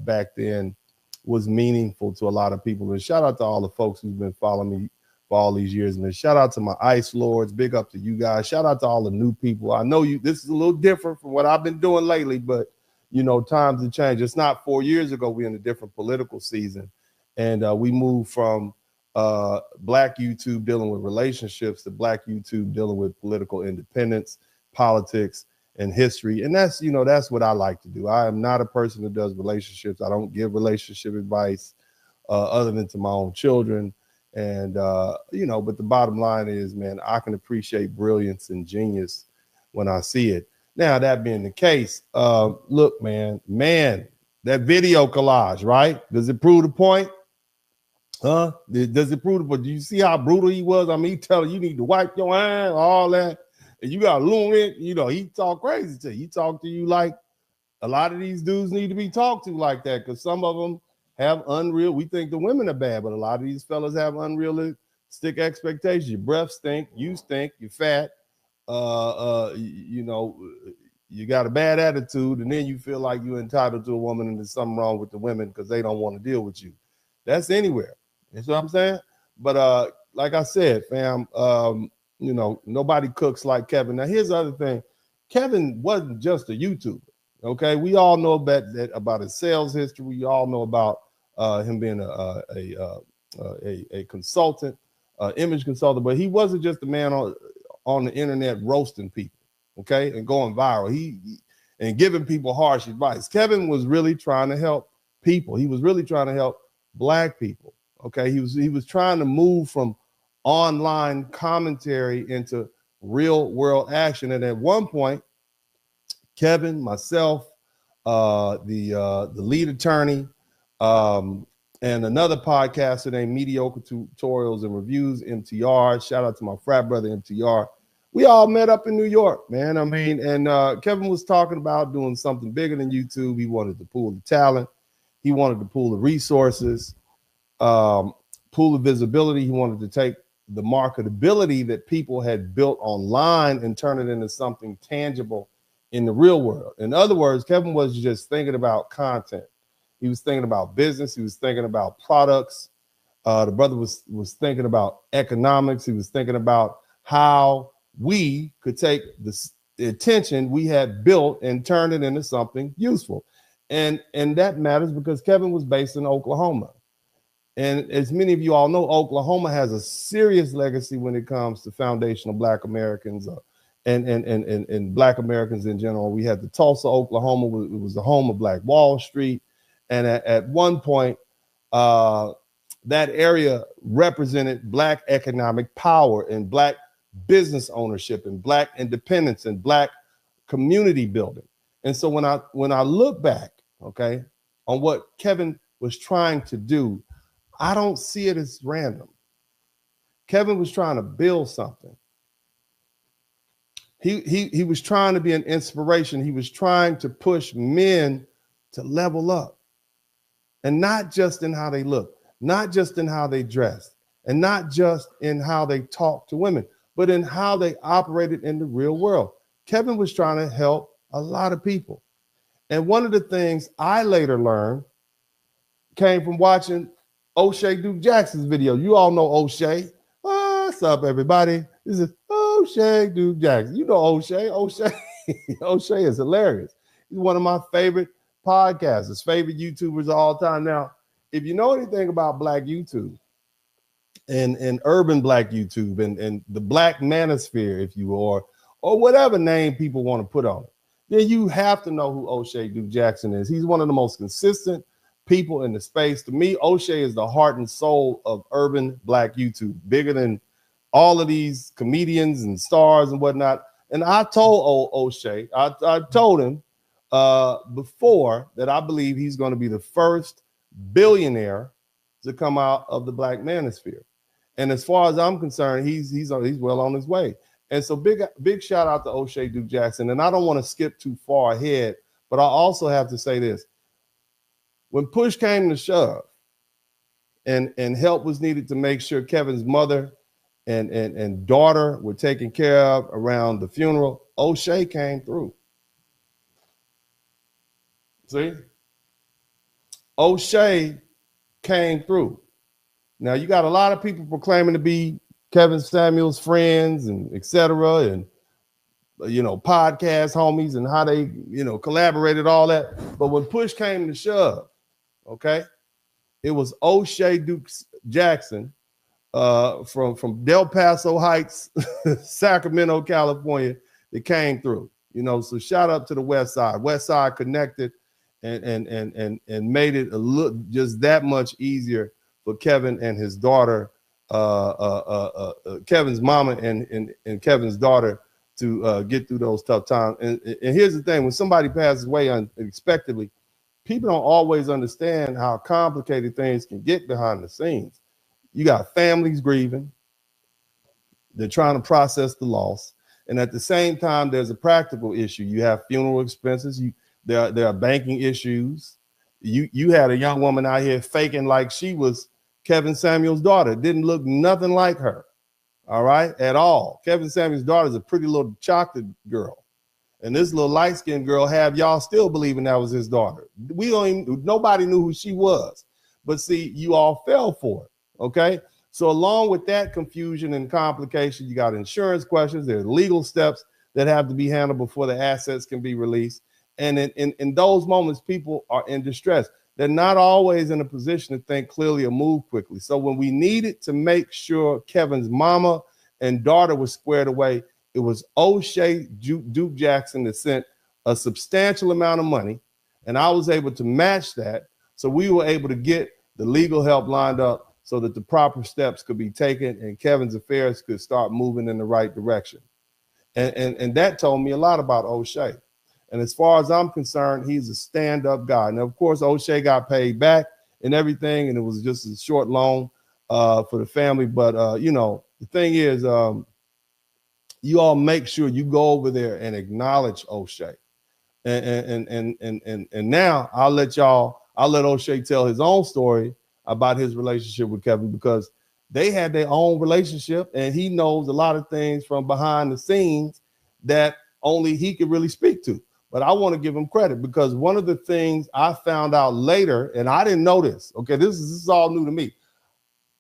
back then was meaningful to a lot of people. And shout out to all the folks who've been following me for all these years. And shout out to my ICE Lords. Big up to you guys. Shout out to all the new people. I know this is a little different from what I've been doing lately, but you know, times have changed. It's not 4 years ago. We're in a different political season. And we moved from Black YouTube dealing with relationships to Black YouTube dealing with political independence, politics, and history. And that's, you know, that's what I like to do. I am not a person that does relationships. I don't give relationship advice other than to my own children. And, you know, but the bottom line is, man, I can appreciate brilliance and genius when I see it. Now, that being the case, look, man, that video collage, right? Does it prove the point? Huh? Does it prove the point? Do you see how brutal he was? I mean, he telling you need to wipe your hands, all that. And you got Loon, you know, he talk crazy to you. He talk to you like a lot of these dudes need to be talked to like that because some of them have we think the women are bad, but a lot of these fellas have unrealistic expectations. Your breath stink, you stink, you're fat. You know, you got a bad attitude, and then you feel like you're entitled to a woman and there's something wrong with the women because they don't want to deal with you. That's anywhere. You know what I'm saying? But like I said, fam, you know, nobody cooks like Kevin. Now, here's the other thing. Kevin wasn't just a YouTuber. Okay, we all know about his sales history. We all know about him being a consultant, image consultant. But he wasn't just a man on the internet roasting people, okay, and going viral. He and giving people harsh advice. Kevin was really trying to help people. He was really trying to help Black people. Okay, he was trying to move from online commentary into real world action. And at one point, Kevin, myself, the lead attorney, and another podcaster named Mediocre Tutorials and Reviews, MTR. Shout out to my frat brother, MTR. We all met up in New York, man. I mean, and Kevin was talking about doing something bigger than YouTube. He wanted to pool the talent. He wanted to pool the resources, pool the visibility. He wanted to take the marketability that people had built online and turn it into something tangible in the real world. In other words, Kevin was just thinking about content. He was thinking about business. He was thinking about products. The brother was thinking about economics. He was thinking about how we could take the attention we had built and turn it into something useful. And that matters because Kevin was based in Oklahoma. And as many of you all know, Oklahoma has a serious legacy when it comes to foundational Black Americans and Black Americans in general. We had the Tulsa, Oklahoma. It was the home of Black Wall Street. And at one point, that area represented Black economic power and Black business ownership and Black independence and Black community building. And so when I look back, okay, on what Kevin was trying to do, I don't see it as random. Kevin was trying to build something. He was trying to be an inspiration. He was trying to push men to level up. And not just in how they look, not just in how they dress, and not just in how they talk to women, but in how they operated in the real world. Kevin was trying to help a lot of people. And one of the things I later learned came from watching O'Shea Duke Jackson's video. You all know O'Shea. What's up, everybody? This is O'Shea Duke Jackson. You know O'Shea. O'Shea is hilarious. He's one of my favorite podcasters, favorite YouTubers of all time. Now, if you know anything about Black YouTube and urban Black YouTube and the Black manosphere, if you will, or whatever name people want to put on it, then you have to know who O'Shea Duke Jackson is. He's one of the most consistent people in the space. To me, O'Shea is the heart and soul of urban Black YouTube, bigger than all of these comedians and stars and whatnot. And I told O'Shea, I told him before that I believe he's going to be the first billionaire to come out of the Black manosphere. And as far as I'm concerned, he's well on his way. And so big shout out to O'Shea Duke Jackson. And I don't want to skip too far ahead, but I also have to say this. When push came to shove and help was needed to make sure Kevin's mother and daughter were taken care of around the funeral, O'Shea came through. See? O'Shea came through. Now, you got a lot of people proclaiming to be Kevin Samuels' friends and et cetera, and, you know, podcast homies and how they, you know, collaborated, all that. But when push came to shove, okay, it was O'Shea Duke Jackson from Del Paso Heights, Sacramento, California, that came through. You know, so shout out to the West Side. West Side connected and made it a little just that much easier for Kevin and his daughter, Kevin's mama and Kevin's daughter to get through those tough times. And here's the thing: when somebody passes away unexpectedly, people don't always understand how complicated things can get behind the scenes. You got families grieving. They're trying to process the loss. And at the same time, there's a practical issue. You have funeral expenses. There are banking issues. You had a young woman out here faking like she was Kevin Samuels' daughter. Didn't look nothing like her, all right, at all. Kevin Samuels' daughter is a pretty little chocolate girl. And this little light-skinned girl have y'all still believing that was his daughter. Nobody knew who she was. But see, you all fell for it, okay? So along with that confusion and complication, you got insurance questions, there's legal steps that have to be handled before the assets can be released. And in those moments, people are in distress. They're not always in a position to think clearly or move quickly. So when we needed to make sure Kevin's mama and daughter was squared away, it was O'Shea Duke Jackson that sent a substantial amount of money, and I was able to match that. So we were able to get the legal help lined up so that the proper steps could be taken and Kevin's affairs could start moving in the right direction. And that told me a lot about O'Shea. And as far as I'm concerned, he's a stand-up guy. Now, of course, O'Shea got paid back and everything, and it was just a short loan for the family. But, you know, the thing is, you all make sure you go over there and acknowledge O'Shea. And now I'll let O'Shea tell his own story about his relationship with Kevin, because they had their own relationship and he knows a lot of things from behind the scenes that only he could really speak to. But I want to give him credit, because one of the things I found out later, and I didn't know this, okay, this is all new to me.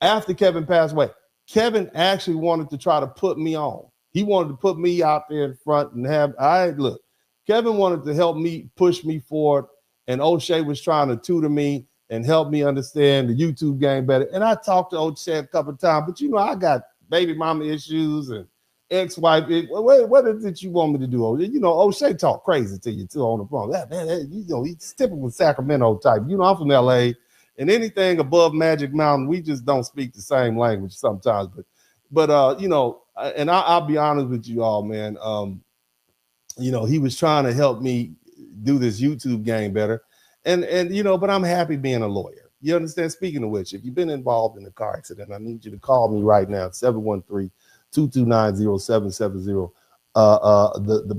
After Kevin passed away, Kevin actually wanted to try to put me on. He wanted to put me out there in front and look, Kevin wanted to help me, push me forward, and O'Shea was trying to tutor me and help me understand the YouTube game better. And I talked to O'Shea a couple of times, but you know, I got baby mama issues and ex-wife. What is it you want me to do? You know, O'Shea talk crazy to you too on the phone. You know, he's typical Sacramento type. You know, I'm from LA, and anything above Magic Mountain, we just don't speak the same language sometimes. But you know, and I'll be honest with you all, man. You know, he was trying to help me do this YouTube game better. And you know, but I'm happy being a lawyer. You understand? Speaking of which, if you've been involved in a car accident, I need you to call me right now, 713-229-0770.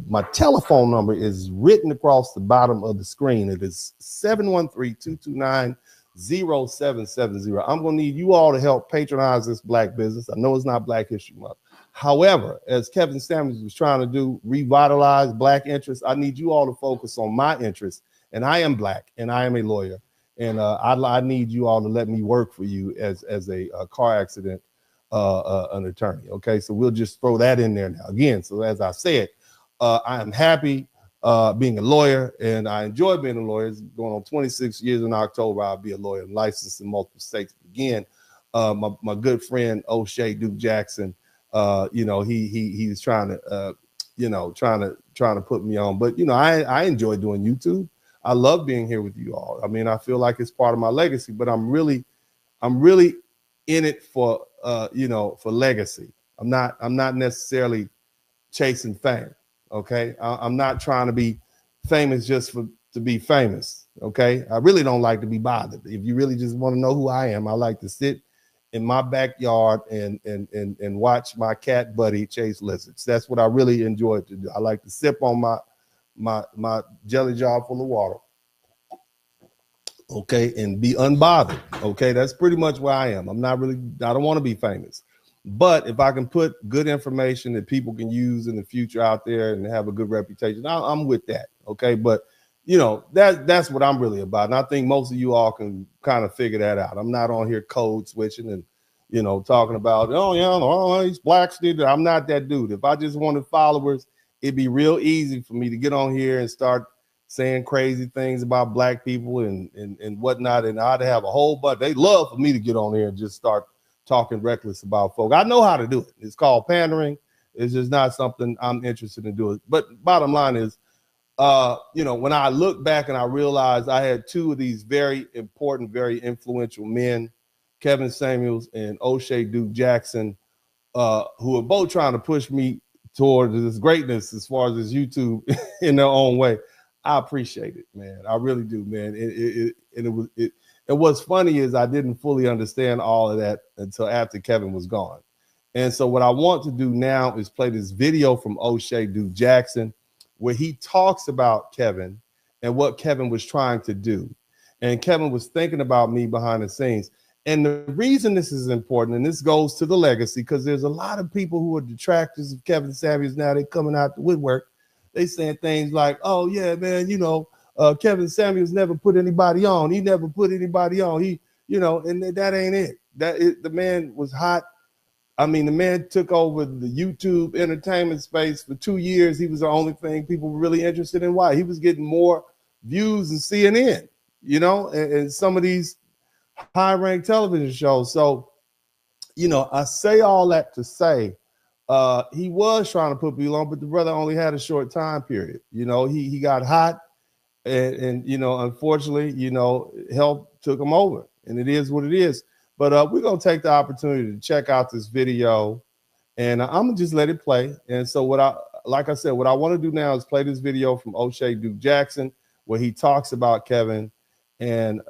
My telephone number is written across the bottom of the screen. It is 713-229-0770. I'm going to need you all to help patronize this Black business. I know it's not Black History Month. However, as Kevin Samuels was trying to do, revitalize Black interests, I need you all to focus on my interests. And I am Black, and I am a lawyer, and I need you all to let me work for you as a car accident an attorney. Okay, so we'll just throw that in there now. Again, so as I said, I am happy being a lawyer, and I enjoy being a lawyer. It's going on 26 years in October. I'll be a lawyer, licensed in multiple states. Again, my good friend O'Shea Duke Jackson, you know, he's trying to trying to put me on, but you know, I enjoy doing YouTube. I love being here with you all. I mean, I feel like it's part of my legacy, but I'm really in it for you know, for legacy. I'm not necessarily chasing fame. Okay, I'm not trying to be famous just to be famous. Okay, I really don't like to be bothered. If you really just want to know who I am, I like to sit in my backyard and watch my cat buddy chase lizards. That's what I really enjoy to do. I like to sip on my jelly jar full of water, okay, and be unbothered. Okay, that's pretty much where I am. I don't want to be famous, but if I can put good information that people can use in the future out there and have a good reputation, I'm with that. Okay, but you know, that's what I'm really about, and I think most of you all can kind of figure that out. I'm not on here code switching and, you know, talking about, oh yeah, these Blacks need it. I'm not that dude. If I just wanted followers, it'd be real easy for me to get on here and start saying crazy things about Black people and whatnot. And I'd have a whole bunch. They love for me to get on here and just start talking reckless about folk. I know how to do it. It's called pandering. It's just not something I'm interested in doing. But bottom line is, you know, when I look back and I realized I had two of these very important, very influential men, Kevin Samuels and O'Shea Duke Jackson, who are both trying to push me towards this greatness as far as this YouTube in their own way. I appreciate it, man. I really do, man. And what's funny is I didn't fully understand all of that until after Kevin was gone. And so what I want to do now is play this video from O'Shea Duke Jackson where he talks about Kevin and what Kevin was trying to do. And Kevin was thinking about me behind the scenes. And the reason this is important, and this goes to the legacy, because there's a lot of people who are detractors of Kevin Samuels now. They're coming out the woodwork. they saying things like, "Oh yeah, man, you know, Kevin Samuels never put anybody on. He never put anybody on. He, you know, and that ain't it. The man was hot. I mean, the man took over the YouTube entertainment space for 2 years. He was the only thing people were really interested in. Why? He was getting more views than CNN, you know, and some of these high-ranked television shows. So, you know, I say all that to say he was trying to put people on, but the brother only had a short time period. You know, he got hot, and you know, unfortunately, you know, health took him over, and it is what it is. But we're gonna take the opportunity to check out this video, and I'm gonna just let it play. And so like I said, what I want to do now is play this video from O'Shea Duke Jackson, where he talks about Kevin and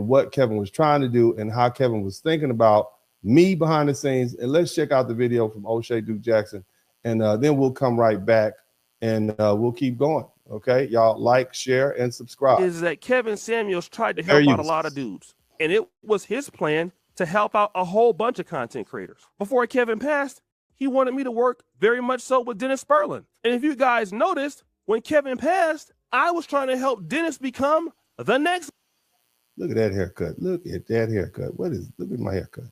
what Kevin was trying to do and how Kevin was thinking about me behind the scenes. And let's check out the video from O'Shea Duke Jackson, and then we'll come right back and we'll keep going. Okay, y'all like, share, and subscribe. Is that Kevin Samuels tried to help out a lot of dudes, and it was his plan to help out a whole bunch of content creators. Before Kevin passed, he wanted me to work very much so with Dennis Sperlin. And if you guys noticed, when Kevin passed, I was trying to help Dennis become the next. Look at that haircut. Look at that haircut. Look at my haircut.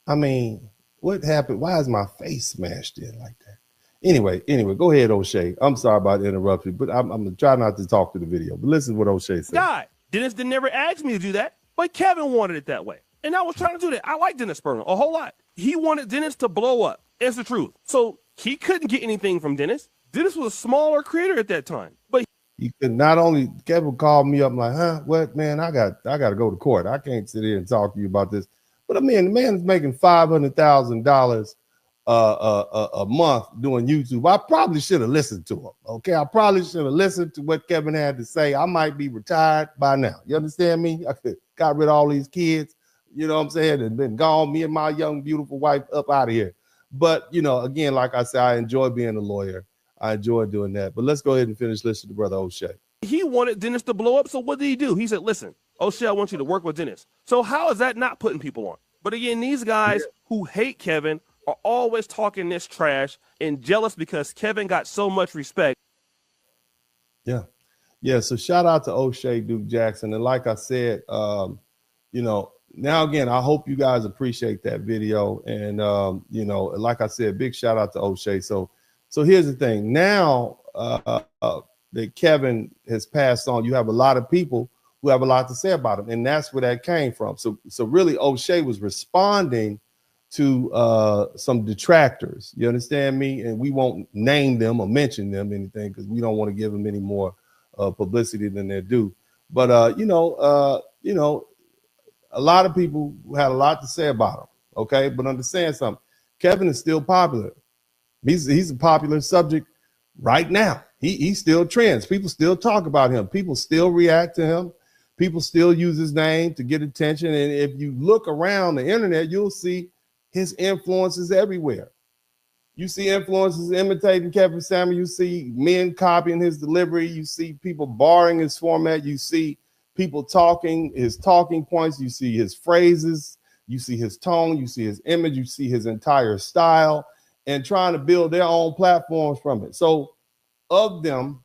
I mean, what happened? Why is my face smashed in like that? Anyway, go ahead, O'Shea. I'm sorry about the interruption, but I'm going to try not to talk to the video. But listen to what O'Shea said. God, Dennis didn't never ask me to do that, but Kevin wanted it that way. And I was trying to do that. I like Dennis Sperlin a whole lot. He wanted Dennis to blow up. It's the truth. So he couldn't get anything from Dennis. Dennis was a smaller creator at that time. But he could not only, Kevin called me up like, huh, what, man, I got to go to court. I can't sit here and talk to you about this. But I mean, the man is making $500,000 a month doing YouTube. I probably should have listened to him. Okay, I probably should have listened to what Kevin had to say. I might be retired by now. You understand me? I could got rid of all these kids. You know what I'm saying? And been gone. Me and my young, beautiful wife up out of here. But you know, again, like I said, I enjoy being a lawyer. I enjoy doing that. But let's go ahead and finish listening to Brother O'Shea. He wanted Dennis to blow up. So what did he do? He said, listen, O'Shea, I want you to work with Dennis. So how is that not putting people on? But again, these guys who hate Kevin are always talking this trash and jealous because Kevin got so much respect. Yeah. So shout out to O'Shea Duke Jackson. And like I said, you know, now again, I hope you guys appreciate that video. And, you know, like I said, big shout out to O'Shea. So here's the thing. Now that Kevin has passed on, you have a lot of people who have a lot to say about him. And that's where that came from. So really O'Shea was responding to some detractors. You understand me? And we won't name them or mention them anything because we don't want to give them any more publicity than they're due. But you know, a lot of people had a lot to say about him. Okay, but understand something. Kevin is still popular. He's a popular subject right now. He still trends. People still talk about him. People still react to him. People still use his name to get attention. And if you look around the internet, you'll see his influences everywhere. You see influencers imitating Kevin Samuels. You see men copying his delivery. You see people borrowing his format. You see people talking his talking points. You see his phrases. You see his tone. You see his image. You see his entire style and trying to build their own platforms from it. So of them,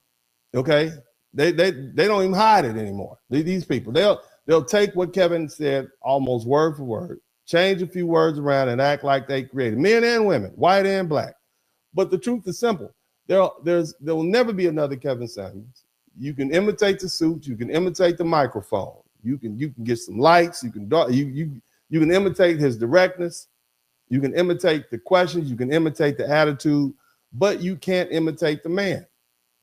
okay, they don't even hide it anymore. These people, they'll take what Kevin said almost word for word, change a few words around and act like they created, men and women, white and black. But the truth is simple. There will never be another Kevin Samuels. You can imitate the suit, you can imitate the microphone, you can get some likes, you can imitate his directness, you can imitate the questions, you can imitate the attitude, but you can't imitate the man.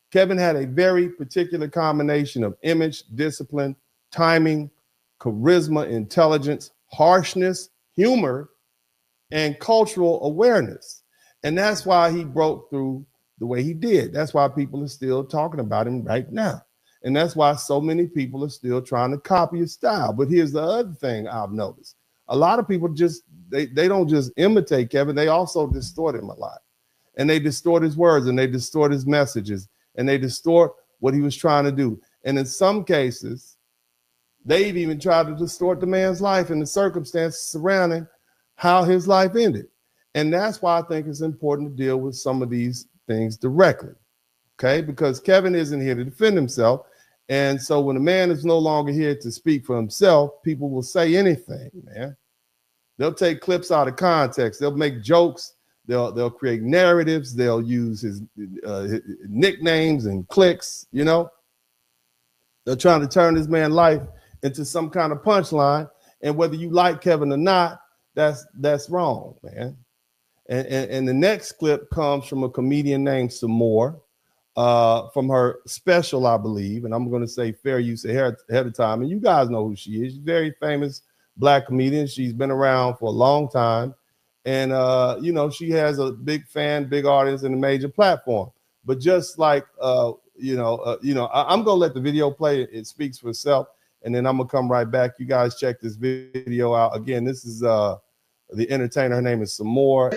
Kevin had a very particular combination of image, discipline, timing, charisma, intelligence, harshness, humor, and cultural awareness. And that's why he broke through the way he did. That's why people are still talking about him right now. And that's why so many people are still trying to copy his style. But here's the other thing I've noticed. A lot of people they don't just imitate Kevin, they also distort him a lot. And they distort his words and they distort his messages and they distort what he was trying to do. And in some cases, they've even tried to distort the man's life and the circumstances surrounding how his life ended. And that's why I think it's important to deal with some of these things directly. okay? Because Kevin isn't here to defend himself. And so when a man is no longer here to speak for himself, people will say anything, man. They'll take clips out of context. They'll make jokes. They'll create narratives. They'll use his nicknames and clicks, you know. They're trying to turn this man's life into some kind of punchline. And whether you like Kevin or not, that's wrong, man. And the next clip comes from a comedian named Samuels, from her special, I believe. And I'm going to say fair use ahead of time. And you guys know who she is. She's a very famous Black comedian. She's been around for a long time. And, you know, she has a big fan, big audience, and a major platform. But just like, I'm going to let the video play. It speaks for itself. And then I'm going to come right back. You guys check this video out. Again, this is the entertainer. Her name is Samuels.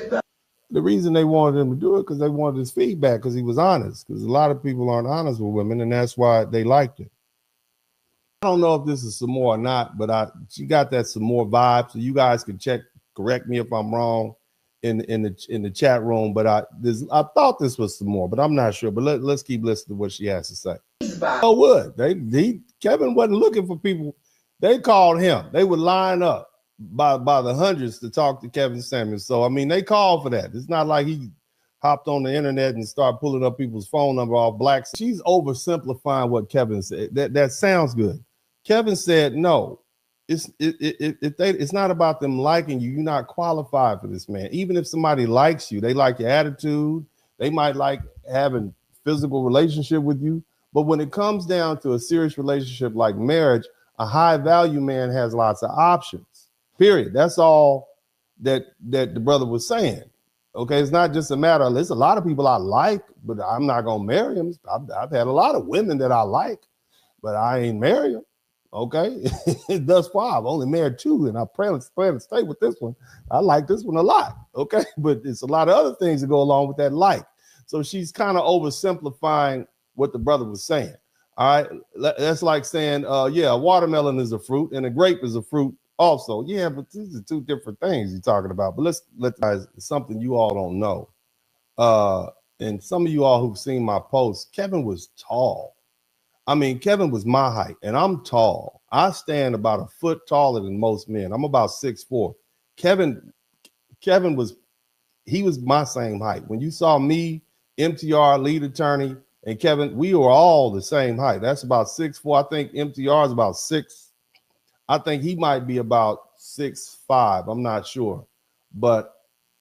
The reason they wanted him to do it because they wanted his feedback because he was honest. Because a lot of people aren't honest with women, and that's why they liked it. I don't know if this is Samuels or not, but she got that Samuels vibe. So you guys can correct me if I'm wrong in the chat room. But I thought this was Samuels, but I'm not sure. But let's keep listening to what she has to say. Oh, would Kevin wasn't looking for people. They called him. They would line up by the hundreds to talk to Kevin Samuels. So, I mean, they called for that. It's not like he hopped on the internet and started pulling up people's phone number off black. She's oversimplifying what Kevin said. That sounds good. Kevin said, no, it's not about them liking you. You're not qualified for this, man. Even if somebody likes you, they like your attitude. They might like having physical relationship with you. But when it comes down to a serious relationship like marriage, a high value man has lots of options. Period. That's all that the brother was saying. Okay, it's not just a matter of, there's a lot of people I like, but I'm not gonna marry them. I've had a lot of women that I like, but I ain't marry them. Okay, thus far I've only married 2, and I plan to stay with this one. I like this one a lot. Okay, but it's a lot of other things that go along with that like. So she's kind of oversimplifying what the brother was saying. All right, that's like saying, yeah, a watermelon is a fruit and a grape is a fruit. Also, yeah, but these are 2 different things you're talking about. But let guys, something you all don't know. And some of you all who've seen my posts, Kevin was tall. I mean, Kevin was my height, and I'm tall. I stand about a foot taller than most men. I'm about 6'4". Kevin was my same height. When you saw me, MTR, lead attorney, and Kevin, we were all the same height. That's about 6'4". I think MTR is about 6. I think he might be about 6'5". I'm not sure, but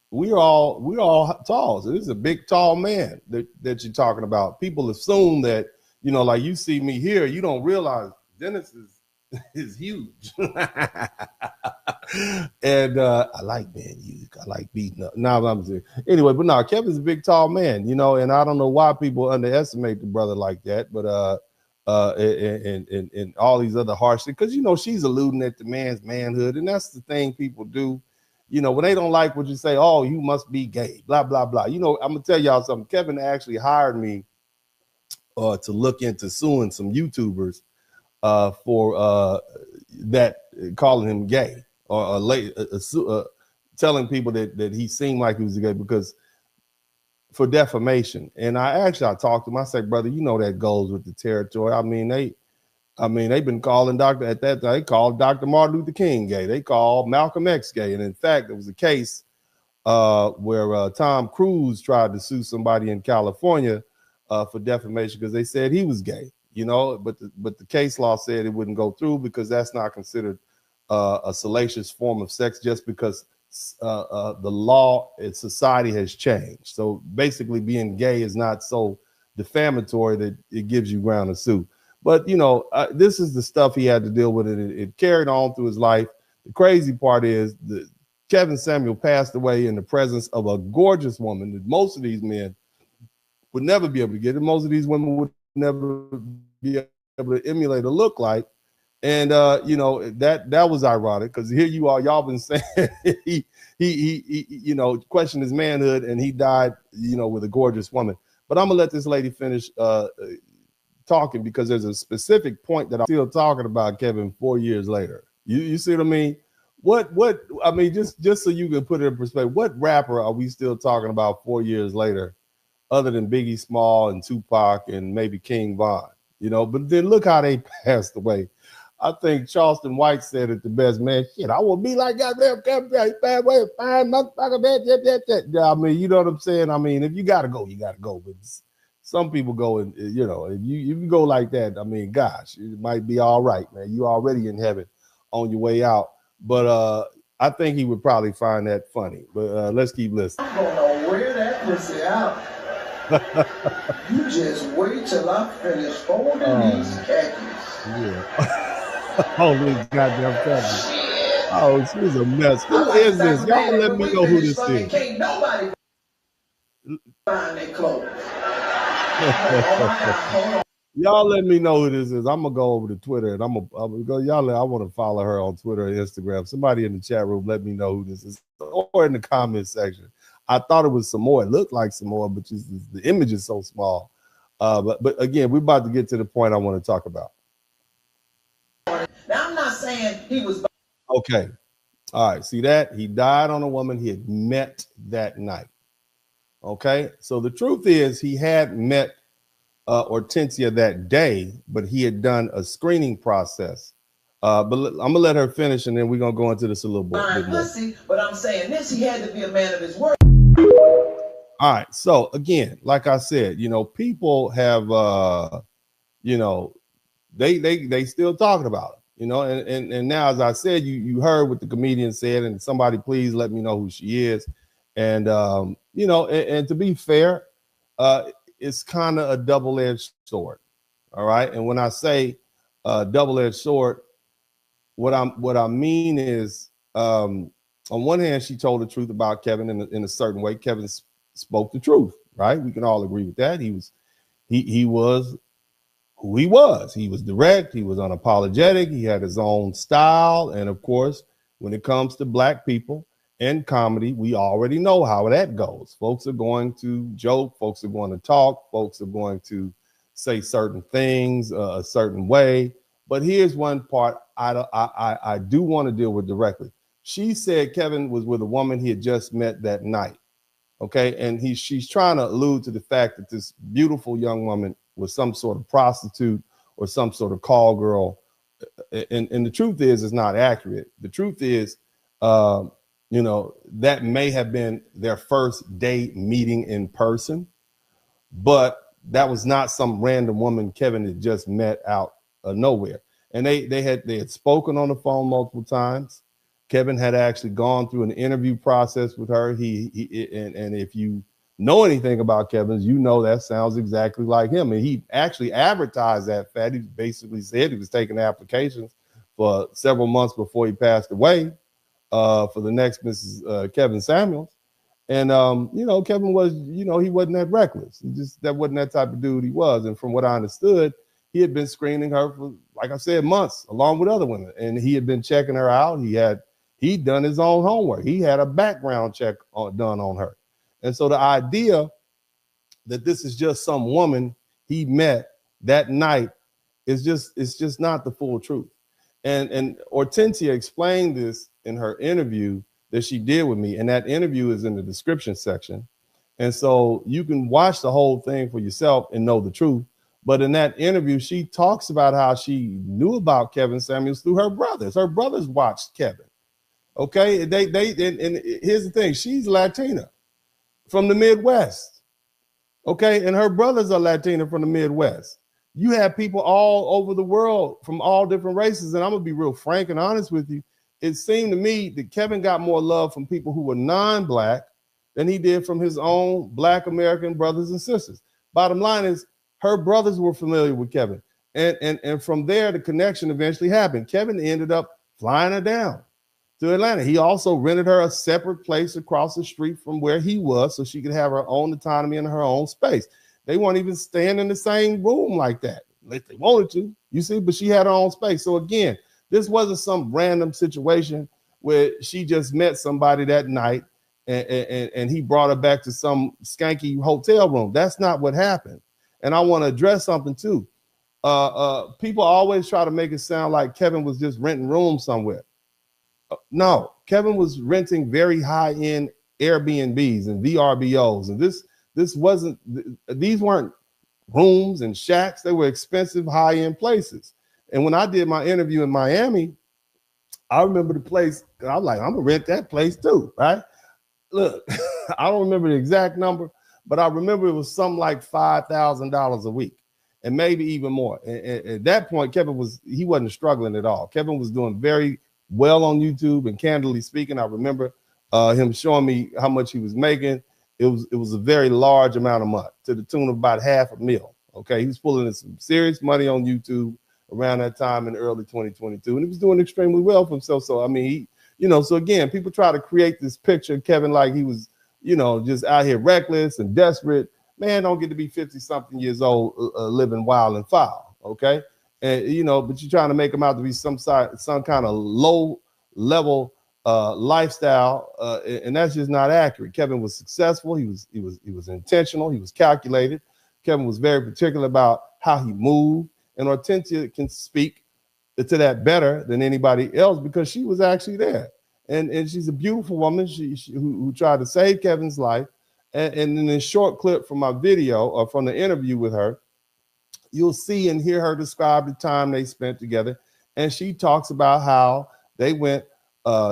we're all tall. So this is a big, tall man that you're talking about. People assume that, you know, like you see me here, you don't realize Dennis is huge. And I like being huge. I like beating up. Now I'm serious. Anyway, but no, Kevin's a big, tall man, you know, and I don't know why people underestimate the brother like that, but and all these other harsh things, because, you know, she's alluding at the man's manhood, and that's the thing people do. You know, when they don't like what you say, oh, you must be gay, blah, blah, blah. You know, I'm going to tell y'all something. Kevin actually hired me to look into suing some YouTubers for that, calling him gay, or telling people that he seemed like he was gay because for defamation. And I talked to him. I said, brother, you know that goes with the territory. I mean, they've been calling at that time, they called Dr. Martin Luther King gay. They called Malcolm X gay. And in fact, there was a case where Tom Cruise tried to sue somebody in California for defamation because they said he was gay, you know, but the case law said it wouldn't go through because that's not considered a salacious form of sex, just because the law in society has changed. So basically being gay is not so defamatory that it gives you ground to sue. But, you know, this is the stuff he had to deal with, and it carried on through his life. The crazy part is that Kevin Samuels passed away in the presence of a gorgeous woman that most of these men would never be able to get, and most of these women would never be able to emulate or look like. And you know, that was ironic, because here you are, y'all been saying he you know, questioned his manhood, and he died, you know, with a gorgeous woman. But I'm gonna let this lady finish talking, because there's a specific point that I'm still talking about Kevin 4 years later. You see what I mean? What I mean, just so you can put it in perspective, what rapper are we still talking about 4 years later other than Biggie Small and Tupac and maybe King Von, you know. But then look how they passed away. I think Charleston White said it the best, man. Shit, I want to be like goddamn bad way, fine motherfucker, that. I mean, you know what I'm saying? I mean, if you gotta go, you gotta go. But some people go and, you know, if you go like that, I mean, gosh, it might be all right, man. You already in heaven on your way out. But I think he would probably find that funny. But let's keep listening. I'm gonna wear that pussy out. You just wait till I finish folding these khakis. Yeah. Oh, this goddamn khakis. Oh, she's a mess. Who is this? Y'all let me know who this is. Can't nobody find their clothes. Y'all let me know who this is. I'm gonna go over to Twitter and I'm gonna go. I want to follow her on Twitter and Instagram. Somebody in the chat room, let me know who this is, or in the comment section. I thought it was Samoa. It looked like Samoa, but just, the image is so small. But again, we're about to get to the point I want to talk about. Now I'm not saying he was. Okay. All right. See that? He died on a woman he had met that night. Okay. So the truth is he had met Hortensia that day, but he had done a screening process. But I'm going to let her finish, and then we're going to go into this a little bit more. Pussy, but I'm saying this, he had to be a man of his word. All right. So again, like I said, you know, people have, you know, they still talking about it. You know, and now, as I said, you heard what the comedian said, and somebody please let me know who she is. And, you know, and to be fair, it's kind of a double-edged sword. All right. And when I say double-edged sword, what I mean is, on one hand, she told the truth about Kevin in a certain way. Kevin spoke the truth, right? We can all agree with that. He was who he was. He was direct. He was unapologetic. He had his own style. And of course, when it comes to black people and comedy, we already know how that goes. Folks are going to joke. Folks are going to talk. Folks are going to say certain things a certain way. But here's one part I do want to deal with directly. She said Kevin was with a woman he had just met that night. Okay. And she's trying to allude to the fact that this beautiful young woman was some sort of prostitute or some sort of call girl. And the truth is, it's not accurate. The truth is, you know, that may have been their first date meeting in person, but that was not some random woman Kevin had just met out of nowhere. And they had spoken on the phone multiple times. Kevin had actually gone through an interview process with her. And if you know anything about Kevin, you know that sounds exactly like him. And he actually advertised that fact. He basically said he was taking applications for several months before he passed away for the next Mrs. Kevin Samuels. And, you know, Kevin was, you know, he wasn't that reckless. That wasn't that type of dude he was. And from what I understood, he had been screening her for, like I said, months, along with other women. And he had been checking her out. He'd done his own homework. He had a background check done on her. And so the idea that this is just some woman he met that night it's just not the full truth. And Hortensia explained this in her interview that she did with me. And that interview is in the description section. And so you can watch the whole thing for yourself and know the truth. But in that interview, she talks about how she knew about Kevin Samuels through her brothers. Her brothers watched Kevin. Okay. And here's the thing. She's Latina from the Midwest. Okay. And her brothers are Latina from the Midwest. You have people all over the world from all different races. And I'm going to be real frank and honest with you. It seemed to me that Kevin got more love from people who were non-black than he did from his own black American brothers and sisters. Bottom line is her brothers were familiar with Kevin. And from there, the connection eventually happened. Kevin ended up flying her down to Atlanta. He also rented her a separate place across the street from where he was so she could have her own autonomy in her own space. They weren't even staying in the same room like that, unless they wanted to, you see, but she had her own space. So again, this wasn't some random situation where she just met somebody that night and he brought her back to some skanky hotel room. That's not what happened. And I want to address something too. People always try to make it sound like Kevin was just renting rooms somewhere. No, Kevin was renting very high-end Airbnbs and VRBOs. And this This wasn't, these weren't rooms and shacks. They were expensive, high-end places. And when I did my interview in Miami, I remember the place. I was like, I'm gonna rent that place too, right? Look, I don't remember the exact number, but I remember it was something like $5,000 a week, and maybe even more. And at that point, Kevin wasn't struggling at all. Kevin was doing very well on YouTube, and candidly speaking, I remember him showing me how much he was making. It was a very large amount a month, to the tune of about $500,000. Okay, he was pulling in some serious money on YouTube around that time in early 2022, and he was doing extremely well for himself. So I mean, so again, people try to create this picture of Kevin like he was, just out here reckless and desperate. Man, don't get to be 50-something years old living wild and foul, okay? And but you're trying to make him out to be some kind of low level lifestyle, and that's just not accurate. Kevin was successful. He was intentional. He was calculated. Kevin was very particular about how he moved. And Hortensia can speak to that better than anybody else because she was actually there. And she's a beautiful woman who tried to save Kevin's life. And in this short clip from my video or from the interview with her, you'll see and hear her describe the time they spent together. And she talks about how they went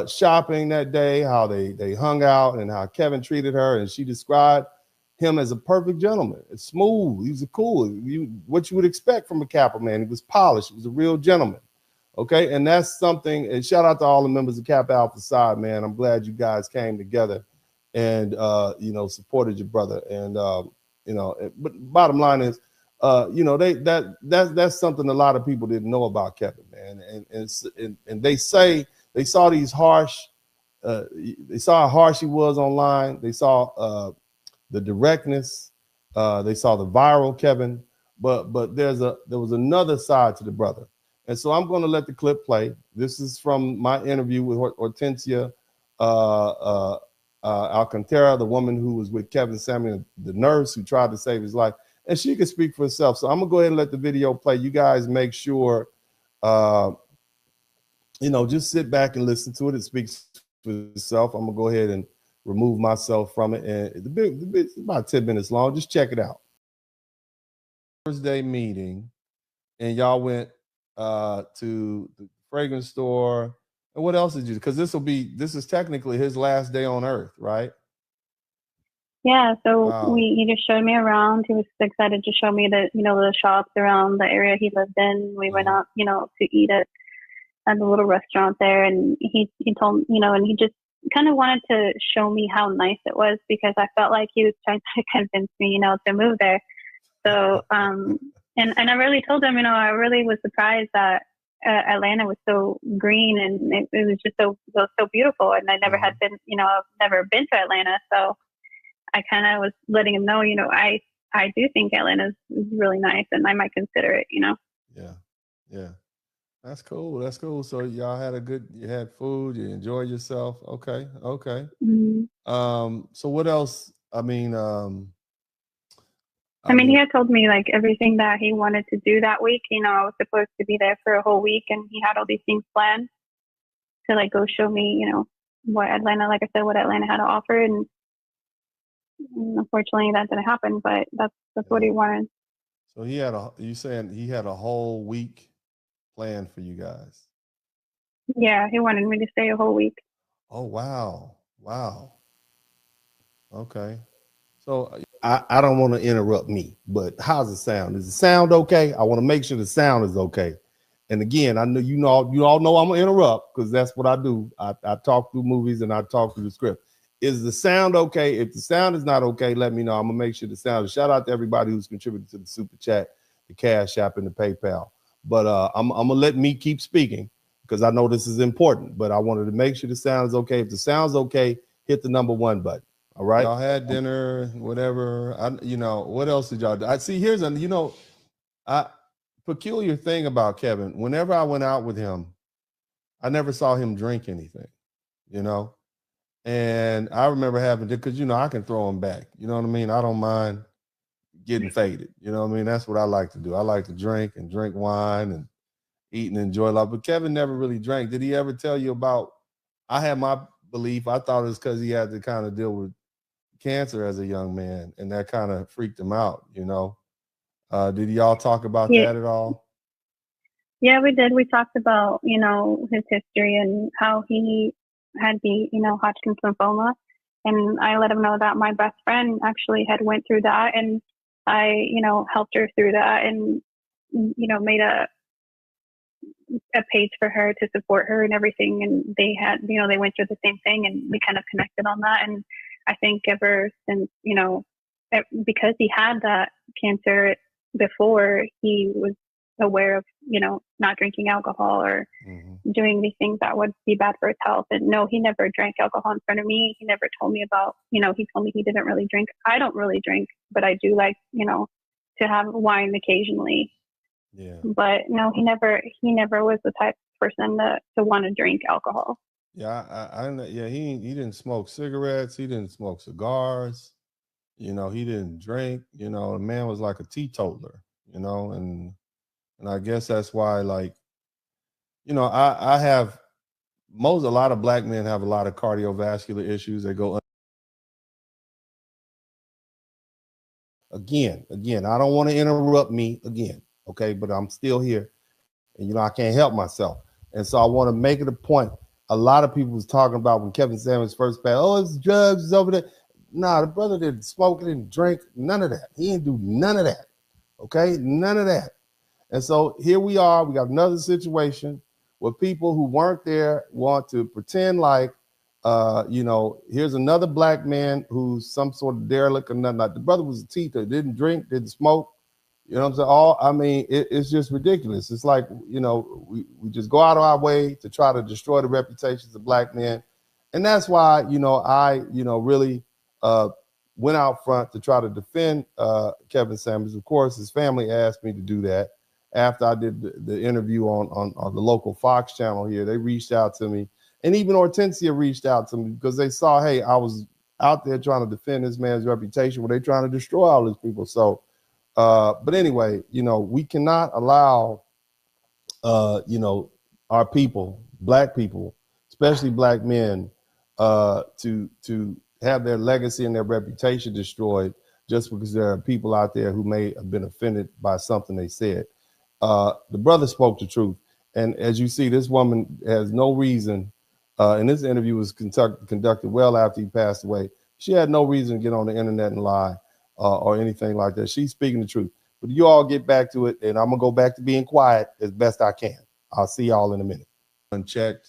shopping that day, how they hung out, and how Kevin treated her. And she described him as a perfect gentleman. It's smooth. He was cool. What you would expect from a Kappa man. He was polished. He was a real gentleman. Okay, and that's something. And shout out to all the members of Kappa Alpha Psi, man. I'm glad you guys came together and supported your brother. And but bottom line is, that's something a lot of people didn't know about Kevin, man. And they saw these harsh. They saw how harsh he was online. They saw the directness, they saw the viral Kevin, but there was another side to the brother. And so I'm going to let the clip play. This is from my interview with Hortensia Alcantara, the woman who was with Kevin Samuels, the nurse who tried to save his life. And she can speak for herself. So I'm going to go ahead and let the video play. You guys make sure, just sit back and listen to it. It speaks for itself. I'm going to go ahead and remove myself from it, and the bit's about 10 minutes long. Just check it out. Thursday meeting, and y'all went to the fragrance store. And what else did you do? Because this is technically his last day on earth, right? Yeah, so he just showed me around. He was excited to show me the shops around the area he lived in. We went out, to eat at the little restaurant there, and he told and he just kind of wanted to show me how nice it was, because I felt like he was trying to convince me, to move there. So, and I really told him, I really was surprised that Atlanta was so green, and it was just so beautiful. And I never had been, I've never been to Atlanta. So I kind of was letting him know, I do think Atlanta is really nice, and I might consider it, Yeah. That's cool. That's cool. So y'all you had food, you enjoyed yourself. Okay. Mm-hmm. So what else? I mean, he had told me like everything that he wanted to do that week. I was supposed to be there for a whole week, and he had all these things planned to like go show me, what Atlanta had to offer. And unfortunately that didn't happen, but that's what he wanted. So you saying he had a whole week planned for you guys? Yeah, he wanted me to stay a whole week. Oh, wow. Okay. So I don't want to interrupt me, but how's the sound? Is the sound okay? I want to make sure the sound is okay. And again, I know you all know I'm gonna interrupt, because that's what I do. I talk through movies and I talk through the script. Is the sound okay? If the sound is not okay, let me know. I'm gonna make sure the sound is. Shout out to everybody who's contributed to the super chat, the Cash App, and the PayPal. But I'm gonna let me keep speaking, because I know this is important. But I wanted to make sure the sound is okay. If the sound's okay, hit the number 1 button. All right. Y'all had dinner, whatever. What else did y'all do? I see. Here's a peculiar thing about Kevin. Whenever I went out with him, I never saw him drink anything. And I remember having to, because I can throw him back. You know what I mean? I don't mind getting faded. You know what I mean? That's what I like to do. I like to drink wine and eat and enjoy life. But Kevin never really drank. Did he ever tell you about? I had my belief. I thought it was because he had to kind of deal with cancer as a young man, and that kind of freaked him out, you know. Did y'all talk about Yeah. that at all? Yeah, we did. We talked about, you know, his history and how he had the, you know, Hodgkin's lymphoma. And I let him know that my best friend actually had went through that, and I, you know, helped her through that, and, you know, made a page for her to support her and everything. And they had, you know, they went through the same thing, and we kind of connected on that. And I think ever since, you know, because he had that cancer before, he was aware of, you know, not drinking alcohol or doing these things that would be bad for his health. And no, he never drank alcohol in front of me. He never told me about, you know, he told me he didn't really drink. I don't really drink, but I do like, you know, to have wine occasionally. Yeah. But no, he never was the type of person to want to drink alcohol. Yeah, yeah, he didn't smoke cigarettes, he didn't smoke cigars, you know, he didn't drink, you know, the man was like a teetotaler, you know, and I guess that's why, like, you know, I have a lot of black men have a lot of cardiovascular issues. They go again, I don't want to interrupt me again, okay, but I'm still here, and you know, I can't help myself. And so I want to make it a point. A lot of people was talking about when Kevin Samuels first passed, oh, it's drugs, it's over there. Nah, the brother didn't smoke, didn't drink, none of that. He didn't do none of that. Okay, none of that. And so here we are. We got another situation where people who weren't there want to pretend like, you know, here's another black man who's some sort of derelict or nothing. Like the brother was a teetotaler, didn't drink, didn't smoke. You know what I'm saying? It's just ridiculous. It's like, you know, we just go out of our way to try to destroy the reputations of black men. And that's why, you know, I, you know, really went out front to try to defend Kevin Samuels. Of course, his family asked me to do that. After I did the interview on the local Fox channel here, they reached out to me. And even Hortensia reached out to me because they saw, hey, I was out there trying to defend this man's reputation. Were they trying to destroy all these people? So, but anyway, you know, we cannot allow, you know, our people, black people, especially black men, to have their legacy and their reputation destroyed just because there are people out there who may have been offended by something they said. The brother spoke the truth. And as you see, this woman has no reason, and this interview was conducted well after he passed away. She had no reason to get on the internet and lie or anything like that. She's speaking the truth. But you all get back to it, and I'm going to go back to being quiet as best I can. I'll see y'all in a minute. Unchecked.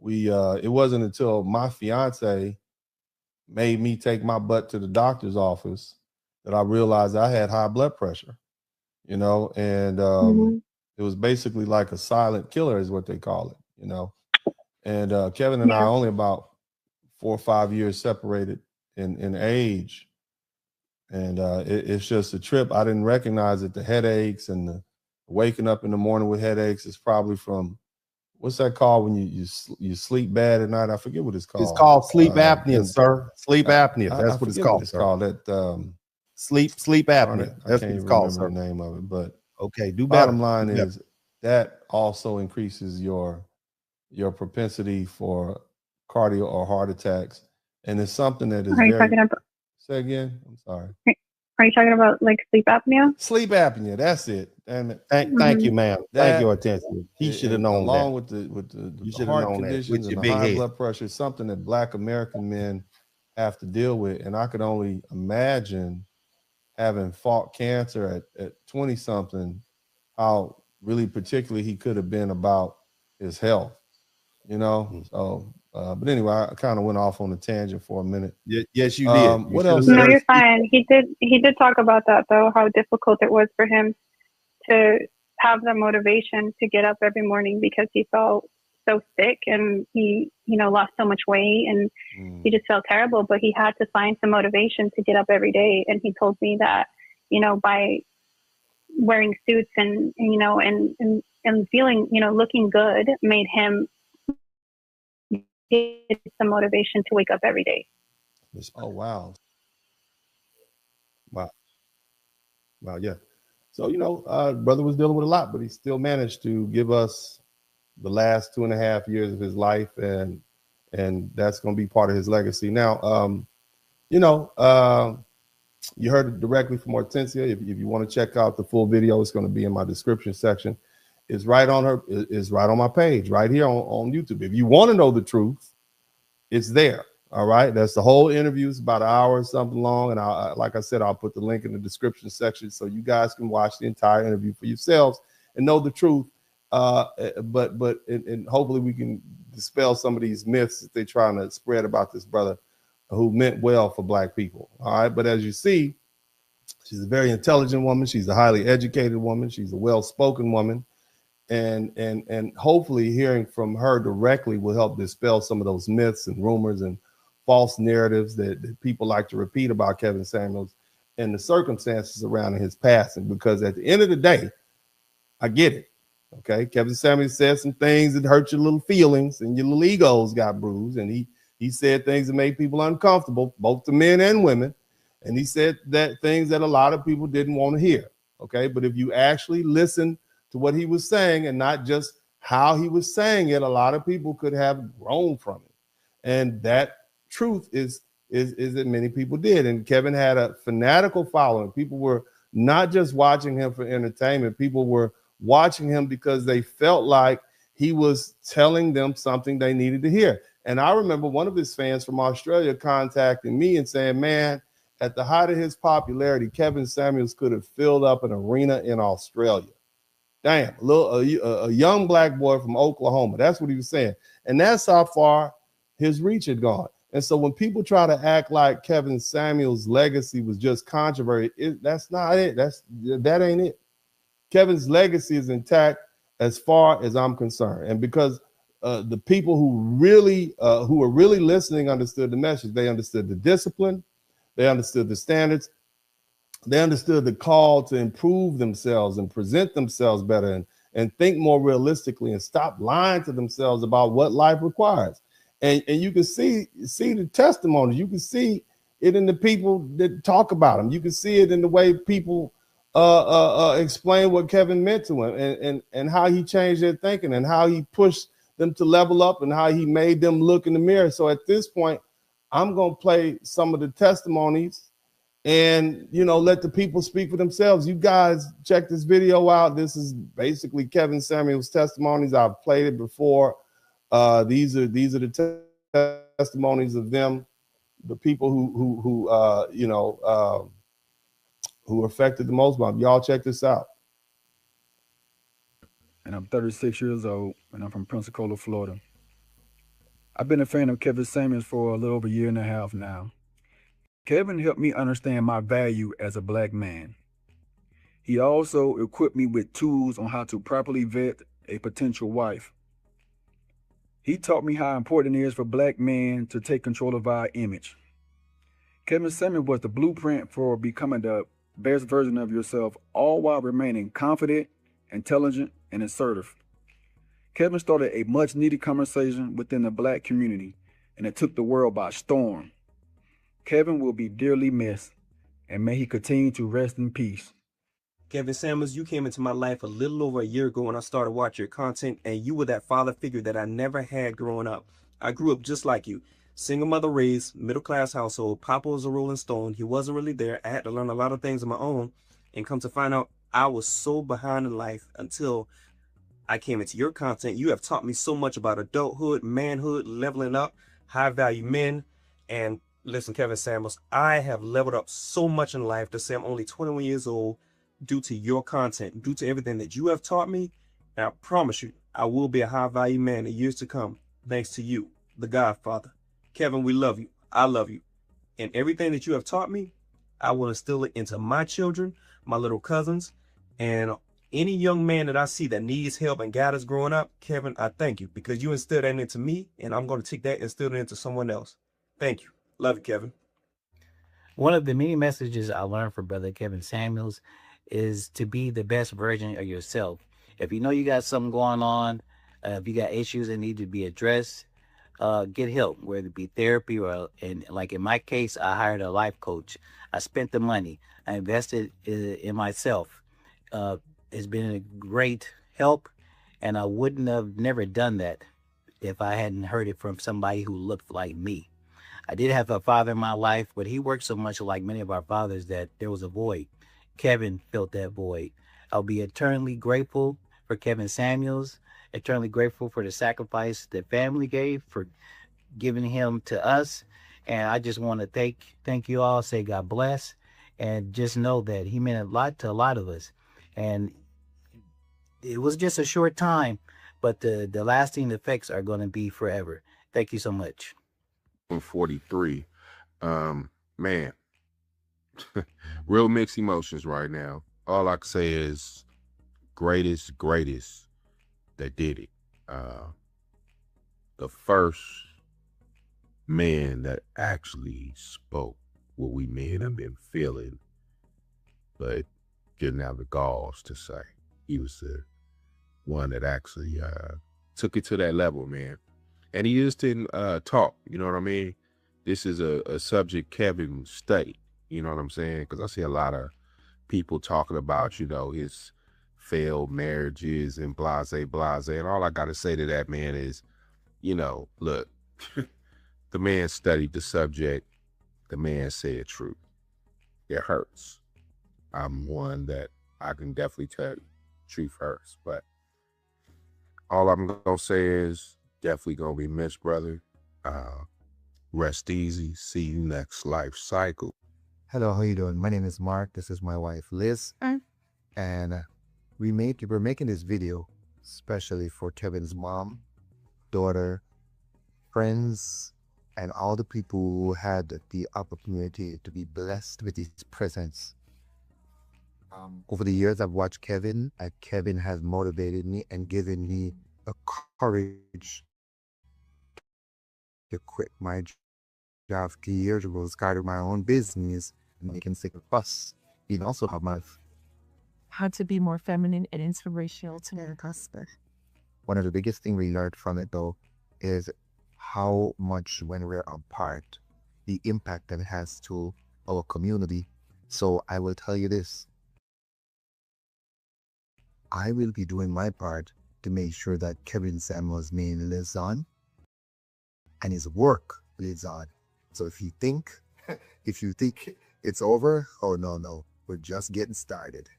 It wasn't until my fiance made me take my butt to the doctor's office that I realized I had high blood pressure, you know, and it was basically like a silent killer is what they call it, you know. And Kevin and I are only about 4 or 5 years separated in age. And it's just a trip. I didn't recognize it. The headaches and the waking up in the morning with headaches is probably from, what's that called when you sleep bad at night? I forget what it's called. It's called sleep apnea, sir. Sleep apnea. That's what it's called. It's called that sleep apnea. That's what it's called, sir. The name of it, but okay. Do better. Bottom line is that also increases your propensity for cardio or heart attacks, and it's something that is. Are you talking about? Say again. I'm sorry. Are you talking about like sleep apnea? Sleep apnea. That's it. And thank you, ma'am. Thank you, attention. He should have known along that. with the heart conditions and the high blood pressure, is something that Black American men have to deal with. And I could only imagine having fought cancer at 20 something, how really particularly he could have been about his health, you know? So, but anyway, I kind of went off on a tangent for a minute. Yes, you did. What else? No, you're fine. He did talk about that though, how difficult it was for him to have the motivation to get up every morning because he felt so sick and he, you know, lost so much weight and he just felt terrible, but he had to find some motivation to get up every day. And he told me that, you know, by wearing suits and you know, and feeling, you know, looking good made him get some motivation to wake up every day. Oh, wow. Wow, yeah. So, you know, brother was dealing with a lot, but he still managed to give us the last 2.5 years of his life, and that's going to be part of his legacy. Now, you know, you heard it directly from Hortensia. If you want to check out the full video, it's going to be in my description section. It's right on her. It's right on my page, right here on YouTube. If you want to know the truth, it's there. All right. That's the whole interview. It's about an hour or something long. And like I said, I'll put the link in the description section so you guys can watch the entire interview for yourselves and know the truth. But hopefully we can dispel some of these myths that they're trying to spread about this brother who meant well for Black people. All right. But as you see, she's a very intelligent woman. She's a highly educated woman. She's a well-spoken woman. And hopefully hearing from her directly will help dispel some of those myths and rumors and false narratives that people like to repeat about Kevin Samuels and the circumstances surrounding his passing. Because at the end of the day, I get it. Okay, Kevin Samuels said some things that hurt your little feelings and your little egos got bruised. And he said things that made people uncomfortable, both the men and women. And he said that things that a lot of people didn't want to hear. Okay, but if you actually listen to what he was saying and not just how he was saying it, a lot of people could have grown from it. And that truth is that many people did. And Kevin had a fanatical following. People were not just watching him for entertainment. People were watching him because they felt like he was telling them something they needed to hear. And I remember one of his fans from Australia contacting me and saying, man, at the height of his popularity, Kevin Samuels could have filled up an arena in Australia. Damn, a young Black boy from Oklahoma. That's what he was saying. And that's how far his reach had gone. And so when people try to act like Kevin Samuels' legacy was just controversy, that's not it. That ain't it. Kevin's legacy is intact as far as I'm concerned. And because the people who were really listening understood the message. They understood the discipline. They understood the standards. They understood the call to improve themselves and present themselves better and think more realistically and stop lying to themselves about what life requires. And you can see the testimonies. You can see it in the people that talk about him. You can see it in the way people explain what Kevin meant to him and how he changed their thinking and how he pushed them to level up and how he made them look in the mirror. So at this point, I'm going to play some of the testimonies and, you know, let the people speak for themselves. You guys check this video out. This is basically Kevin Samuels' testimonies. I've played it before. These are the testimonies of them, the people who were affected the most by them. Y'all check this out. And I'm 36 years old, and I'm from Pensacola, Florida. I've been a fan of Kevin Samuels for a little over a year and a half now. Kevin helped me understand my value as a Black man. He also equipped me with tools on how to properly vet a potential wife. He taught me how important it is for Black men to take control of our image. Kevin Samuels was the blueprint for becoming the best version of yourself, all while remaining confident, intelligent, and assertive. Kevin started a much-needed conversation within the Black community, and it took the world by storm. Kevin will be dearly missed, and may he continue to rest in peace. Kevin Samuels, you came into my life a little over a year ago when I started watching your content, and you were that father figure that I never had growing up. I grew up just like you. Single mother raised, middle-class household. Papa was a Rolling Stone. He wasn't really there. I had to learn a lot of things on my own, and come to find out I was so behind in life until I came into your content. You have taught me so much about adulthood, manhood, leveling up, high-value men, and listen, Kevin Samuels, I have leveled up so much in life to say I'm only 21 years old due to your content, due to everything that you have taught me. And I promise you, I will be a high-value man in years to come, thanks to you, the Godfather. Kevin, we love you. I love you. And everything that you have taught me, I will instill it into my children, my little cousins, and any young man that I see that needs help and guidance growing up. Kevin, I thank you because you instilled that into me, and I'm going to take that and instill it into someone else. Thank you. Love you, Kevin. One of the many messages I learned from Brother Kevin Samuels is to be the best version of yourself. If you know you got something going on, if you got issues that need to be addressed, get help, whether it be therapy or, and like in my case, I hired a life coach. I spent the money. I invested in myself. It's been a great help, and I wouldn't have never done that if I hadn't heard it from somebody who looked like me. I did have a father in my life, but he worked so much like many of our fathers that there was a void. Kevin filled that void. I'll be eternally grateful for Kevin Samuels, eternally grateful for the sacrifice that family gave, for giving him to us. And I just want to thank you all, say God bless, and just know that he meant a lot to a lot of us. And it was just a short time, but the lasting effects are going to be forever. Thank you so much. 43. Man, real mixed emotions right now. All I can say is greatest that did it. The first man that actually spoke what we men have been feeling, but didn't have the galls to say. He was the one that actually took it to that level, man. And he just didn't talk, you know what I mean? This is a subject Kevin studied, you know what I'm saying? Because I see a lot of people talking about, you know, his failed marriages and blase. And all I got to say to that man is, you know, look, the man studied the subject. The man said truth. It hurts. I'm one that I can definitely tell you, truth hurts. But all I'm going to say is definitely going to be missed, brother. Rest easy. See you next life cycle. Hello, how you doing? My name is Mark. This is my wife, Liz. And we're making this video especially for Kevin's mom, daughter, friends, and all the people who had the opportunity to be blessed with his presence. Over the years, I've watched Kevin, and Kevin has motivated me and given me a courage to quit my job 3 years ago, started my own business, and making sick of us. He also have my how to be more feminine and inspirational to their husband. One of the biggest things we learned from it, though, is how much when we're apart, the impact that it has to our community. So I will tell you this. I will be doing my part to make sure that Kevin Samuels' name lives on and his work lives on. So if you think it's over, oh no, we're just getting started.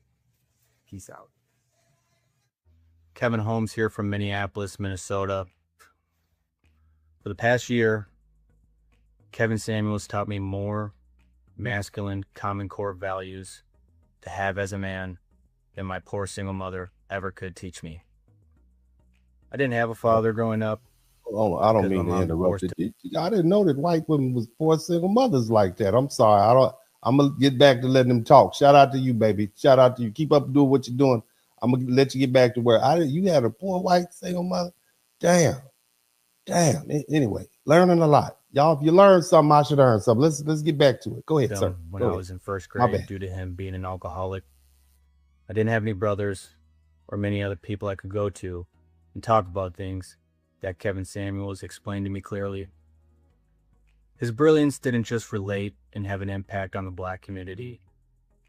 Peace out. Kevin Holmes here from Minneapolis, Minnesota. For the past year, Kevin Samuels taught me more masculine common core values to have as a man than my poor single mother ever could teach me. I didn't have a father growing up. Oh, I don't mean to interrupt you. I didn't know that white women was poor single mothers like that. I'm sorry. I'm gonna get back to letting them talk. Shout out to you, baby. Shout out to you. Keep up doing what you're doing. I'm gonna let you get back to where you had a poor white single mother. Damn. Anyway, learning a lot. Y'all, if you learn something, I should learn something. Let's get back to it. Go ahead, sir. When I was in first grade, due to him being an alcoholic, I didn't have any brothers or many other people I could go to and talk about things that Kevin Samuels explained to me clearly. His brilliance didn't just relate and have an impact on the Black community,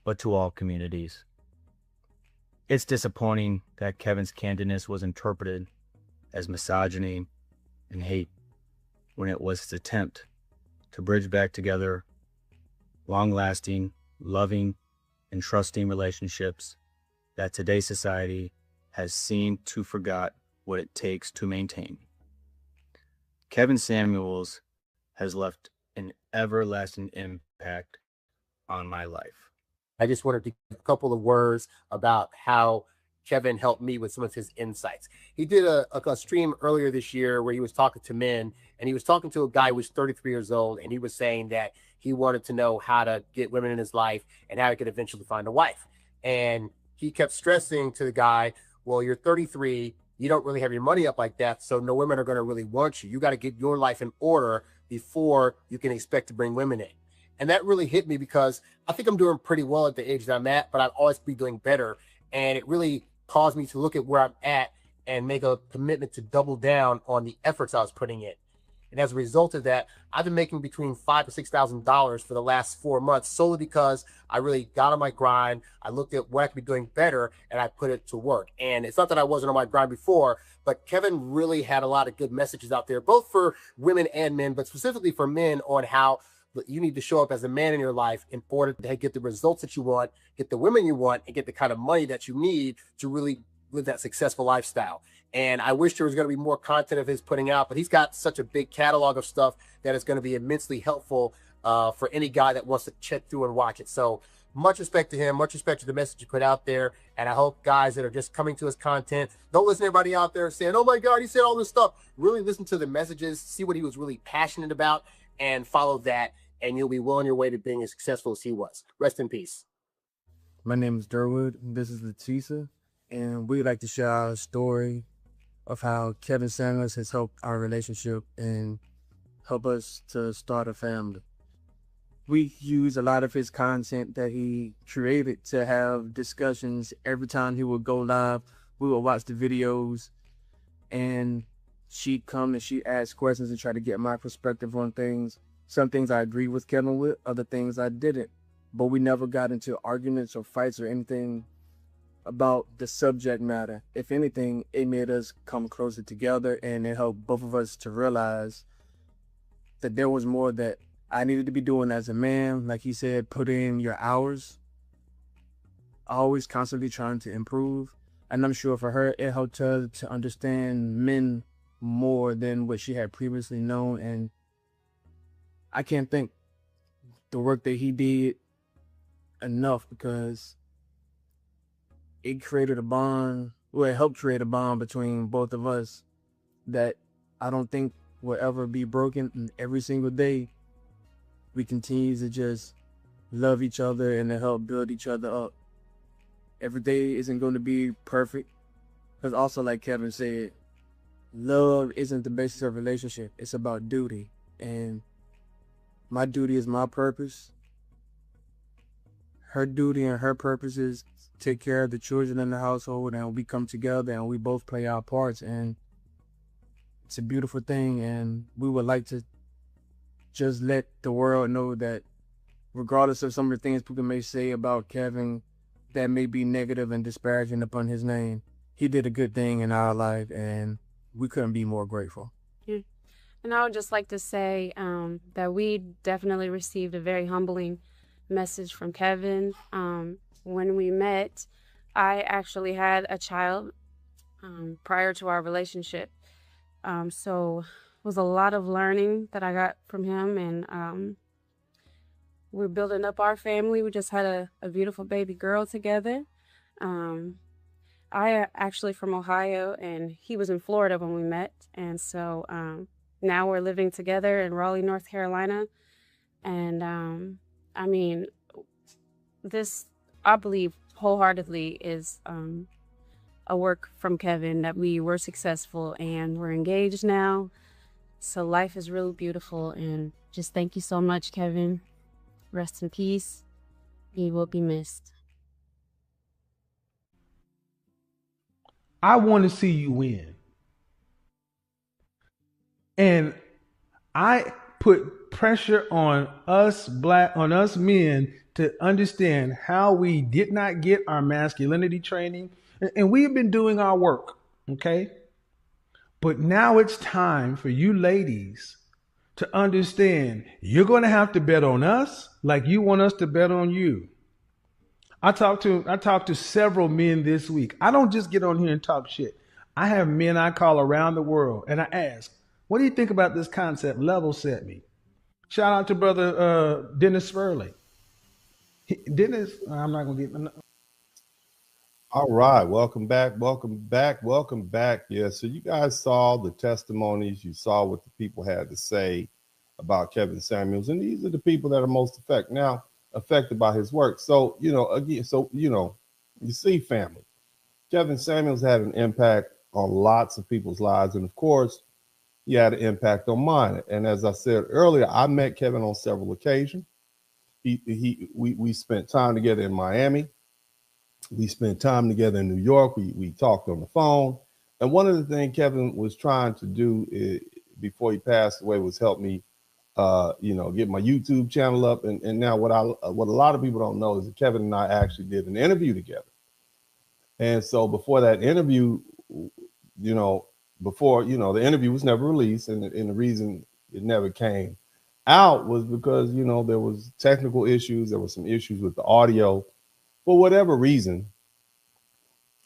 but to all communities. It's disappointing that Kevin's candidness was interpreted as misogyny and hate when it was his attempt to bridge back together long-lasting, loving, and trusting relationships that today's society has seemed to forget what it takes to maintain. Kevin Samuels has left an everlasting impact on my life. I just wanted to give a couple of words about how Kevin helped me with some of his insights. He did a stream earlier this year where he was talking to men, and he was talking to a guy who was 33 years old, and he was saying that he wanted to know how to get women in his life and how he could eventually find a wife. And he kept stressing to the guy, well, you're 33, you don't really have your money up like that, so no women are going to really want you. You got to get your life in order before you can expect to bring women in. And that really hit me because I think I'm doing pretty well at the age that I'm at, but I'd always be doing better. And it really caused me to look at where I'm at and make a commitment to double down on the efforts I was putting in. And as a result of that, I've been making between $5,000 to $6,000 for the last 4 months, solely because I really got on my grind. I looked at what I could be doing better, and I put it to work. And it's not that I wasn't on my grind before, but Kevin really had a lot of good messages out there, both for women and men, but specifically for men, on how you need to show up as a man in your life in order to get the results that you want, get the women you want, and get the kind of money that you need to really live that successful lifestyle. And I wish there was going to be more content of his putting out, but he's got such a big catalog of stuff that is going to be immensely helpful for any guy that wants to check through and watch it. So much respect to him, much respect to the message you put out there. And I hope guys that are just coming to his content, don't listen to everybody out there saying, oh my God, he said all this stuff. Really listen to the messages, see what he was really passionate about, and follow that. And you'll be well on your way to being as successful as he was. Rest in peace. My name is Durwood. This is Leticia. And we'd like to share our story of how Kevin Samuels has helped our relationship and help us to start a family. We use a lot of his content that he created to have discussions. Every time he would go live, we would watch the videos, and she'd come and she'd ask questions and try to get my perspective on things. Some things I agreed with Kevin with, other things I didn't. But we never got into arguments or fights or anything about the subject matter. If anything, it made us come closer together, and it helped both of us to realize that there was more that I needed to be doing as a man. Like he said, put in your hours, always constantly trying to improve. And I'm sure for her, it helped her to understand men more than what she had previously known. And I can't thank the work that he did enough, because it created a bond, well, it helped create a bond between both of us that I don't think will ever be broken. And every single day, we continue to just love each other and to help build each other up. Every day isn't going to be perfect, because also, like Kevin said, love isn't the basis of a relationship. It's about duty. And my duty is my purpose. Her duty and her purpose is take care of the children in the household, and we come together and we both play our parts, and it's a beautiful thing. And we would like to just let the world know that regardless of some of the things people may say about Kevin that may be negative and disparaging upon his name, he did a good thing in our life, and we couldn't be more grateful. Yeah. And I would just like to say that we definitely received a very humbling message from Kevin. When we met, I actually had a child prior to our relationship. So it was a lot of learning that I got from him, and we're building up our family. We just had a beautiful baby girl together. I actually from Ohio, and he was in Florida when we met. And so now we're living together in Raleigh, North Carolina. And I mean, this, I believe wholeheartedly, is a work from Kevin, that we were successful and we're engaged now. So life is really beautiful, and just thank you so much, Kevin. Rest in peace. You will be missed. I want to see you win. And I put pressure on us men to understand how we did not get our masculinity training. And we have been doing our work, okay? But now it's time for you ladies to understand you're going to have to bet on us like you want us to bet on you. I talked to several men this week. I don't just get on here and talk shit. I have men I call around the world, and I ask, what do you think about this concept? Level set me. Shout out to brother Dennis Spurley. Dennis, I'm not going to get... All right. Welcome back. Welcome back. Welcome back. Yeah. So you guys saw the testimonies. You saw what the people had to say about Kevin Samuels. And these are the people that are most affected by his work. So, you see, family, Kevin Samuels had an impact on lots of people's lives. And of course, he had an impact on mine. And as I said earlier, I met Kevin on several occasions. We spent time together in Miami. We spent time together in New York. We talked on the phone. And one of the things Kevin was trying to do before he passed away was help me, get my YouTube channel up. And now what a lot of people don't know is that Kevin and I actually did an interview together. And so before that interview, the interview was never released, and the reason it never came out was because, there was technical issues. There were some issues with the audio. For whatever reason,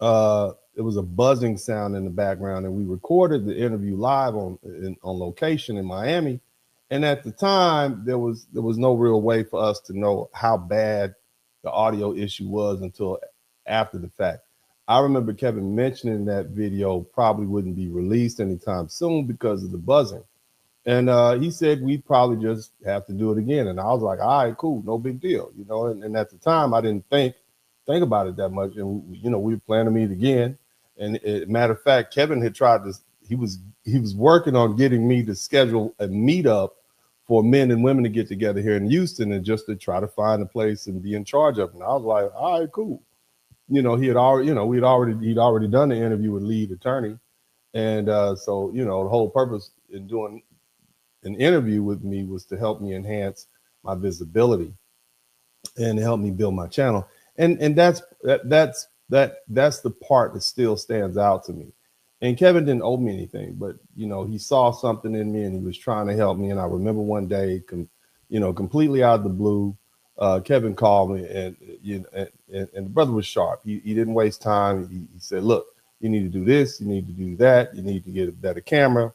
it was a buzzing sound in the background, and we recorded the interview live on location in Miami. And at the time, there was no real way for us to know how bad the audio issue was until after the fact. I remember Kevin mentioning that video probably wouldn't be released anytime soon because of the buzzing. And he said we probably just have to do it again. And I was like, all right, cool, no big deal. And at the time I didn't think about it that much. And we were planning to meet again. And matter of fact, Kevin had tried to, he was working on getting me to schedule a meetup for men and women to get together here in Houston and just to try to find a place and be in charge of it. And I was like, all right, cool. He'd already done the interview with lead attorney. And so, the whole purpose in doing an interview with me was to help me enhance my visibility and help me build my channel. And that's the part that still stands out to me. And Kevin didn't owe me anything, but he saw something in me and he was trying to help me. And I remember one day, completely out of the blue, Kevin called me, and the brother was sharp. He didn't waste time. He said, look, you need to do this, you need to do that, you need to get a better camera,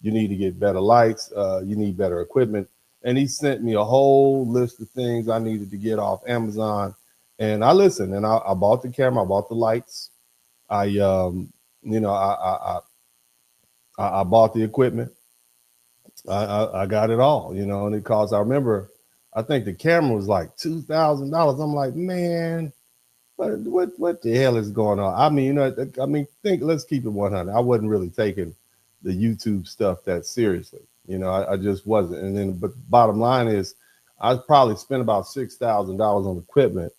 you need to get better lights, you need better equipment. And he sent me a whole list of things I needed to get off Amazon. And I listened, and I bought the camera, I bought the lights, I bought the equipment, I got it all, and it cost, I remember, I think the camera was like $2,000. I'm like, man, what the hell is going on? I mean, let's keep it 100. I wasn't really taking the YouTube stuff that seriously. I just wasn't. And then, but the bottom line is, I probably spent about $6,000 on equipment,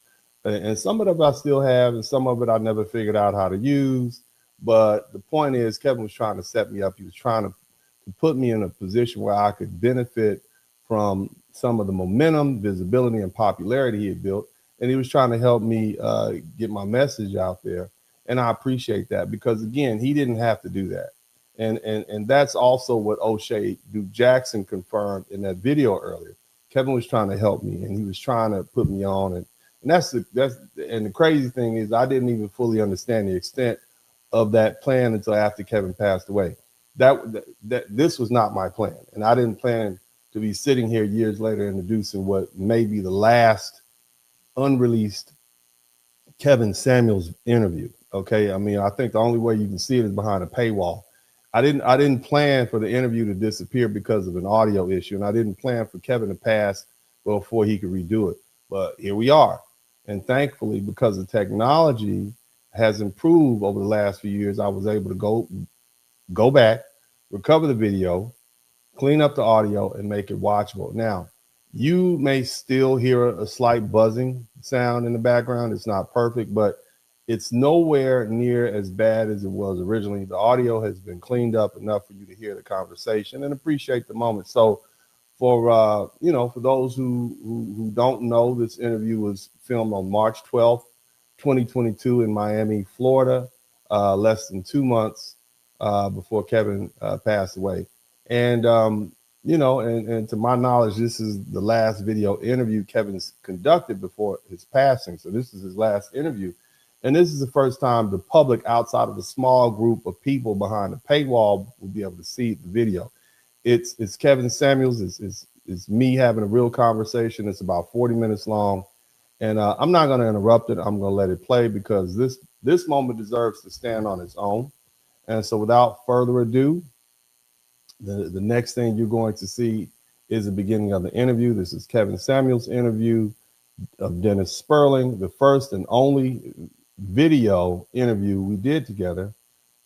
and some of it I still have, and some of it I never figured out how to use. But the point is, Kevin was trying to set me up. He was trying to put me in a position where I could benefit from some of the momentum, visibility, and popularity he had built. And he was trying to help me get my message out there. And I appreciate that because, again, he didn't have to do that. And that's also what O'Shea Duke Jackson confirmed in that video earlier. Kevin was trying to help me, and he was trying to put me on. And the crazy thing is, I didn't even fully understand the extent of that plan until after Kevin passed away. That this was not my plan, and I didn't plan to be sitting here years later introducing what may be the last unreleased Kevin Samuels interview. Okay, I mean, I think the only way you can see it is behind a paywall. I didn't plan for the interview to disappear because of an audio issue, and I didn't plan for Kevin to pass before he could redo it. But here we are, and thankfully, because the technology has improved over the last few years, I was able to go back, recover the video, clean up the audio, and make it watchable. Now, you may still hear a slight buzzing sound in the background. It's not perfect, but it's nowhere near as bad as it was originally. The audio has been cleaned up enough for you to hear the conversation and appreciate the moment. So for those who don't know, this interview was filmed on March 12th, 2022 in Miami, Florida, less than 2 months before Kevin passed away. And and to my knowledge, this is the last video interview Kevin's conducted before his passing. So this is his last interview. And this is the first time the public outside of the small group of people behind the paywall will be able to see the video. It's Kevin Samuels. It's me having a real conversation. It's about 40 minutes long. And I'm not going to interrupt it. I'm going to let it play because this moment deserves to stand on its own. And so without further ado, the next thing you're going to see is the beginning of the interview. This is Kevin Samuels' interview of Dennis Sperling, the first and only video interview we did together,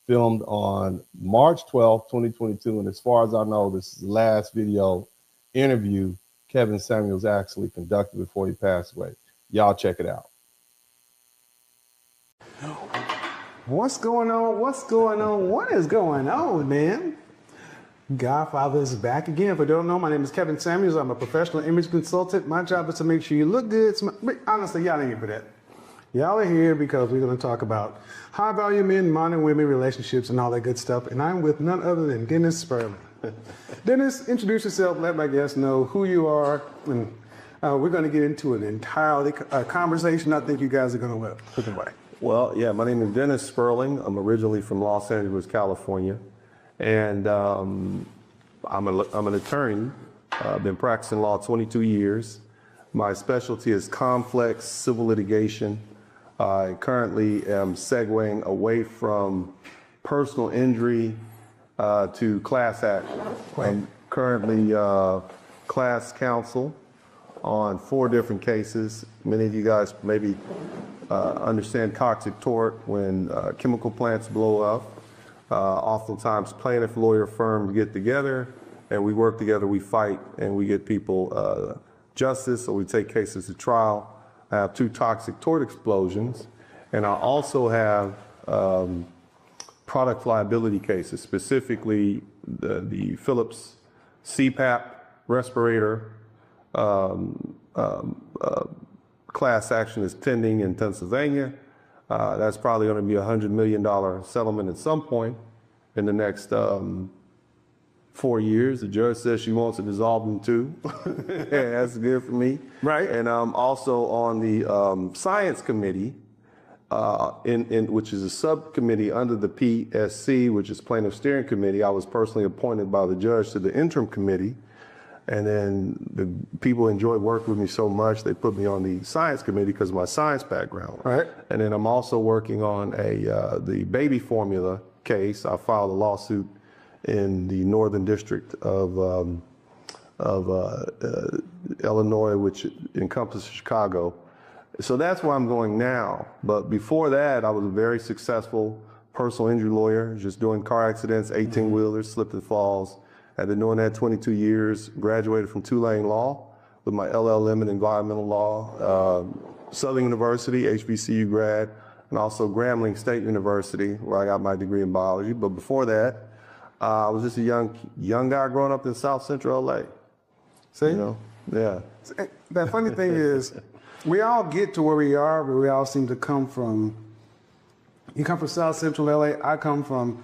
filmed on March 12th, 2022. And as far as I know, this is the last video interview Kevin Samuels actually conducted before he passed away. Y'all check it out. What's going on? What's going on? What is going on, man? Godfather is back again. For don't know, my name is Kevin Samuels. I'm a professional image consultant. My job is to make sure you look good. Honestly, y'all ain't here for that. Y'all are here because we're going to talk about high-value men, modern women, relationships, and all that good stuff. And I'm with none other than Dennis Sperling. Dennis, introduce yourself. Let my guests know who you are. And we're going to get into an entirely conversation I think you guys are going to look away. Well, yeah, my name is Dennis Sperling. I'm originally from Los Angeles, California. And I'm an attorney. I've been practicing law 22 years. My specialty is complex civil litigation. I currently am segueing away from personal injury to class action. I'm currently class counsel on 4 different cases. Many of you guys maybe understand toxic tort when chemical plants blow up. Oftentimes plaintiff lawyer firms get together and we work together, we fight, and we get people justice, or we take cases to trial. I have 2 toxic tort explosions, and I also have product liability cases, specifically the Philips CPAP respirator class action is pending in Pennsylvania. That's probably going to be a $100 million settlement at some point in the next 4 years. The judge says she wants to dissolve them too. That's good for me. Right. And I'm also on the science committee, which is a subcommittee under the PSC, which is Plaintiff Steering Committee. I was personally appointed by the judge to the interim committee. And then the people enjoyed working with me so much, they put me on the science committee because of my science background. Right. And then I'm also working on the baby formula case. I filed a lawsuit in the Northern District of Illinois, which encompasses Chicago. So that's where I'm going now. But before that, I was a very successful personal injury lawyer, just doing car accidents, 18-wheelers, slip and falls. I've been doing that 22 years, graduated from Tulane Law with my LLM in environmental law, Southern University, HBCU grad, and also Grambling State University, where I got my degree in biology. But before that, I was just a young guy growing up in South Central LA. See? You know? Yeah. The funny thing is, we all get to where we are, but we all seem to come from, you come from South Central LA, I come from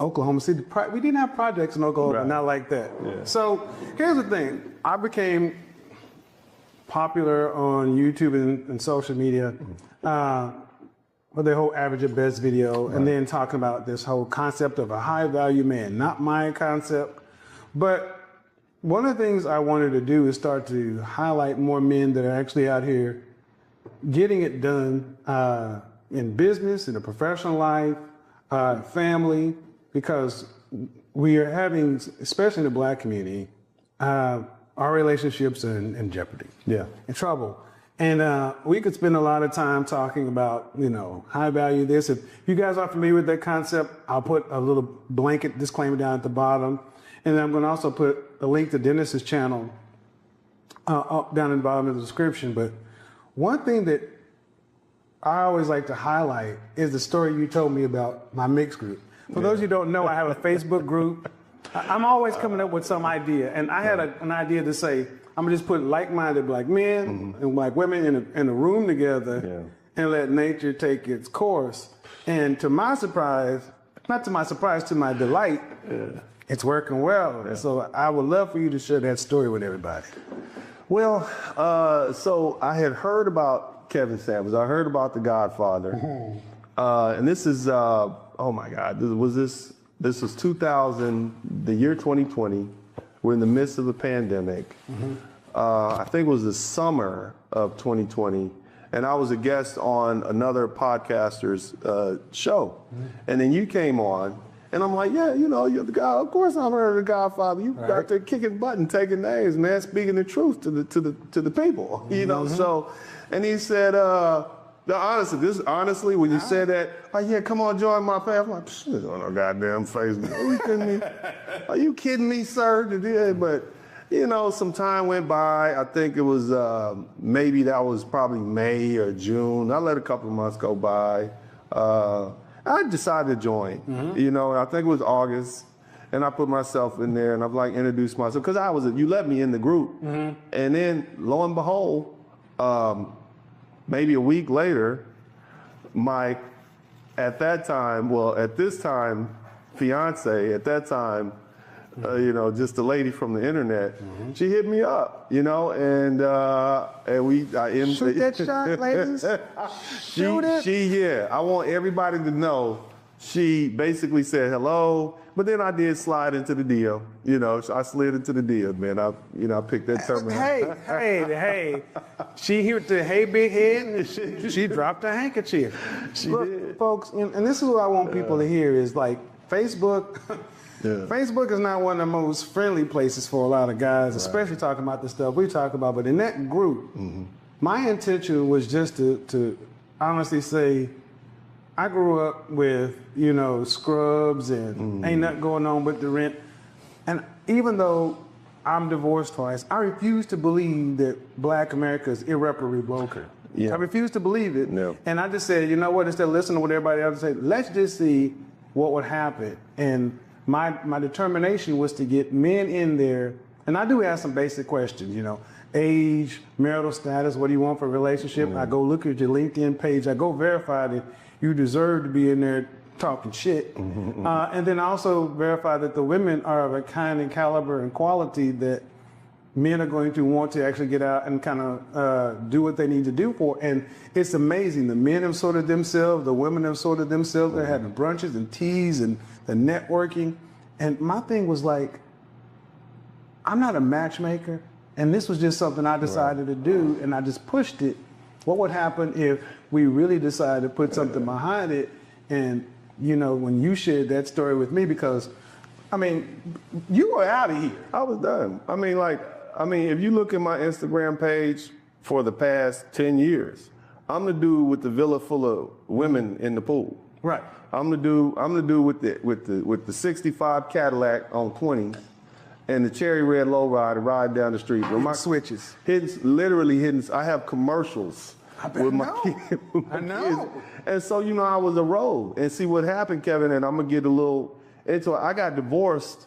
Oklahoma City. We didn't have projects in Oklahoma, not like that. Yeah. So here's the thing. I became popular on YouTube and social media with the whole average at best video, and then talking about this whole concept of a high value man. Not my concept, but one of the things I wanted to do is start to highlight more men that are actually out here getting it done in business, in a professional life, family, because we are having, especially in the Black community, our relationships are in jeopardy. Yeah. In trouble. And we could spend a lot of time talking about, high value this. If you guys are familiar with that concept, I'll put a little blanket disclaimer down at the bottom. And then I'm going to also put a link to Dennis's channel up down in the bottom of the description. But one thing that I always like to highlight is the story you told me about my mixed group. For those of you who don't know, I have a Facebook group. I'm always coming up with some idea. And I had an idea to say, I'm going to just put like-minded Black men and Black women in a room together and let nature take its course. And to my surprise, not to my surprise, to my delight, it's working well. Yeah. So I would love for you to share that story with everybody. Well, so I had heard about Kevin Samuels. I heard about The Godfather. And this is, oh my God, this was 2000, the year 2020. We're in the midst of the pandemic. I think it was the summer of 2020. And I was a guest on another podcaster's show. And then you came on. And I'm like, yeah, you're the guy. Of course, I've heard of The Godfather. You out there kicking butt and taking names, man, speaking the truth to the people, So, and he said, honestly, when you said that, oh yeah, come on, join my family. I'm like, shit, on no goddamn Facebook. Are you kidding me? Are you kidding me, sir? But some time went by. I think it was maybe that was probably May or June. I let a couple of months go by. I decided to join, I think it was August. And I put myself in there and I've like introduced myself because you let me in the group. And then lo and behold, maybe a week later, at this time, fiance, at that time, just a lady from the internet, she hit me up, and shoot that shot, ladies. Shoot it. I want everybody to know. She basically said hello, but then I did slide into the deal. I slid into the deal, man. I picked that term. Hey. She hit the hey big head. She dropped a handkerchief. Look, did. folks, and this is what I want people to hear is like Facebook. Facebook is not one of the most friendly places for a lot of guys, especially talking about the stuff we talk about. But in that group, my intention was just to honestly say, I grew up with, scrubs and ain't nothing going on but the rent. And even though I'm divorced twice, I refuse to believe that Black America is irreparably broken. I refuse to believe it. No. And I just said, you know what, instead of listening to what everybody else said, let's just see what would happen. And my determination was to get men in there. And I do ask some basic questions, age, marital status, what do you want for a relationship? I go look at your LinkedIn page. I go verify that you deserve to be in there talking shit. And then also verify that the women are of a kind and caliber and quality that men are going to want to actually get out and kind of do what they need to do for. And it's amazing. The men have sorted themselves. The women have sorted themselves. They're having brunches and teas and the networking. And my thing was like, I'm not a matchmaker. And this was just something I decided to do. And I just pushed it. What would happen if we really decided to put something behind it? And, when you shared that story with me, because, you were out of here. I was done. If you look at my Instagram page for the past 10 years, I'm the dude with the villa full of women in the pool. Right. I'm the dude with the 65 Cadillac on 20 and the cherry red lowrider riding down the street with my switches. Literally. I have commercials with my kids. I know. And so, I was a rogue. And see what happened, Kevin, and I'm gonna get a little into it. I got divorced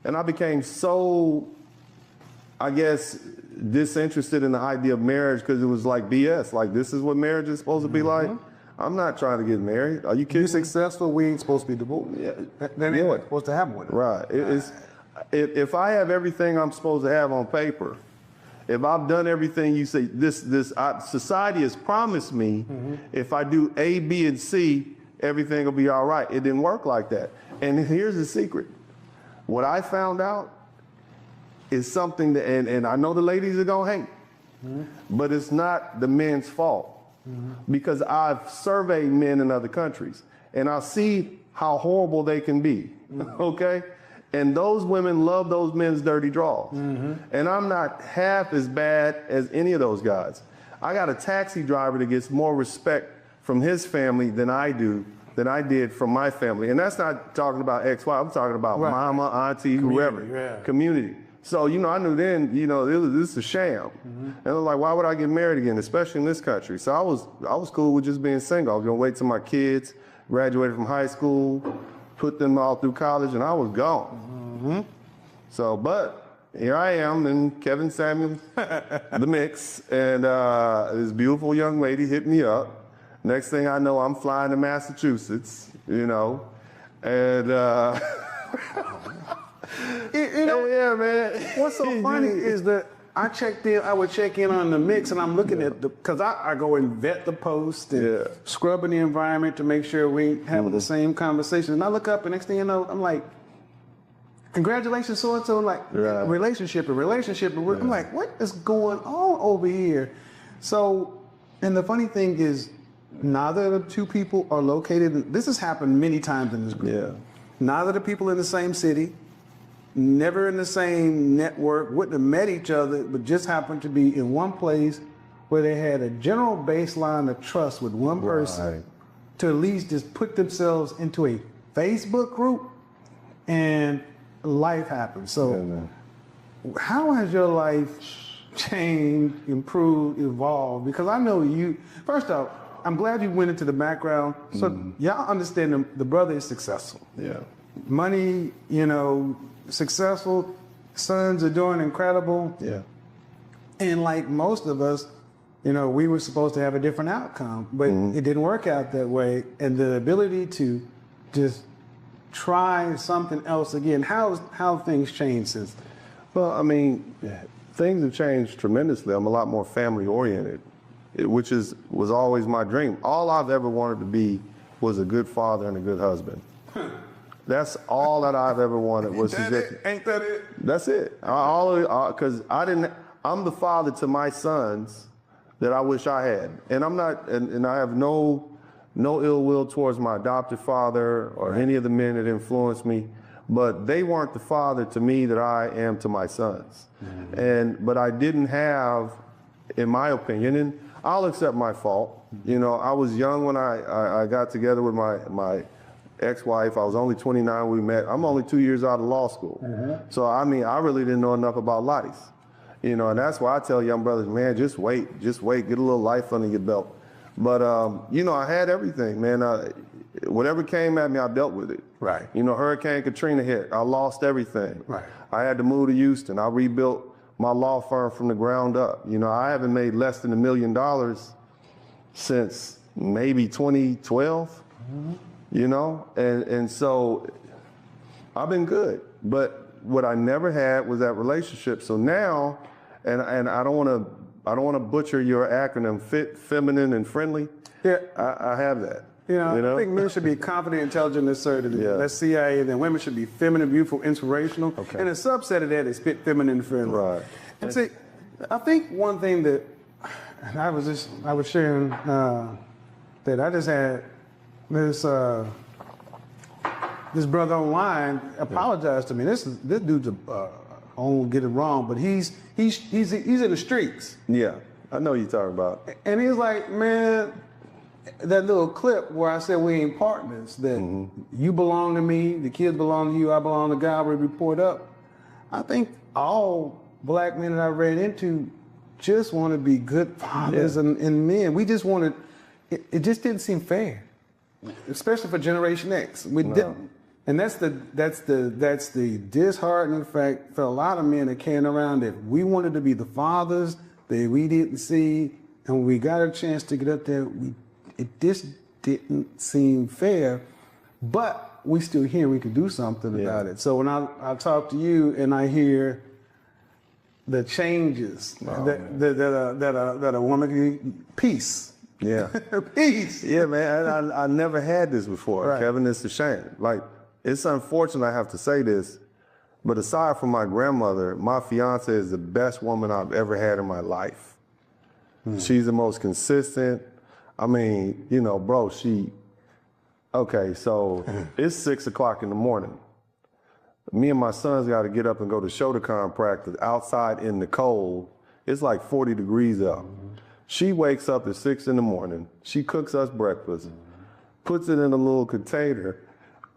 and I became so, I guess, disinterested in the idea of marriage because it was like BS. Like, this is what marriage is supposed to be like. I'm not trying to get married. Are you kidding? You're successful, we ain't supposed to be divorced. That ain't what's supposed to happen with it. Right. If I have everything I'm supposed to have on paper, if I've done everything you say, society has promised me, if I do A, B, and C, everything will be all right. It didn't work like that. And here's the secret. What I found out is something that, and I know the ladies are gonna hate, but it's not the men's fault. Because I've surveyed men in other countries and I see how horrible they can be, okay? And those women love those men's dirty draws. And I'm not half as bad as any of those guys. I got a taxi driver that gets more respect from his family than I did from my family. And that's not talking about ex-wife, I'm talking about mama, auntie, whoever, community. So, I knew then, this is a sham. And I was like, why would I get married again, especially in this country? So I was cool with just being single. I was gonna wait till my kids graduated from high school, put them all through college, and I was gone. So, but here I am in Kevin Samuels, the mix, and this beautiful young lady hit me up. Next thing I know, I'm flying to Massachusetts, and yeah, man. What's so funny is that I would check in on the mix and I'm looking at because I go and vet the post and scrubbing the environment to make sure we having the same conversation. And I look up and next thing you know, I'm like, congratulations, so-and-so, like relationship. I'm like, what is going on over here? So, and the funny thing is, neither of the two people are located, this has happened many times in this group. Neither of the people in the same city, never in the same network, wouldn't have met each other, but just happened to be in one place where they had a general baseline of trust with one person to at least just put themselves into a Facebook group, and life happens. So how has your life changed, improved, evolved? Because I know you, first off, I'm glad you went into the background. So y'all understand the brother is successful. money, you know, successful, sons are doing incredible. Yeah. And like most of us, you know, we were supposed to have a different outcome, but it didn't work out that way. And the ability to just try something else again, how things changed since then? Well, I mean, things have changed tremendously. I'm a lot more family oriented, which was always my dream. All I've ever wanted to be was a good father and a good husband. That's all that I've ever wanted was to just. Ain't that it? That's it. Because I'm the father to my sons that I wish I had, and I'm not, and I have no ill will towards my adopted father or any of the men that influenced me, but they weren't the father to me that I am to my sons. But I didn't have, in my opinion, and I'll accept my fault. You know, I was young when I got together with my ex-wife. I was only 29 when we met. I'm only 2 years out of law school. So, I mean, I really didn't know enough about lotties. You know, and that's why I tell young brothers, man, just wait, get a little life under your belt. But, you know, I had everything, man. Whatever came at me, I dealt with it. Right. You know, Hurricane Katrina hit. I lost everything. Right. I had to move to Houston. I rebuilt my law firm from the ground up. You know, I haven't made less than $1 million since maybe 2012, you know? And so I've been good. But what I never had was that relationship. So now, and I don't want to butcher your acronym, fit, feminine, and friendly. Yeah. I have that. You know, I think men should be confident, intelligent, and assertive. That's CIA. Then women should be feminine, beautiful, inspirational. Okay. And a subset of that is fit, feminine, and friendly. Right. And see, I think one thing that I was sharing that I just had this brother online apologize to me. This dude's I won't get it wrong, but he's in the streets. Yeah, I know you're talking about. And he's like, man, that little clip where I said we ain't partners, that you belong to me, the kids belong to you, I belong to God, we report up. I think all black men that I ran into just want to be good fathers and men. We just wanted, it just didn't seem fair, especially for Generation X. We didn't. And that's the disheartening fact for a lot of men that came around, that we wanted to be the fathers that we didn't see, and when we got a chance to get up there, it just didn't seem fair, but we still here, we can do something about it. So when I talk to you and I hear the changes that a woman can, peace. Yeah. Peace. Yeah, man, I never had this before, Kevin. It's a shame. Like, it's unfortunate I have to say this, but aside from my grandmother, my fiance is the best woman I've ever had in my life. She's the most consistent. I mean, you know, bro, okay, so it's 6 o'clock in the morning. Me and my sons got to get up and go to Shotokan practice outside in the cold. It's like 40 degrees out. She wakes up at 6 in the morning. She cooks us breakfast, puts it in a little container,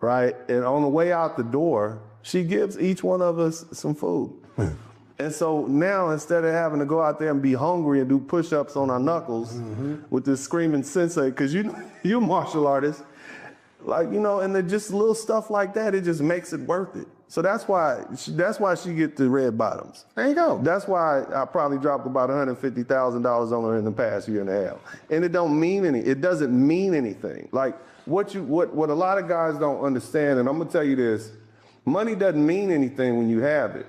right? And on the way out the door, she gives each one of us some food. And so now, instead of having to go out there and be hungry and do push-ups on our knuckles with this screaming sensei, because you're a martial artist, like, you know, and just little stuff like that, it just makes it worth it. So that's why she get the red bottoms. There you go. That's why I probably dropped about $150,000 on her in the past year and a half. And it doesn't mean anything. Like what a lot of guys don't understand, and I'm gonna tell you this, money doesn't mean anything when you have it.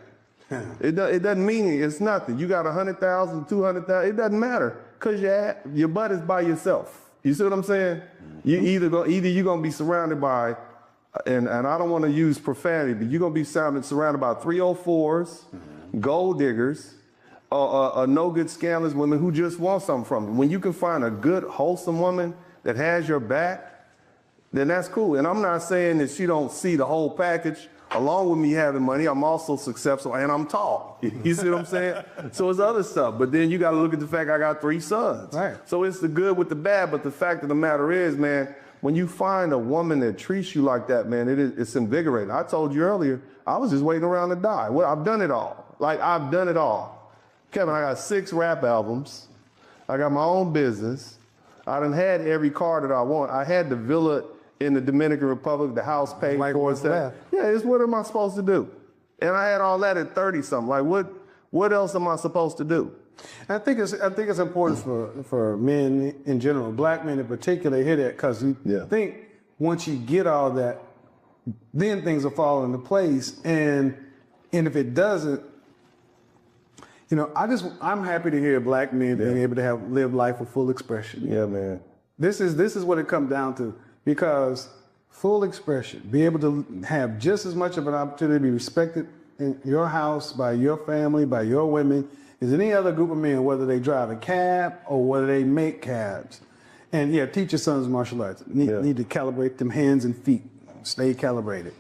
It doesn't mean it. It's nothing. You got 100,000, 200,000. It doesn't matter because your butt is by yourself. You see what I'm saying? You either you're gonna be surrounded by, and I don't want to use profanity, but you're gonna be surrounded by 304s, gold diggers, no good scandalous women who just want something from you. When you can find a good, wholesome woman that has your back, then that's cool. And I'm not saying that she don't see the whole package. Along with me having money, I'm also successful and I'm tall. You see what I'm saying? So it's other stuff. But then you got to look at the fact I got 3 sons. Right. So it's the good with the bad. But the fact of the matter is, man, when you find a woman that treats you like that, man, it's invigorating. I told you earlier, I was just waiting around to die. Well, I've done it all. Like, I've done it all. Kevin, I got 6 rap albums. I got my own business. I done had every car that I want. I had the villa in the Dominican Republic, the house paid for itself. Yeah, it's what am I supposed to do? And I had all that at 30-something. Like, what else am I supposed to do? I think it's important for men in general, black men in particular, to hear that, because you think once you get all that, then things will fall into place. And if it doesn't, you know, I'm happy to hear black men being able to live life with full expression. Yeah, man. This is what it comes down to, because full expression, be able to have just as much of an opportunity to be respected in your house, by your family, by your women, as any other group of men, whether they drive a cab or whether they make cabs. And yeah, teach your sons martial arts. Need to calibrate them hands and feet. Stay calibrated.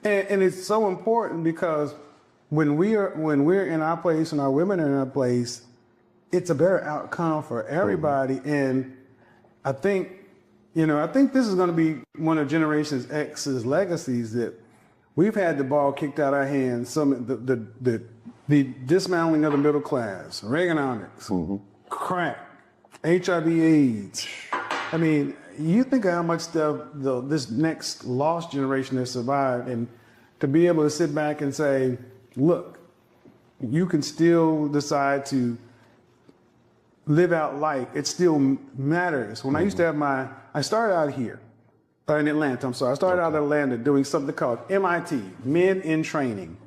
And it's so important, because when we're in our place and our women are in our place, it's a better outcome for everybody. And I think this is going to be one of Generation X's legacies, that we've had the ball kicked out of our hands. The dismantling of the middle class, Reaganomics, crack, HIV/AIDS. I mean, you think of how much stuff this next lost generation has survived, and to be able to sit back and say, look, you can still decide to live out life. It still matters. When I used to have I started out here in Atlanta. I started out in Atlanta doing something called MIT, Men in Training.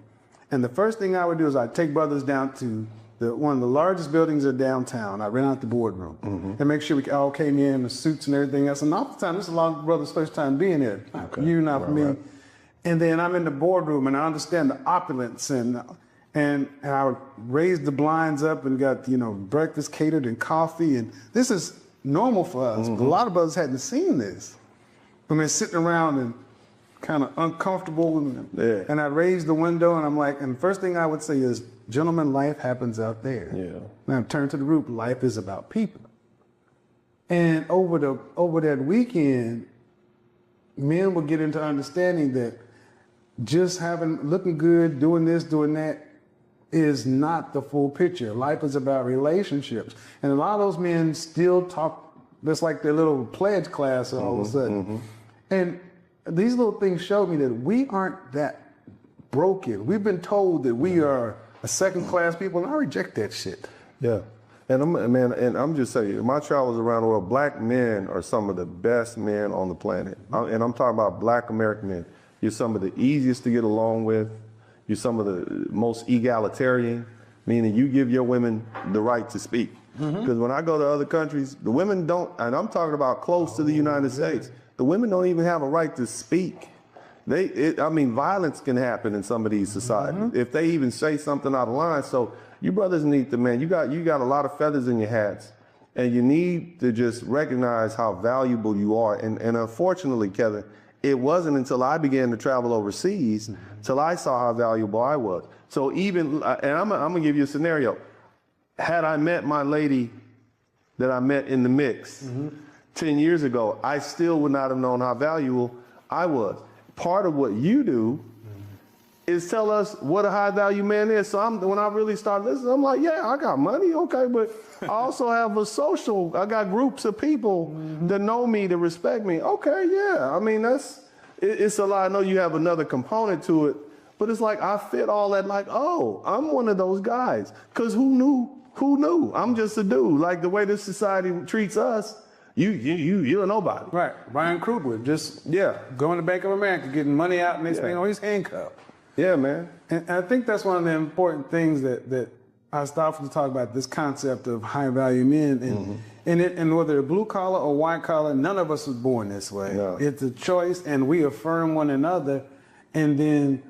And the first thing I would do is I'd take brothers down to one of the largest buildings in downtown. I rent out the boardroom and make sure we all came in with suits and everything else. And oftentimes, this is a lot of brothers' first time being here. You, not for me. Right. And then I'm in the boardroom and I understand the opulence, and I would raise the blinds up and got, breakfast catered and coffee. And this is normal for us. But a lot of brothers hadn't seen this. I mean, sitting around and kind of uncomfortable, and I raised the window and I'm like, and the first thing I would say is, gentlemen, life happens out there. Yeah. Now turn to the group. Life is about people. And over that weekend, men will get into understanding that just looking good, doing this, doing that, is not the full picture. Life is about relationships. And a lot of those men still talk, that's like their little pledge class all of a sudden. And these little things showed me that we aren't that broken. We've been told that we are a second-class people, and I reject that shit. Yeah. And I'm just saying, in my travels around the world, black men are some of the best men on the planet. And I'm talking about black American men. You're some of the easiest to get along with. You're some of the most egalitarian, meaning you give your women the right to speak. Because when I go to other countries, the women don't, and I'm talking about close to the United States, the women don't even have a right to speak. Violence can happen in some of these societies if they even say something out of line. So you brothers need to, man, you got a lot of feathers in your hats, and you need to just recognize how valuable you are. And unfortunately, Kevin, it wasn't until I began to travel overseas till I saw how valuable I was. So even, and I'm gonna give you a scenario. Had I met my lady that I met in the mix 10 years ago, I still would not have known how valuable I was. Part of what you do is tell us what a high value man is. So when I really start listening, I'm like, yeah, I got money, okay, but I also have I got groups of people that know me, that respect me. Okay, yeah, I mean, it's a lot. I know you have another component to it, but it's like I fit all that, like, oh, I'm one of those guys. Because who knew? I'm just a dude. Like the way this society treats us, you're nobody. Right. Ryan Krugman, just going to Bank of America, getting money out, and next thing, he's handcuffed. Yeah, man. And I think that's one of the important things that I stopped to talk about, this concept of high value men. And whether they're blue collar or white collar, none of us was born this way. No. It's a choice, and we affirm one another. And then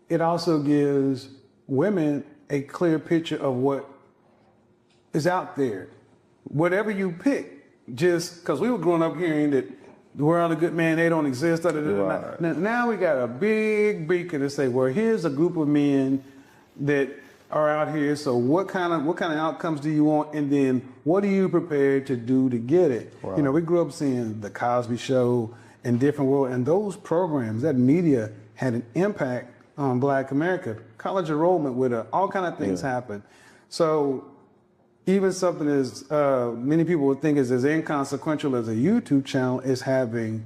it also gives women a clear picture of what is out there. Whatever you pick, just because we were growing up hearing that the world of good man, they don't exist. Right. Now we got a big beacon to say, well, here's a group of men that are out here. So what kind of outcomes do you want? And then what are you prepared to do to get it? Right. We grew up seeing The Cosby Show and different world, and those programs, that media had an impact on Black America. College enrollment with all kind of things happen. So even something as many people would think is as inconsequential as a YouTube channel is having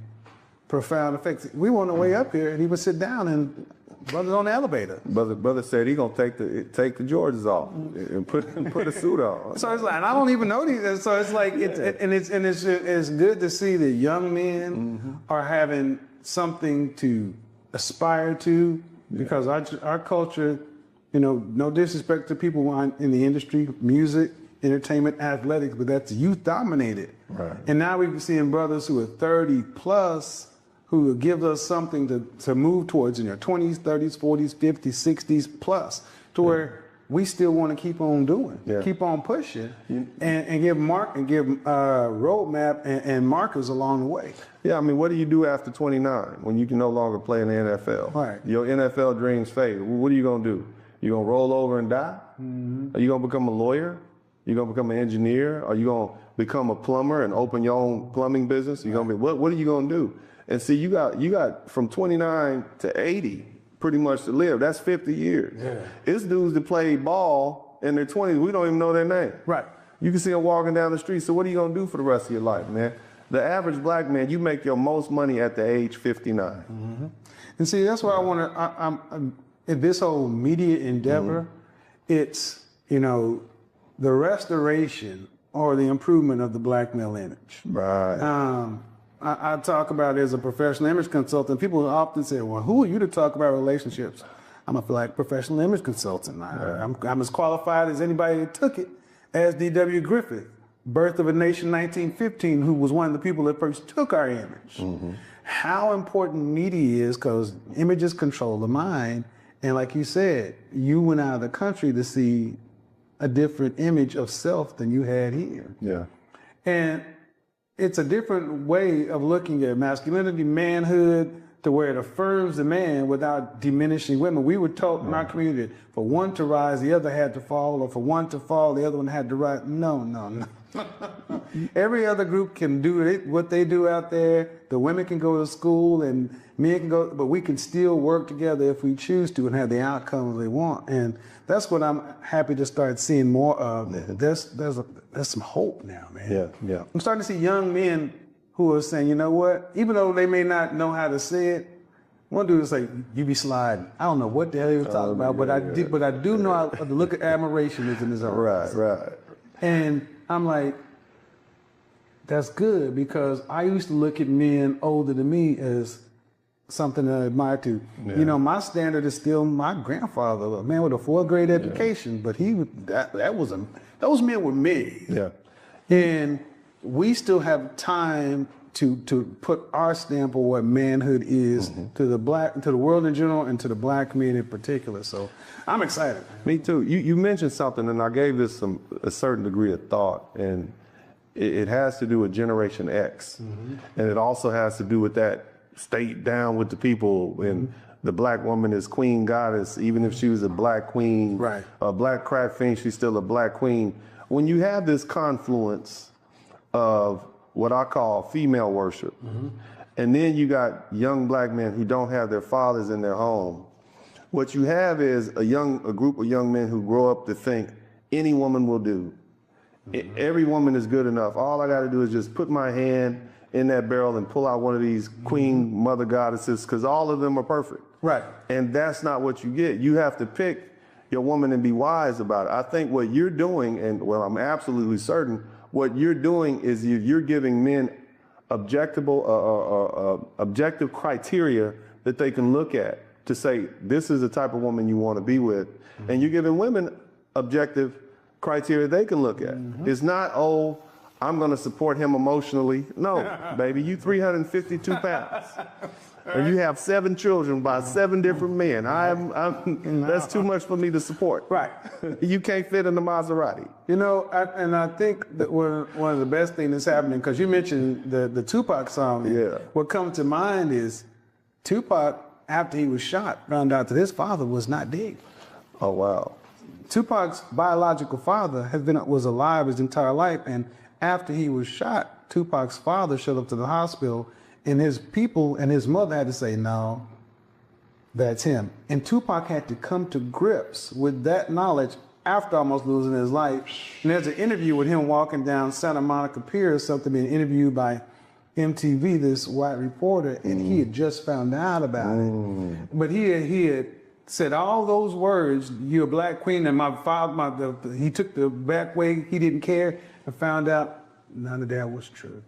profound effects. We were on the way up here, and he would sit down, and brother's on the elevator. Brother said he gonna take the Jordans off and put a suit on. So it's like, and I don't even know these. So it's like, it's good to see that young men are having something to aspire to, because our culture, you know, no disrespect to people in the industry, music, entertainment, athletics, but that's youth dominated. Right. And now we're seeing brothers who are 30 plus who give us something to move towards in their 20s, 30s, 40s, 50s, 60s plus, to where we still want to keep on doing, keep on pushing, and give roadmap and markers along the way. Yeah, I mean, what do you do after 29 when you can no longer play in the NFL? Right. Your NFL dreams fade. What are you gonna do? You gonna roll over and die? Are you gonna become a lawyer? You gonna become an engineer? Are you gonna become a plumber and open your own plumbing business? You gonna be what are you gonna do? And see, you got from 29 to 80 pretty much to live. That's 50 years. Yeah. It's dudes that play ball in their 20s. We don't even know their name. Right. You can see them walking down the street. So what are you gonna do for the rest of your life, man? The average black man, you make your most money at the age 59. And see, that's why I want to. I'm in this whole media endeavor. It's, you know, the restoration or the improvement of the black male image. Right. I talk about it as a professional image consultant. People often say, well, who are you to talk about relationships? I'm a professional image consultant. I'm as qualified as anybody that took it as D.W. Griffith, Birth of a Nation 1915, who was one of the people that first took our image. How important media is, because images control the mind. And like you said, you went out of the country to see a different image of self than you had here. Yeah. And it's a different way of looking at masculinity, manhood, to where it affirms the man without diminishing women. We were taught in our community, for one to rise, the other had to fall, or for one to fall, the other one had to rise. No. Every other group can do what they do out there. The women can go to school and men can go, but we can still work together if we choose to and have the outcomes they want. And that's what I'm happy to start seeing more of. There's some hope now, man. Yeah. I'm starting to see young men who are saying, you know what, even though they may not know how to say it, one dude was like, you be sliding. I don't know what the hell he was talking about, but I do know how, the look of admiration is in his eyes. Right. And I'm like, that's good, because I used to look at men older than me as something that I admire too. Yeah. You know, my standard is still my grandfather, a man with a 4th grade education, but those men were me. Yeah. And we still have time to put our stamp on what manhood is to the world in general and to the black community in particular. So I'm excited. Me too. You mentioned something, and I gave this a certain degree of thought, and it has to do with Generation X, and it also has to do with that state down with the people, and the black woman is queen goddess, even if she was a black queen, right? A black crack fiend, she's still a black queen. When you have this confluence of what I call female worship, and then you got young black men who don't have their fathers in their home, what you have is a group of young men who grow up to think any woman will do. Every woman is good enough. All I got to do is just put my hand in that barrel and pull out one of these queen mother goddesses, because all of them are perfect. Right. And that's not what you get. You have to pick your woman and be wise about it. I think what you're doing, and well, I'm absolutely certain, what you're doing is you're giving men objective criteria that they can look at to say, this is the type of woman you want to be with. And you're giving women objective criteria they can look at. It's not, oh, I'm going to support him emotionally. No, baby, you 352 pounds. And you have 7 children by 7 different men. That's too much for me to support. Right. You can't fit in the Maserati. You know, I think that one of the best things that's happening, because you mentioned the Tupac song. Yeah. What comes to mind is Tupac, after he was shot, found out that his father was not dead. Oh, wow. Tupac's biological father was alive his entire life, and after he was shot, Tupac's father showed up to the hospital, and his people and his mother had to say, no, that's him. And Tupac had to come to grips with that knowledge after almost losing his life. And there's an interview with him walking down Santa Monica Pier or something, being interviewed by MTV, this white reporter, and he had just found out about it. But he had said all those words, "You're a black queen," and my father, he took the back way, he didn't care, and found out none of that was true.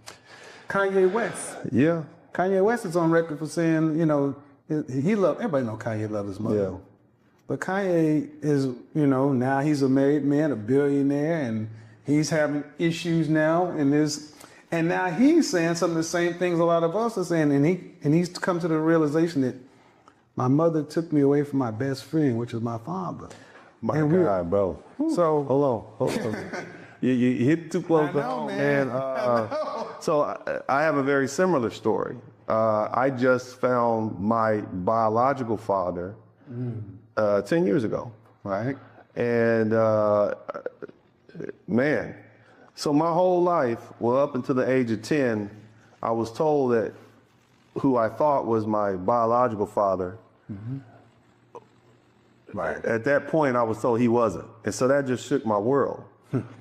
Kanye West. Yeah. Kanye West is on record for saying, you know, he loved, everybody know Kanye loved his mother. Yeah. But Kanye is, you know, now he's a married man, a billionaire, and he's having issues now, and now he's saying some of the same things a lot of us are saying, and he's come to the realization that my mother took me away from my best friend, which is my father. My God, bro. So hold on. You hit too close to home, man. So I have a very similar story. I just found my biological father 10 years ago. Right. And man, so my whole life, well, up until the age of 10, I was told that who I thought was my biological father. Right. At that point, I was told he wasn't. And so that just shook my world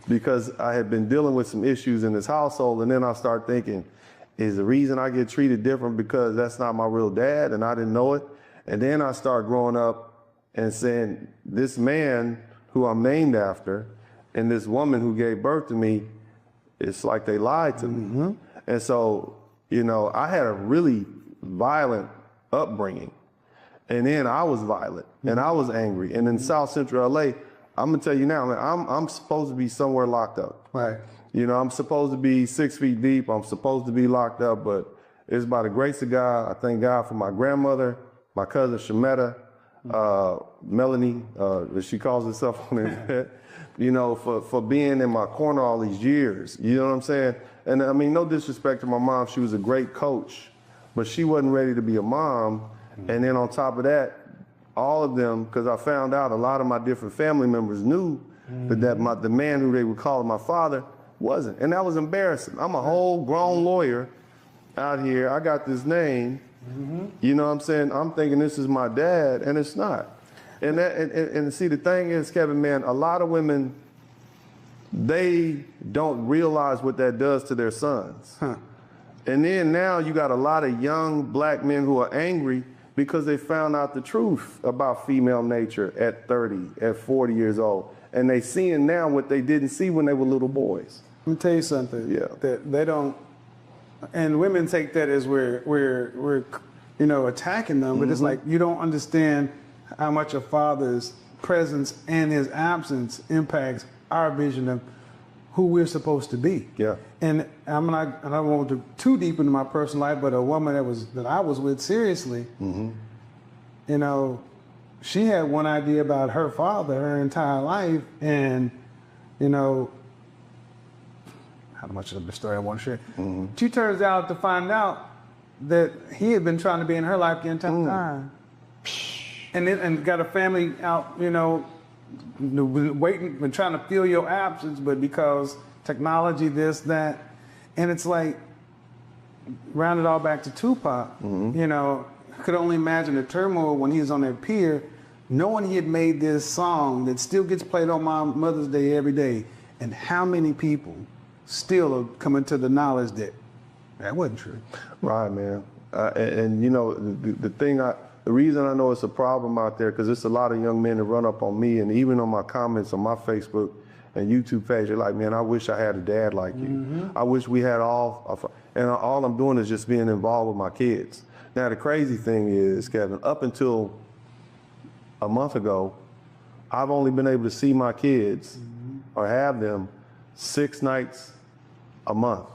because I had been dealing with some issues in this household. And then I started thinking, is the reason I get treated different because that's not my real dad and I didn't know it? And then I started growing up and saying, this man who I'm named after and this woman who gave birth to me, it's like they lied to me. And so, you know, I had a really violent upbringing. And then I was violent and I was angry. And in South Central LA, I'm gonna tell you now, man, I'm supposed to be somewhere locked up. Right. You know, I'm supposed to be 6 feet deep. I'm supposed to be locked up, but it's by the grace of God. I thank God for my grandmother, my cousin Shametta, Melanie, as she calls herself on the internet, you know, for being in my corner all these years. You know what I'm saying? And I mean, no disrespect to my mom. She was a great coach, but she wasn't ready to be a mom. And then on top of that, all of them, because I found out a lot of my different family members knew that the man who they would call my father wasn't. And that was embarrassing. I'm a whole grown lawyer out here. I got this name. You know what I'm saying? I'm thinking this is my dad, and it's not. And see, the thing is, Kevin, man, a lot of women, they don't realize what that does to their sons. And then now you got a lot of young black men who are angry because they found out the truth about female nature at 30, at 40 years old. And they seeing now what they didn't see when they were little boys. Let me tell you something. Yeah. That they don't, and women take that as we're you know, attacking them, but it's like you don't understand how much a father's presence and his absence impacts our vision of who we're supposed to be. Yeah. And I don't want to go too deep into my personal life, but a woman that I was with seriously, you know, she had one idea about her father her entire life, and you know, how much of the story I want to share. She turns out to find out that he had been trying to be in her life the entire time, and got a family out, you know, waiting and trying to fill your absence, but because technology, this, that, and it's like, round it all back to Tupac, you know, I could only imagine the turmoil when he was on that pier, knowing he had made this song that still gets played on my Mother's Day every day, and how many people still are coming to the knowledge that that wasn't true. Right, man. And you know, the reason I know it's a problem out there, because it's a lot of young men that run up on me, and even on my comments on my Facebook and YouTube page, they're like, man, I wish I had a dad like you. I wish we had and all I'm doing is just being involved with my kids. Now, the crazy thing is, Kevin, up until a month ago, I've only been able to see my kids or have them 6 nights a month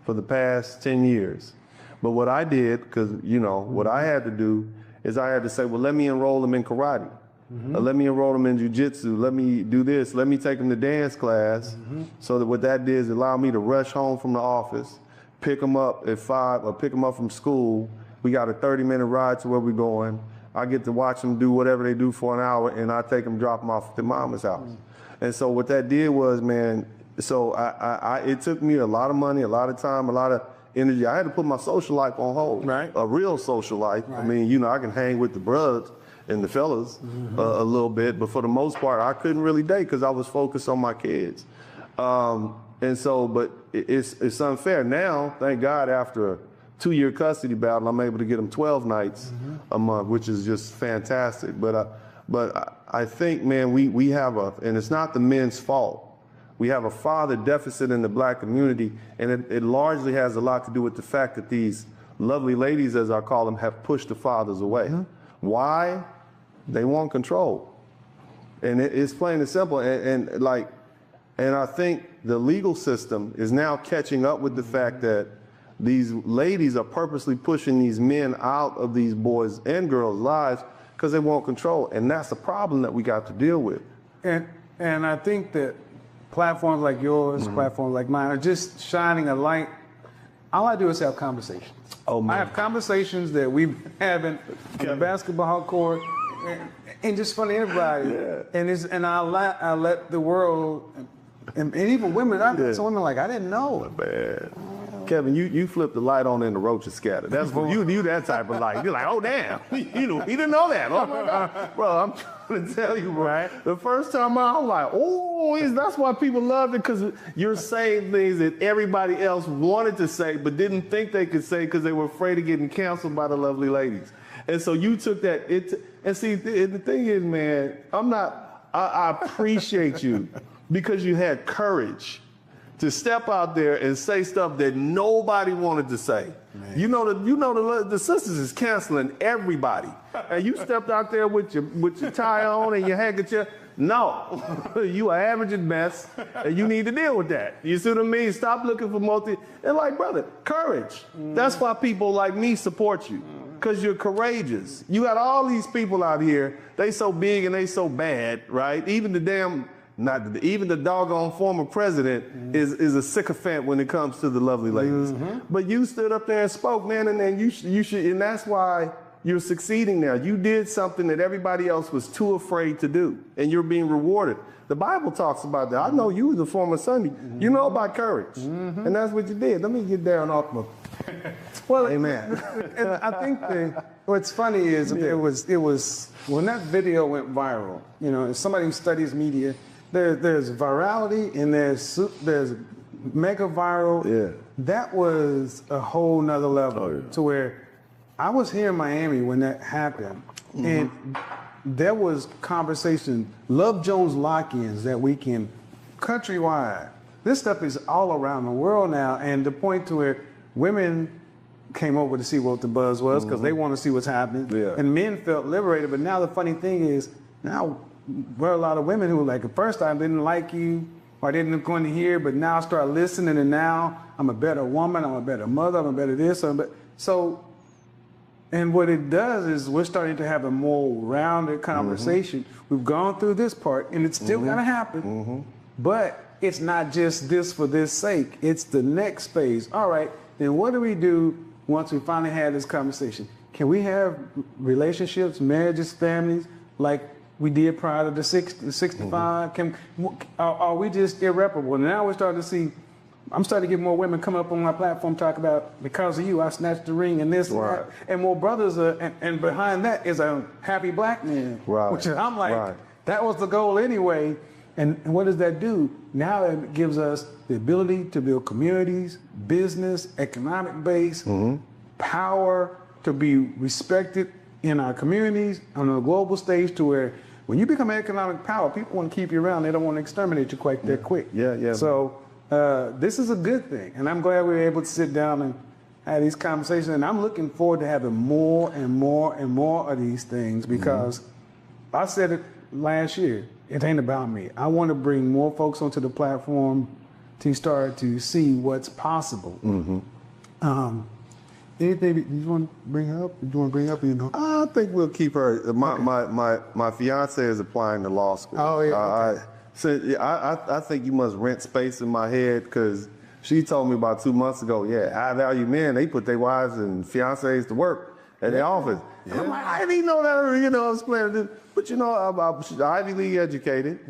for the past 10 years. But what I did, because, you know, what I had to do is I had to say, well, let me enroll them in karate. Let me enroll them in jiu-jitsu. Let me do this. Let me take them to dance class. So that what that did is allow me to rush home from the office, pick them up at 5 or pick them up from school. We got a 30-minute ride to where we're going. I get to watch them do whatever they do for an hour, and I take them, drop them off at their mama's house. And so what that did was, man, so it took me a lot of money, a lot of time, a lot of energy. I had to put my social life on hold. Right. A real social life. Right. I mean, you know, I can hang with the brothers and the fellas a little bit, but for the most part, I couldn't really date because I was focused on my kids. And so, but it's unfair. Now, thank God, after a 2-year custody battle, I'm able to get him 12 nights a month, which is just fantastic. But I think, man, we have and it's not the men's fault. We have a father deficit in the black community, and it largely has a lot to do with the fact that these lovely ladies, as I call them, have pushed the fathers away. Why? They want control. And it's plain and simple. And I think the legal system is now catching up with the fact that these ladies are purposely pushing these men out of these boys' and girls' lives because they want control. And that's a problem that we got to deal with. And I think that platforms like yours, platforms like mine, are just shining a light. All I do is have conversations. Oh, man. I have conversations that we've having on the basketball court, and just for everybody. And I let the world and even women. I met some women like I didn't know. Man. Kevin, you flip the light on and the roaches scatter. That's what you that type of light. You're like, oh damn, he didn't know that. Oh my God, bro, I'm trying to tell you, bro. The first time I was like, oh, that's why people love it, because you're saying things that everybody else wanted to say but didn't think they could say because they were afraid of getting canceled by the lovely ladies. And so you took that. And see, the thing is, man, I appreciate you because you had courage to step out there and say stuff that nobody wanted to say. Man. You know the sisters is canceling everybody, and you stepped out there with your tie on and your handkerchief. No, you are average at best, and you need to deal with that. You see what I mean? Stop looking for and like, brother, courage. That's why people like me support you, because you're courageous. You got all these people out here, they so big and they so bad, right? Even even the doggone former president is a sycophant when it comes to the lovely ladies. But you stood up there and spoke, man, and then you should, and that's why you're succeeding now. You did something that everybody else was too afraid to do, and you're being rewarded. The Bible talks about that. I know you was a former son. You know about courage, and that's what you did. Let me get down off my. Well, amen. And I think what's funny is it was when that video went viral. You know, as somebody who studies media. There's virality and there's mega viral. Yeah. That was a whole nother level to where I was here in Miami when that happened, and there was conversation, Love Jones lock-ins that weekend, countrywide. This stuff is all around the world now, and the point to where women came over to see what the buzz was because they want to see what's happening, and men felt liberated. But now the funny thing is, now there are a lot of women who, like, the first time didn't like you or didn't go in here, but now start listening, and now I'm a better woman, I'm a better mother, I'm a better this, and what it does is we're starting to have a more rounded conversation. We've gone through this part, and it's still gonna happen, but it's not just this for this sake, it's the next phase. All right, then what do we do once we finally had this conversation? Can we have relationships, marriages, families, like we did prior to the 65? Are we just irreparable? And now we're starting to see, I'm starting to get more women come up on my platform talk about, because of you, I snatched the ring and this and that. And more brothers, and behind that is a happy black man. Which is, I'm like, that was the goal anyway. And what does that do? Now it gives us the ability to build communities, business, economic base, power to be respected in our communities on a global stage, to where when you become economic power, people want to keep you around. They don't want to exterminate you quite that quick. So this is a good thing. And I'm glad we were able to sit down and have these conversations. And I'm looking forward to having more and more and more of these things, because I said it last year, it ain't about me. I want to bring more folks onto the platform to start to see what's possible. Anything you want to bring up? I think we'll keep her. My fiance is applying to law school. Oh yeah. I think you must rent space in my head, because she told me about 2 months ago. Yeah, high value men, they put their wives and fiancés to work at their office. I'm like, I didn't know that. I was playing this, but she's Ivy League educated.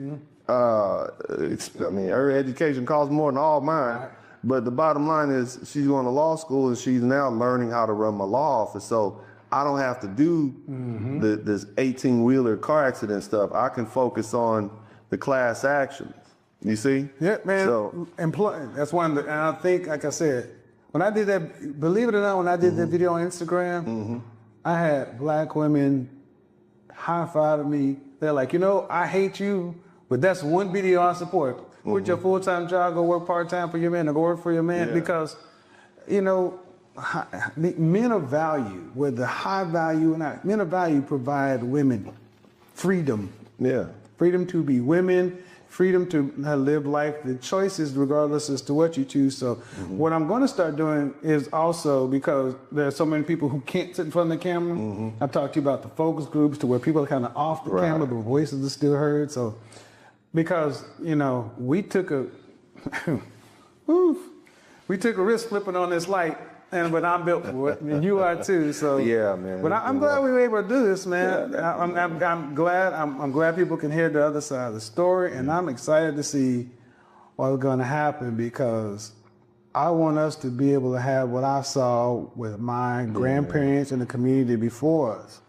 Her education costs more than all mine. But the bottom line is, she's going to law school, and she's now learning how to run my law office. So I don't have to do this 18-wheeler car accident stuff. I can focus on the class actions. You see? Yeah, man. So, that's one of the, and I think, like I said, when I did that, believe it or not, when I did that video on Instagram, I had black women high-fiving me. They're like, I hate you, but that's one video I support. Quit your full-time job, go work part-time for your man, or go work for your man, because, men of value, with the high value, and men of value provide women freedom. Yeah. Freedom to be women, freedom to live life, the choices regardless as to what you choose. So what I'm going to start doing is also, because there's so many people who can't sit in front of the camera, I talked to you about the focus groups to where people are kind of off the camera, the voices are still heard. So because, we took a risk flipping on this light. But I'm built for it, and you are too. So yeah, man. But I'm glad we were able to do this, man. Yeah, I'm glad. I'm glad people can hear the other side of the story, and I'm excited to see what's going to happen, because I want us to be able to have what I saw with my grandparents and the community before us.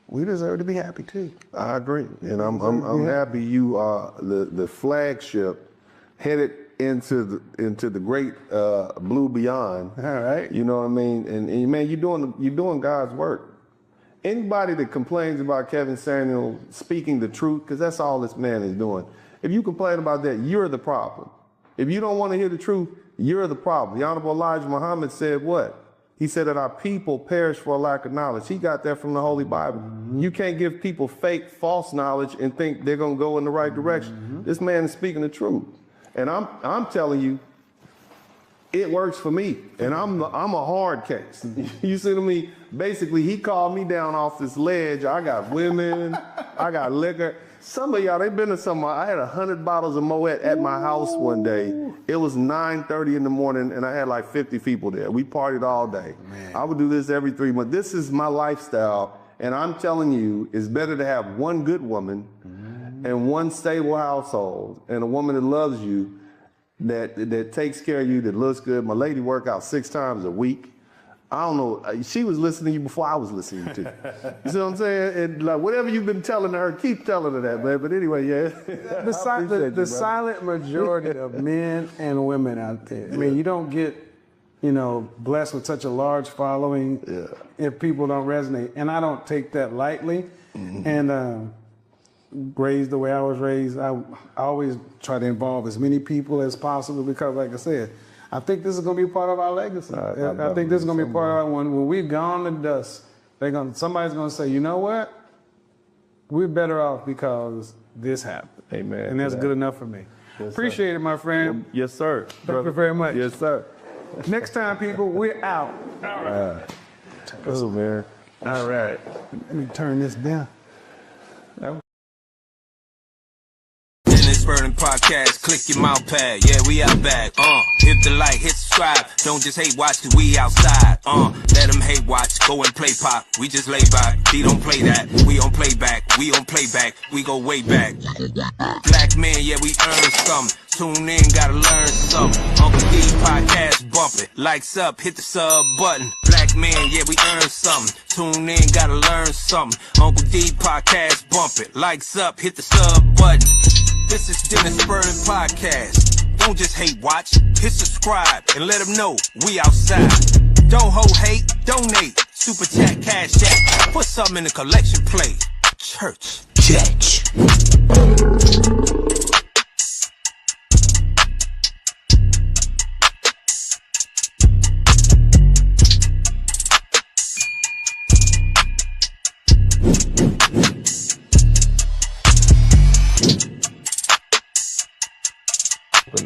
We deserve to be happy too. I agree, and I'm happy you are the flagship headed into the great blue beyond. All right. You know what I mean? And man, you're doing God's work. Anybody that complains about Kevin Samuels speaking the truth, because that's all this man is doing. If you complain about that, you're the problem. If you don't want to hear the truth, you're the problem. The Honorable Elijah Muhammad said what? He said that our people perish for a lack of knowledge. He got that from the Holy Bible. You can't give people fake, false knowledge and think they're going to go in the right direction. This man is speaking the truth. And I'm telling you, it works for me. And I'm a hard case. You see what I mean? Basically, he called me down off this ledge. I got women, I got liquor. Some of y'all, they've been to some, I had 100 bottles of Moet at my house one day. It was 9:30 in the morning and I had like 50 people there. We partied all day. Man. I would do this every 3 months. This is my lifestyle. And I'm telling you, it's better to have one good woman and one stable household, and a woman that loves you, that takes care of you, that looks good. My lady work out 6 times a week. I don't know. She was listening to you before I was listening to you. You see what I'm saying? And like whatever you've been telling her, keep telling her that, man. But anyway, yeah. The silent majority of men and women out there. I mean, you don't get, blessed with such a large following if people don't resonate. And I don't take that lightly. And raised the way I was raised, I always try to involve as many people as possible, because like I said, I think this is going to be part of our legacy. I think this is going to be part of our, when we've gone to dust, somebody's going to say, you know what? We're better off because this happened. Amen. And that's good enough for me. Yes, Appreciate it, my friend. Well, yes, sir. Thank you very much. Yes, sir. Next time, people, we're out. All right. Oh, man. All right. Let me turn this down. Burning podcast, click your mouse pad, yeah, we out back, hit the like, hit subscribe, don't just hate watch, cause we outside, let them hate watch, go and play pop, we just lay back, he don't play that, we don't play back, we don't play back, we go way back, black men, yeah, we earn something, tune in, gotta learn something, Uncle D podcast, bump it, likes up, hit the sub button, black men, yeah, we earn something, tune in, gotta learn something, Uncle D podcast, bump it, likes up, hit the sub button. This is Dennis Burden Podcast. Don't just hate watch, hit subscribe and let them know we outside. Don't hold hate, donate, super chat, cash app, put something in the collection plate. Church.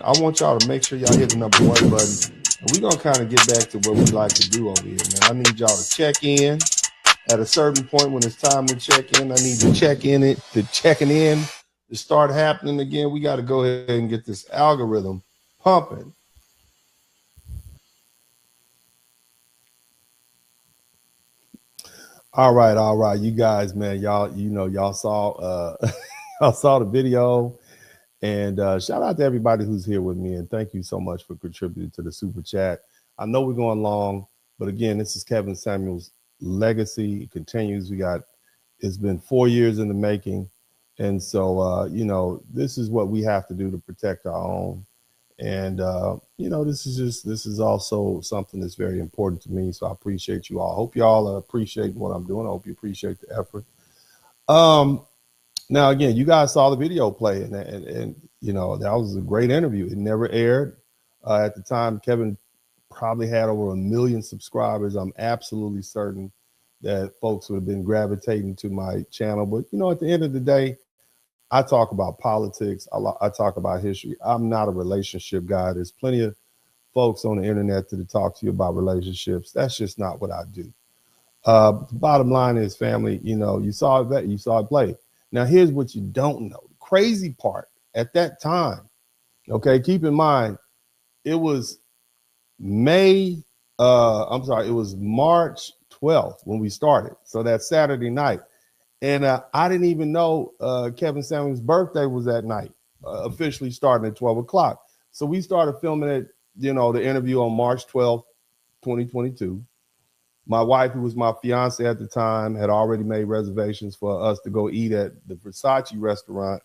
I want y'all to make sure y'all hit the #1 button. And we're going to kind of get back to what we like to do over here, man. I need y'all to check in at a certain point when it's time to check in. I need to checking in to start happening again. We got to go ahead and get this algorithm pumping. All right. You guys, man, y'all saw y'all saw the video. And shout out to everybody who's here with me. And thank you so much for contributing to the super chat. I know we're going long, but again, this is Kevin Samuels' legacy. It continues. It's been 4 years in the making. And so, you know, this is what we have to do to protect our own. And, you know, this is also something that's very important to me. So I appreciate you all. I hope y'all appreciate what I'm doing. I hope you appreciate the effort. Now, again, you guys saw the video play, and you know, that was a great interview. It never aired. At the time, Kevin probably had over 1 million subscribers. I'm absolutely certain that folks would have been gravitating to my channel. But, you know, at the end of the day, I talk about politics. I talk about history. I'm not a relationship guy. There's plenty of folks on the internet that talk to you about relationships. That's just not what I do. The bottom line is, family, you know, you saw it play. Now, here's what you don't know. The crazy part at that time, okay, keep in mind, it was it was March 12th when we started. So that Saturday night. And I didn't even know Kevin Samuels' birthday was that night, officially starting at 12 o'clock. So we started filming it, you know, the interview on March 12th, 2022. My wife, who was my fiance at the time, had already made reservations for us to go eat at the Versace restaurant.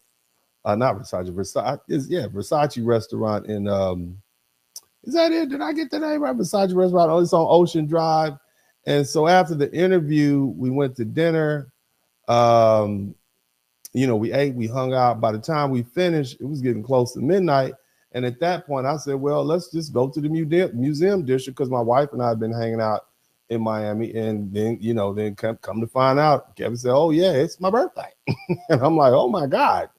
Versace restaurant in, is that it? Did I get the name right? Versace restaurant. Oh, it's on Ocean Drive. And so after the interview, we went to dinner. You know, we ate, we hung out. By the time we finished, it was getting close to midnight. And at that point, I said, well, let's just go to the museum district, because my wife and I have been hanging out in Miami. And then, you know, then come to find out, Kevin said, oh, yeah, it's my birthday. And I'm like, oh, my God.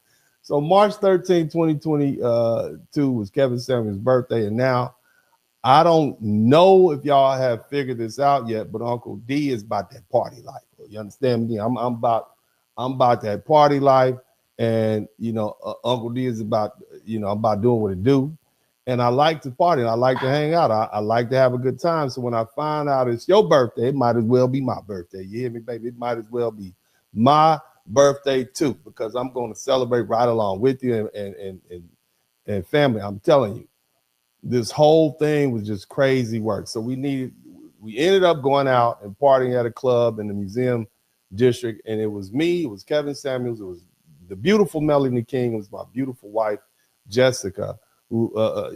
So March 13, 2022 was Kevin Samuels' birthday. And now I don't know if y'all have figured this out yet, but Uncle D is about that party life. You understand me? I'm about that party life. And, you know, Uncle D is about, you know, I'm about doing what it do. And I like to party. And I like to hang out. I like to have a good time. So when I find out it's your birthday, it might as well be my birthday. You hear me, baby? It might as well be my birthday too, because I'm going to celebrate right along with you and family. I'm telling you, this whole thing was just crazy work. So we ended up going out and partying at a club in the museum district. And it was me, it was Kevin Samuels, it was the beautiful Melanie King, it was my beautiful wife, Jessica, who,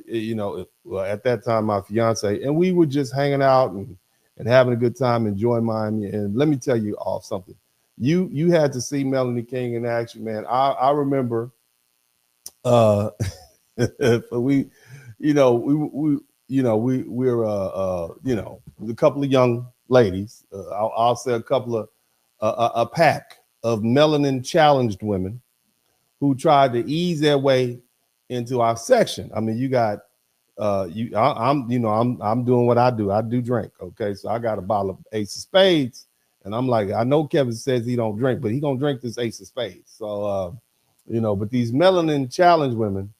you know, at that time, my fiance. And we were just hanging out and having a good time, enjoying Miami. And let me tell you all something. You had to see Melanie King in action, man. I remember we were a couple of young ladies. I'll say a couple of a pack of melanin challenged women who tried to ease their way into our section. I mean, you got I'm doing what I do. I do drink. Okay, so I got a bottle of Ace of Spades, and I'm like, I know Kevin says he don't drink, but he gonna drink this Ace of Spades. So but these melanin challenged women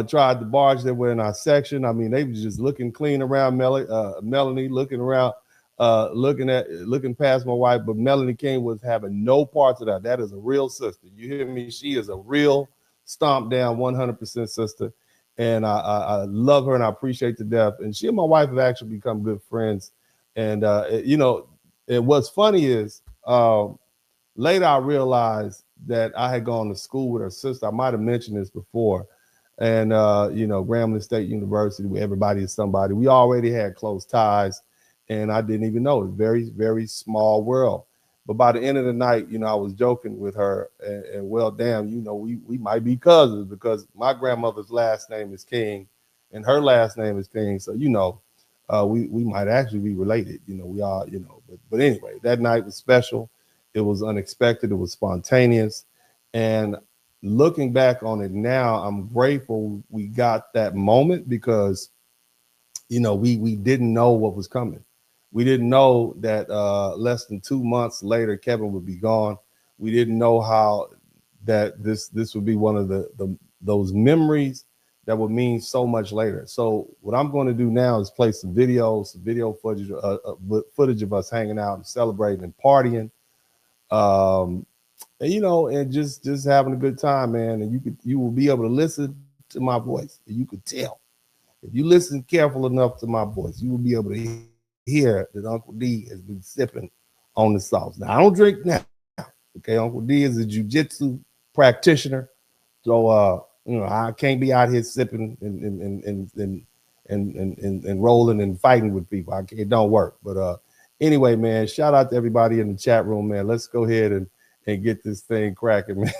tried to barge their way in our section. I mean, they were just looking clean around Melanie, looking around, looking past my wife, but Melanie King was having no parts of that. That is a real sister. You hear me? She is a real stomp down 100% sister. And I love her and I appreciate to death. And she and my wife have actually become good friends. And, and what's funny is later I realized that I had gone to school with her sister. I might have mentioned this before. And, Grambling State University, where everybody is somebody. We already had close ties, and I didn't even know. It's a very, very small world. But by the end of the night, I was joking with her, and well, damn, we might be cousins, because my grandmother's last name is King, and her last name is King. So, we might actually be related. We are, But anyway, that night was special. It was unexpected. It was spontaneous. And looking back on it now, I'm grateful we got that moment, because, we didn't know what was coming. We didn't know that less than 2 months later, Kevin would be gone. We didn't know how that this would be one of those memories that would mean so much later. So what I'm going to do now is play some video footage of us hanging out and celebrating and partying. And just having a good time, man. And you will be able to listen to my voice. You could tell. If you listen careful enough to my voice, you will be able to hear that Uncle D has been sipping on the sauce. Now, I don't drink now. Okay, Uncle D is a jiu-jitsu practitioner. So I can't be out here sipping and rolling and fighting with people. It don't work. But anyway, man, shout out to everybody in the chat room, man. Let's go ahead and get this thing cracking, man.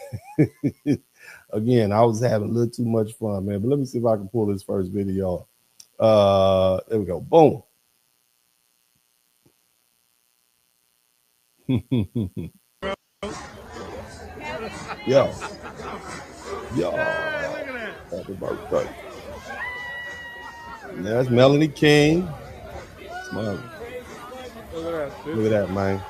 Again, I was having a little too much fun, man. But let me see if I can pull this first video. There we go. Boom. Yo. Happy birthday. And that's Melanie King. Look at that, man.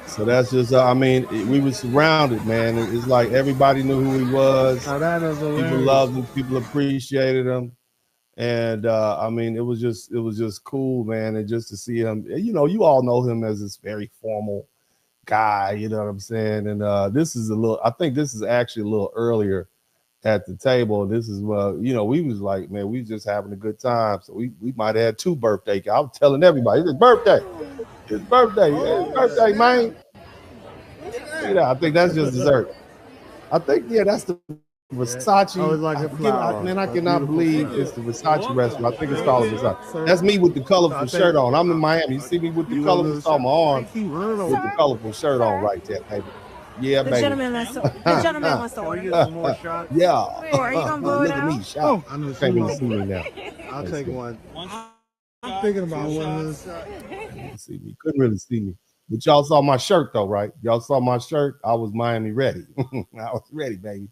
So that's just, we were surrounded, man. It's like everybody knew who he was. People loved him, people appreciated him. And it was just cool, man. And just to see him, you all know him as this very formal guy, you know what I'm saying? And I think this is actually a little earlier at the table. This is we was like, man, we was just having a good time. So we might have had 2 birthday. I was telling everybody, it's his birthday. It's birthday. It's birthday, man. I think that's just dessert. I think, that's the Versace. I cannot believe it's the Versace restaurant. I think it's called Versace. That's me with the colorful shirt on. I'm in Miami. You see me with the colorful, saw my arm with the colorful shirt on right there, baby. Yeah, baby. The gentleman wants to order. Some more shots. Yeah. Are you gonna blow it out? Look at me, shot. I know. Can't even see me now. I'll take one. I'm thinking about one. See me. Couldn't really see me. But y'all saw my shirt though, right? Y'all saw my shirt. I was Miami ready. I was ready, baby.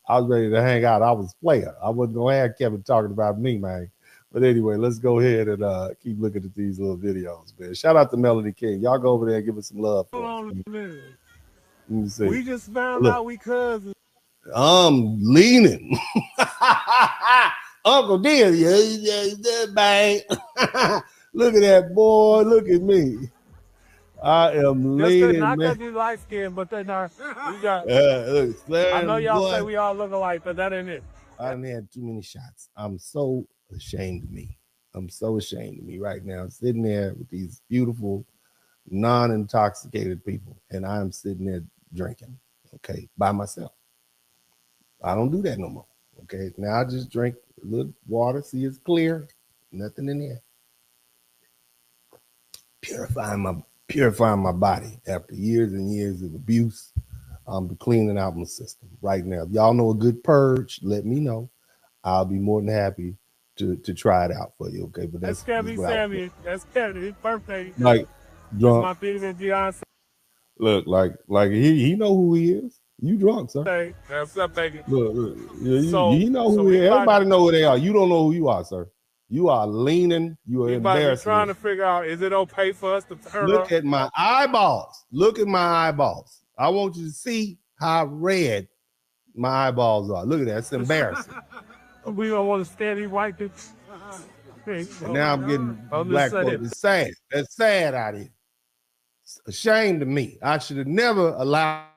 I was ready to hang out. I was player. I wasn't gonna have Kevin talking about me, man. But anyway, let's go ahead and keep looking at these little videos, man. Shout out to Melanie King. Y'all go over there and give us some love. Let me see. We just found out we cousins. I'm leaning. Uncle Dear, yeah, bang. Look at that boy. Look at me. I am leaning. Not because you light skinned, but then we got. I know y'all say we all look alike, but that ain't it. I done had too many shots. I'm so ashamed of me. I'm so ashamed of me right now. Sitting there with these beautiful, non-intoxicated people, and I'm sitting there drinking, okay, by myself. I don't do that no more. Okay, now I just drink a little water, see it's clear, nothing in there. Purifying my body after years and years of abuse. I'm cleaning out my system right now. If y'all know a good purge, let me know. I'll be more than happy to try it out for you. Okay, but that's Kevin Samuels. That's Kevin. His birthday. Like drunk. My favorite Beyonce. Look, like he know who he is. You drunk, sir? Hey, what's up, baby? Look, you know who he is. Everybody know who they are. You don't know who you are, sir. You are leaning. You are embarrassing. Trying to figure out, is it okay for us to turn Look at my eyeballs. Look at my eyeballs. I want you to see how red my eyeballs are. Look at that. It's embarrassing. We don't want to steady white people. Now I'm getting black folk. It's sad. That's sad out here. It's a shame to me. I should have never allowed.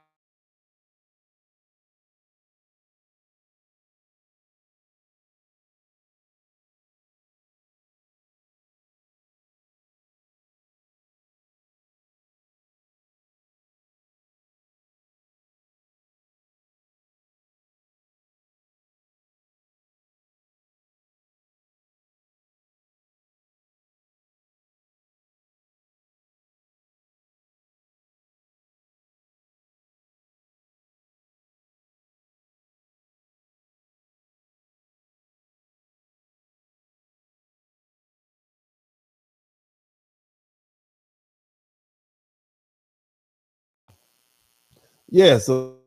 Yeah, so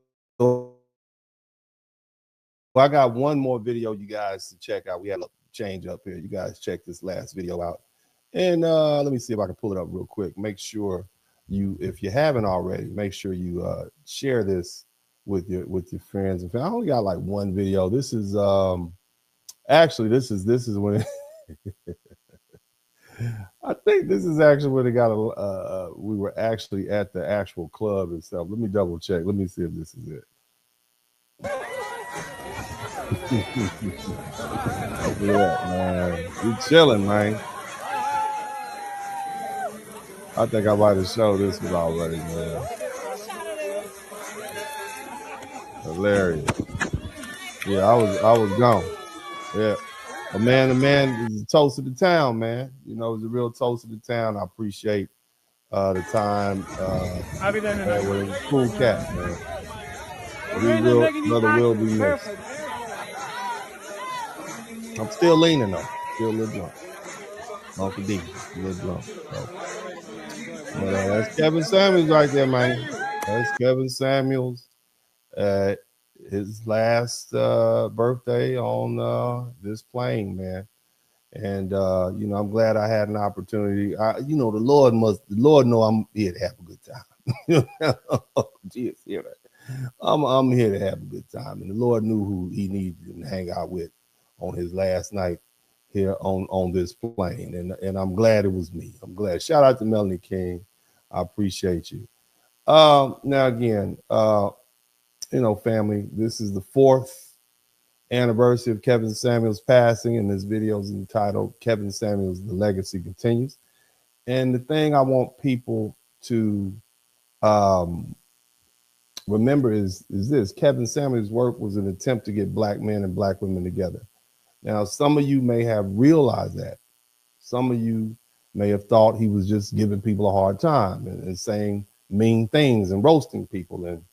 I got one more video you guys to check out. We had a change up here. You guys check this last video out. And let me see if I can pull it up real quick. Make sure if you haven't already, make sure you share this with your friends and family. I only got like one video. This is actually this is when I think this is actually when it got we were actually at the actual club itself. Let me double check. Let me see if this is it. Look at that, man. You're chilling, man. I think I might have showed this one already, man. Hilarious. Yeah, I was gone. Yeah. But man, the man is a toast of the town, man. You know, it's a real toast of the town. I appreciate the time. I'll be there tonight. With a cool cat, man. Brother will be missed. I'm still leaning though. Still a little drunk. Uncle D, a little drunk. So. But that's Kevin Samuels right there, man. That's Kevin Samuels. His last birthday on this plane, man. And you know, I'm glad I had an opportunity. You know, the Lord know I'm here to have a good time. Geez, hear that. I'm here to have a good time. And the Lord knew who he needed to hang out with on his last night here on this plane. And I'm glad it was me. I'm glad. Shout out to Melanie King. I appreciate you. Now again, you know, family, this is the 4th anniversary of Kevin Samuels passing, and this video is entitled Kevin Samuels, The Legacy Continues. And the thing I want people to remember is this: Kevin Samuels' work was an attempt to get black men and black women together. Now, some of you may have realized that. Some of you may have thought he was just giving people a hard time and saying mean things and roasting people and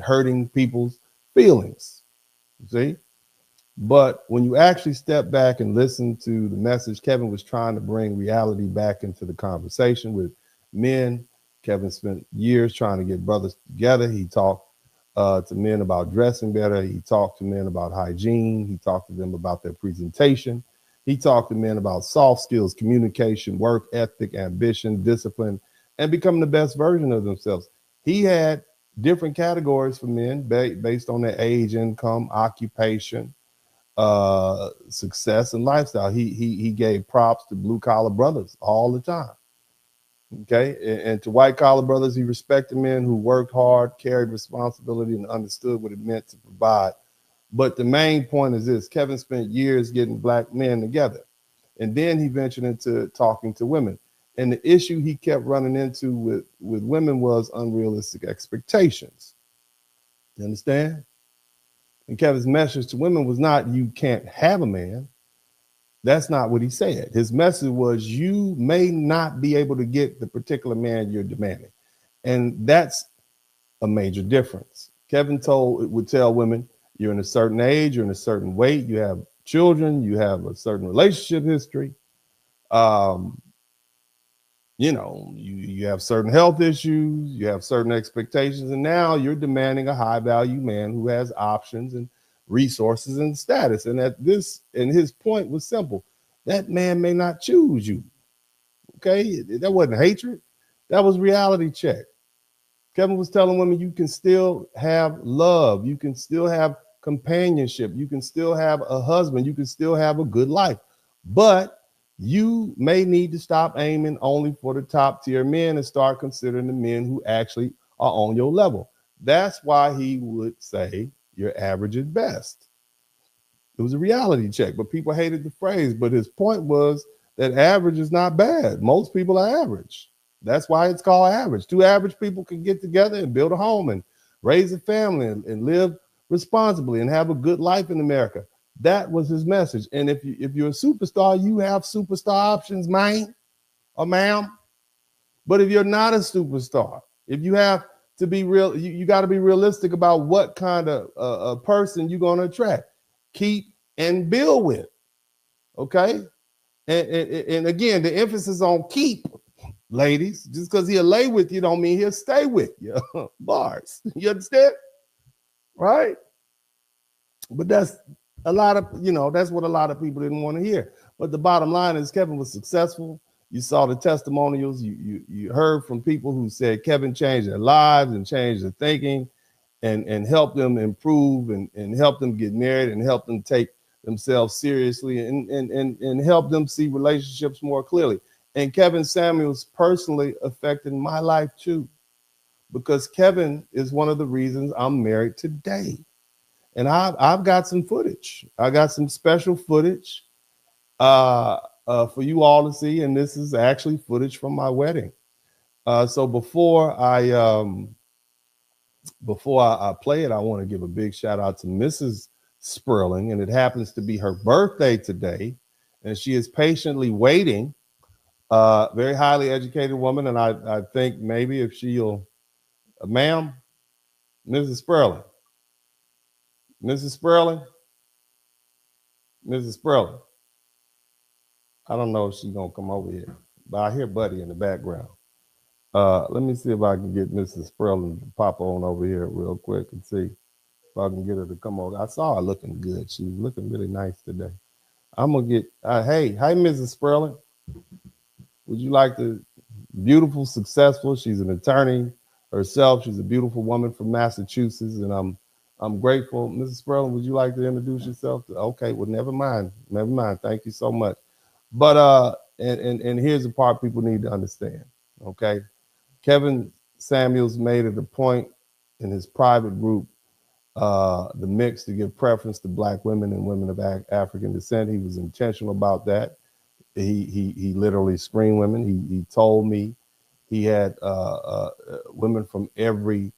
hurting people's feelings. See? But when you actually step back and listen to the message, Kevin was trying to bring reality back into the conversation with men. Kevin spent years trying to get brothers together. He talked to men about dressing better. He talked to men about hygiene. He talked to them about their presentation. He talked to men about soft skills, communication, work ethic, ambition, discipline, and becoming the best version of themselves. He had different categories for men based on their age, income, occupation, success, and lifestyle. He gave props to blue collar brothers all the time. Okay, and to white collar brothers, he respected men who worked hard, carried responsibility, and understood what it meant to provide. But the main point is this: Kevin spent years getting black men together, and then he ventured into talking to women. And the issue he kept running into with women was unrealistic expectations. You understand? And Kevin's message to women was not, you can't have a man. That's not what he said. His message was, you may not be able to get the particular man you're demanding. And that's a major difference. Kevin would tell women, you're in a certain age, you're in a certain weight, you have children, you have a certain relationship history. You know, you have certain health issues, you have certain expectations, and now you're demanding a high value man who has options and resources and status. And his point was simple: that man may not choose you. Okay, that wasn't hatred, that was reality check. Kevin was telling women, you can still have love, you can still have companionship, you can still have a husband, you can still have a good life, but you may need to stop aiming only for the top tier men and start considering the men who actually are on your level. That's why he would say your average is best. It was a reality check, but people hated the phrase. But his point was that average is not bad. Most people are average. That's why it's called average. 2 average people can get together and build a home and raise a family and live responsibly and have a good life in America. That was his message. And if you're a superstar, you have superstar options, man or ma'am. But if you're not a superstar, if you have to be real, you got to be realistic about what kind of a person you're going to attract, keep, and build with. Okay. And again, the emphasis on keep, ladies. Just because he'll lay with you don't mean he'll stay with you. Bars. You understand? Right? But that's a lot of, that's what a lot of people didn't want to hear. But the bottom line is Kevin was successful. You saw the testimonials. You heard from people who said Kevin changed their lives and changed their thinking and helped them improve and helped them get married and helped them take themselves seriously and help them see relationships more clearly. And Kevin Samuels personally affected my life too, because Kevin is one of the reasons I'm married today. And I've got some footage. I got some special footage. for you all to see, and this is actually footage from my wedding. So before I play it, I want to give a big shout out to Mrs. Sperling, and it happens to be her birthday today, and she is patiently waiting. Very highly educated woman, and I think maybe if she'll, ma'am, Mrs. Sperling, Mrs. Sperling, Mrs. Sperling. I don't know if she's gonna come over here, but I hear Buddy in the background. Let me see if I can get Mrs. Sperling to pop on over here real quick and see if I can get her to come over. I saw her looking good. She was looking really nice today. I'm gonna get, hey, Mrs. Sperling. Would you like to, beautiful, successful. She's an attorney herself. She's a beautiful woman from Massachusetts, and I'm grateful. Mrs. Sperling, would you like to introduce yourself? Okay, well, never mind. Thank you so much. But and here's the part people need to understand. Okay, Kevin Samuels made it a point in his private group, the mix, to give preference to Black women and women of African descent. He was intentional about that. He literally screened women. He told me he had women from every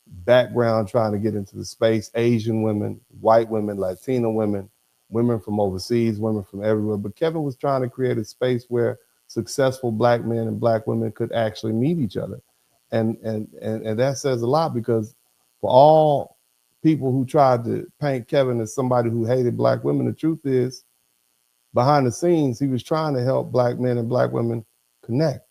background trying to get into the space: Asian women, white women, Latino women, women from overseas, women from everywhere. But Kevin was trying to create a space where successful Black men and Black women could actually meet each other. And that says a lot, because for all people who tried to paint Kevin as somebody who hated Black women, the truth is, behind the scenes, he was trying to help Black men and Black women connect.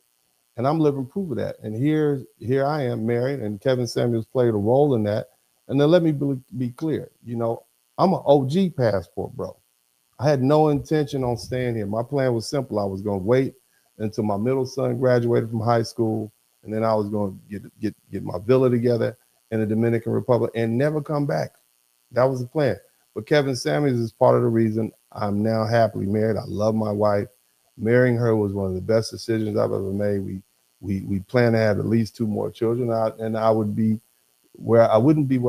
And I'm living proof of that. And here I am, married, and Kevin Samuels played a role in that. And then let me be clear, I'm an OG passport, bro. I had no intention on staying here. My plan was simple. I was going to wait until my middle son graduated from high school, and then I was going to get my villa together in the Dominican Republic and never come back. That was the plan. But Kevin Samuels is part of the reason I'm now happily married. I love my wife. Marrying her was one of the best decisions I've ever made. We plan to have at least 2 more children, and I wouldn't be where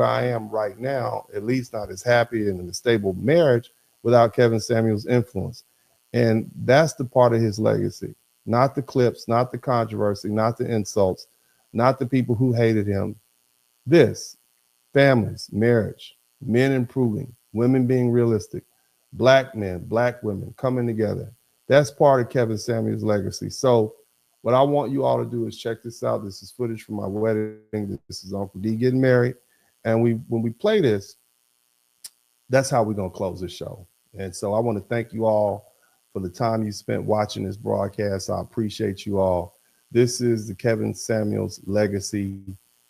I am right now, at least not as happy and in a stable marriage, without Kevin Samuels' influence. And that's the part of his legacy, not the clips, not the controversy, not the insults, not the people who hated him. This: families, marriage, men improving, women being realistic, Black men, Black women coming together. That's part of Kevin Samuels' legacy. So what I want you all to do is check this out. This is footage from my wedding. This is Uncle D getting married. And when we play this, that's how we're going to close this show. And so I want to thank you all for the time you spent watching this broadcast. I appreciate you all. This is the Kevin Samuels legacy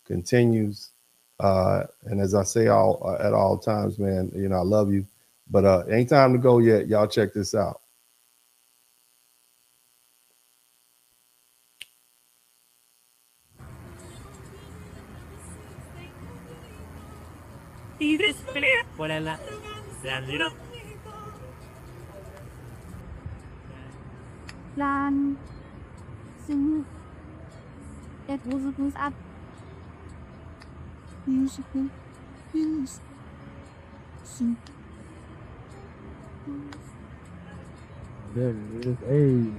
continues. And as I say at all times, man, I love you. But ain't time to go yet. Y'all check this out. Lan sing it was up musical use sing There it is. Hey.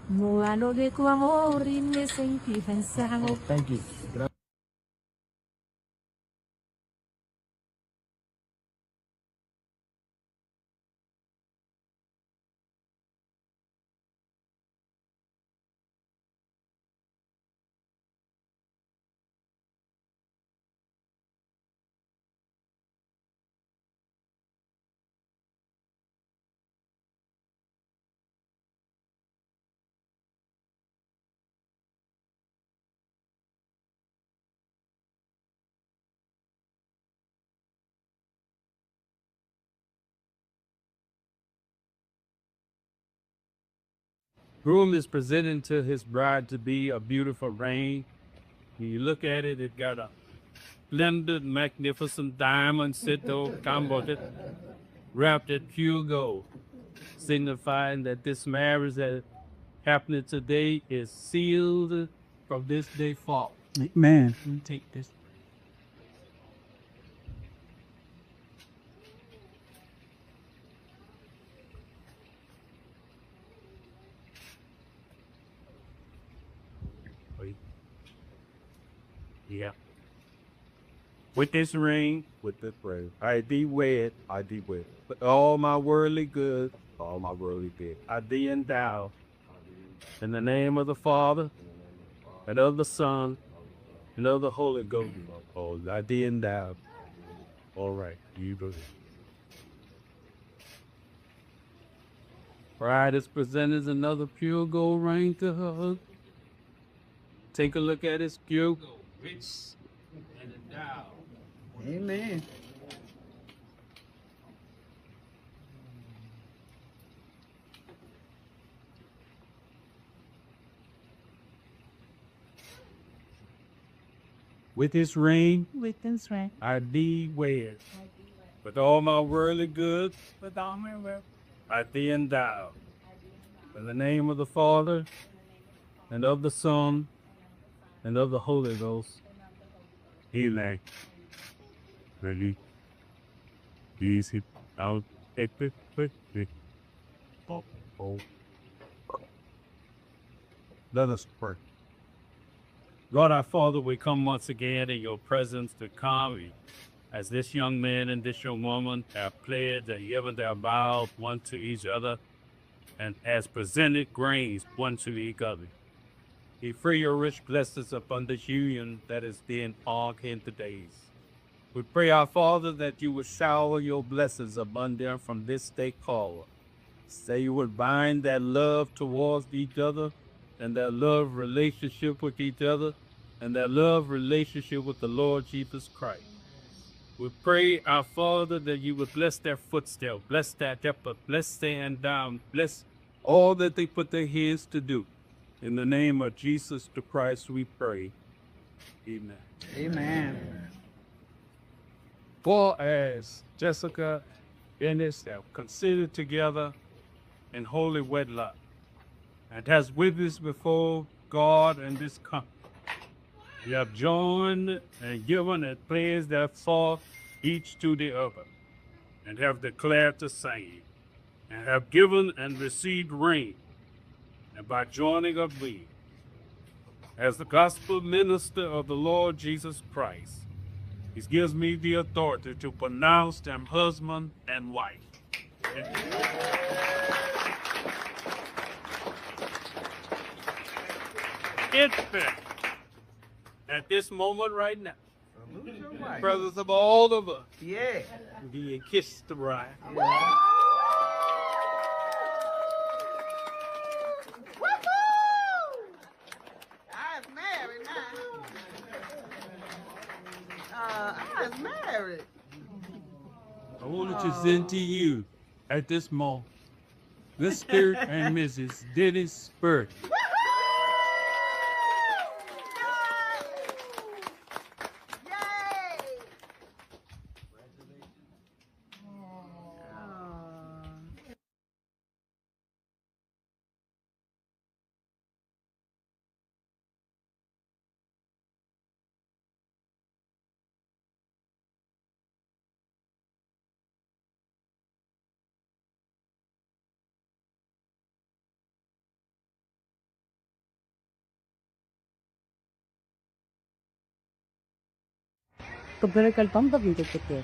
Mulano de tu amor y me sentí pensado. Thank you. Groom is presenting to his bride to be a beautiful ring. When you look at it, it got a splendid, magnificent diamond set over combo wrapped in pure gold, signifying that this marriage that happening today is sealed from this day forth. Man. Take this. Yeah. With this ring, I thee wed, with all my worldly goods, I thee endow. In the name of the Father, and of the Son, and of the Holy Ghost. Oh, I thee endow. All right, you go ahead. Bride is presented another pure gold ring to her husband. Take a look at his pure gold, rich and endowed. Amen. With this ring, ring, I thee wed. With all my worldly goods, I thee endow. In the name of the Father, and of the Son, and of the Holy Ghost. Amen. Ready? Easy. I'll take it. Oh. Let us pray. God our Father, we come once again in your presence to come as this young man and this young woman have pledged and given their vows one to each other and has presented grains one to each other. We pray your rich blessings upon this union that is being formed in the days. We pray, our Father, that you would shower your blessings upon them from this day forward. That you would bind that love towards each other and that love relationship with each other and that love relationship with the Lord Jesus Christ. We pray, our Father, that you would bless their footsteps, bless their effort, bless their endown, bless all that they put their hands to do. In the name of Jesus the Christ, we pray. Amen. Amen. For as Jessica and Ennis have considered together in holy wedlock, and has witnessed before God and this company, we have joined and given and pledged therefore each to the other, and have declared the same, and have given and received rain, and by joining of me, as the gospel minister of the Lord Jesus Christ, he gives me the authority to pronounce them husband and wife. Infant, at this moment right now, brothers of all of us, Yeah. be kiss the bride. I was married now. I was married. I want to present to you at this moment, Mr. and Mrs. Dennis Burke. كبرك البامبا بنتكتير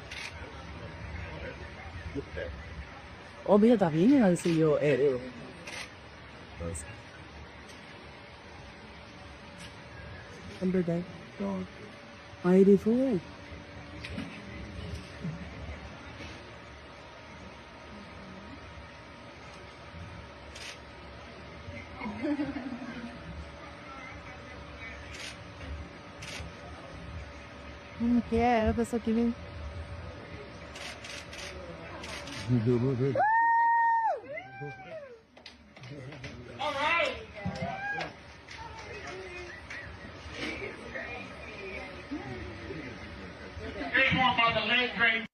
obvio también era si yo Number day. I did for Yeah, that's what you mean. All right. They want by the leg train.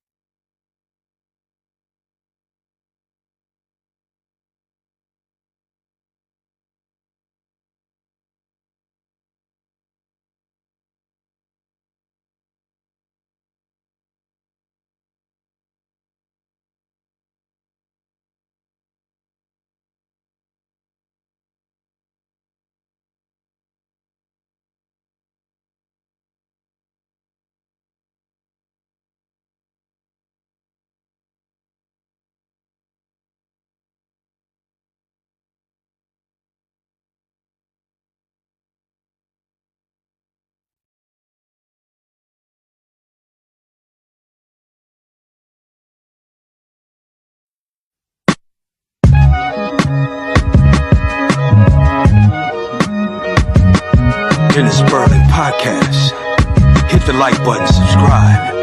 Sperling Podcast. Hit the like button, subscribe.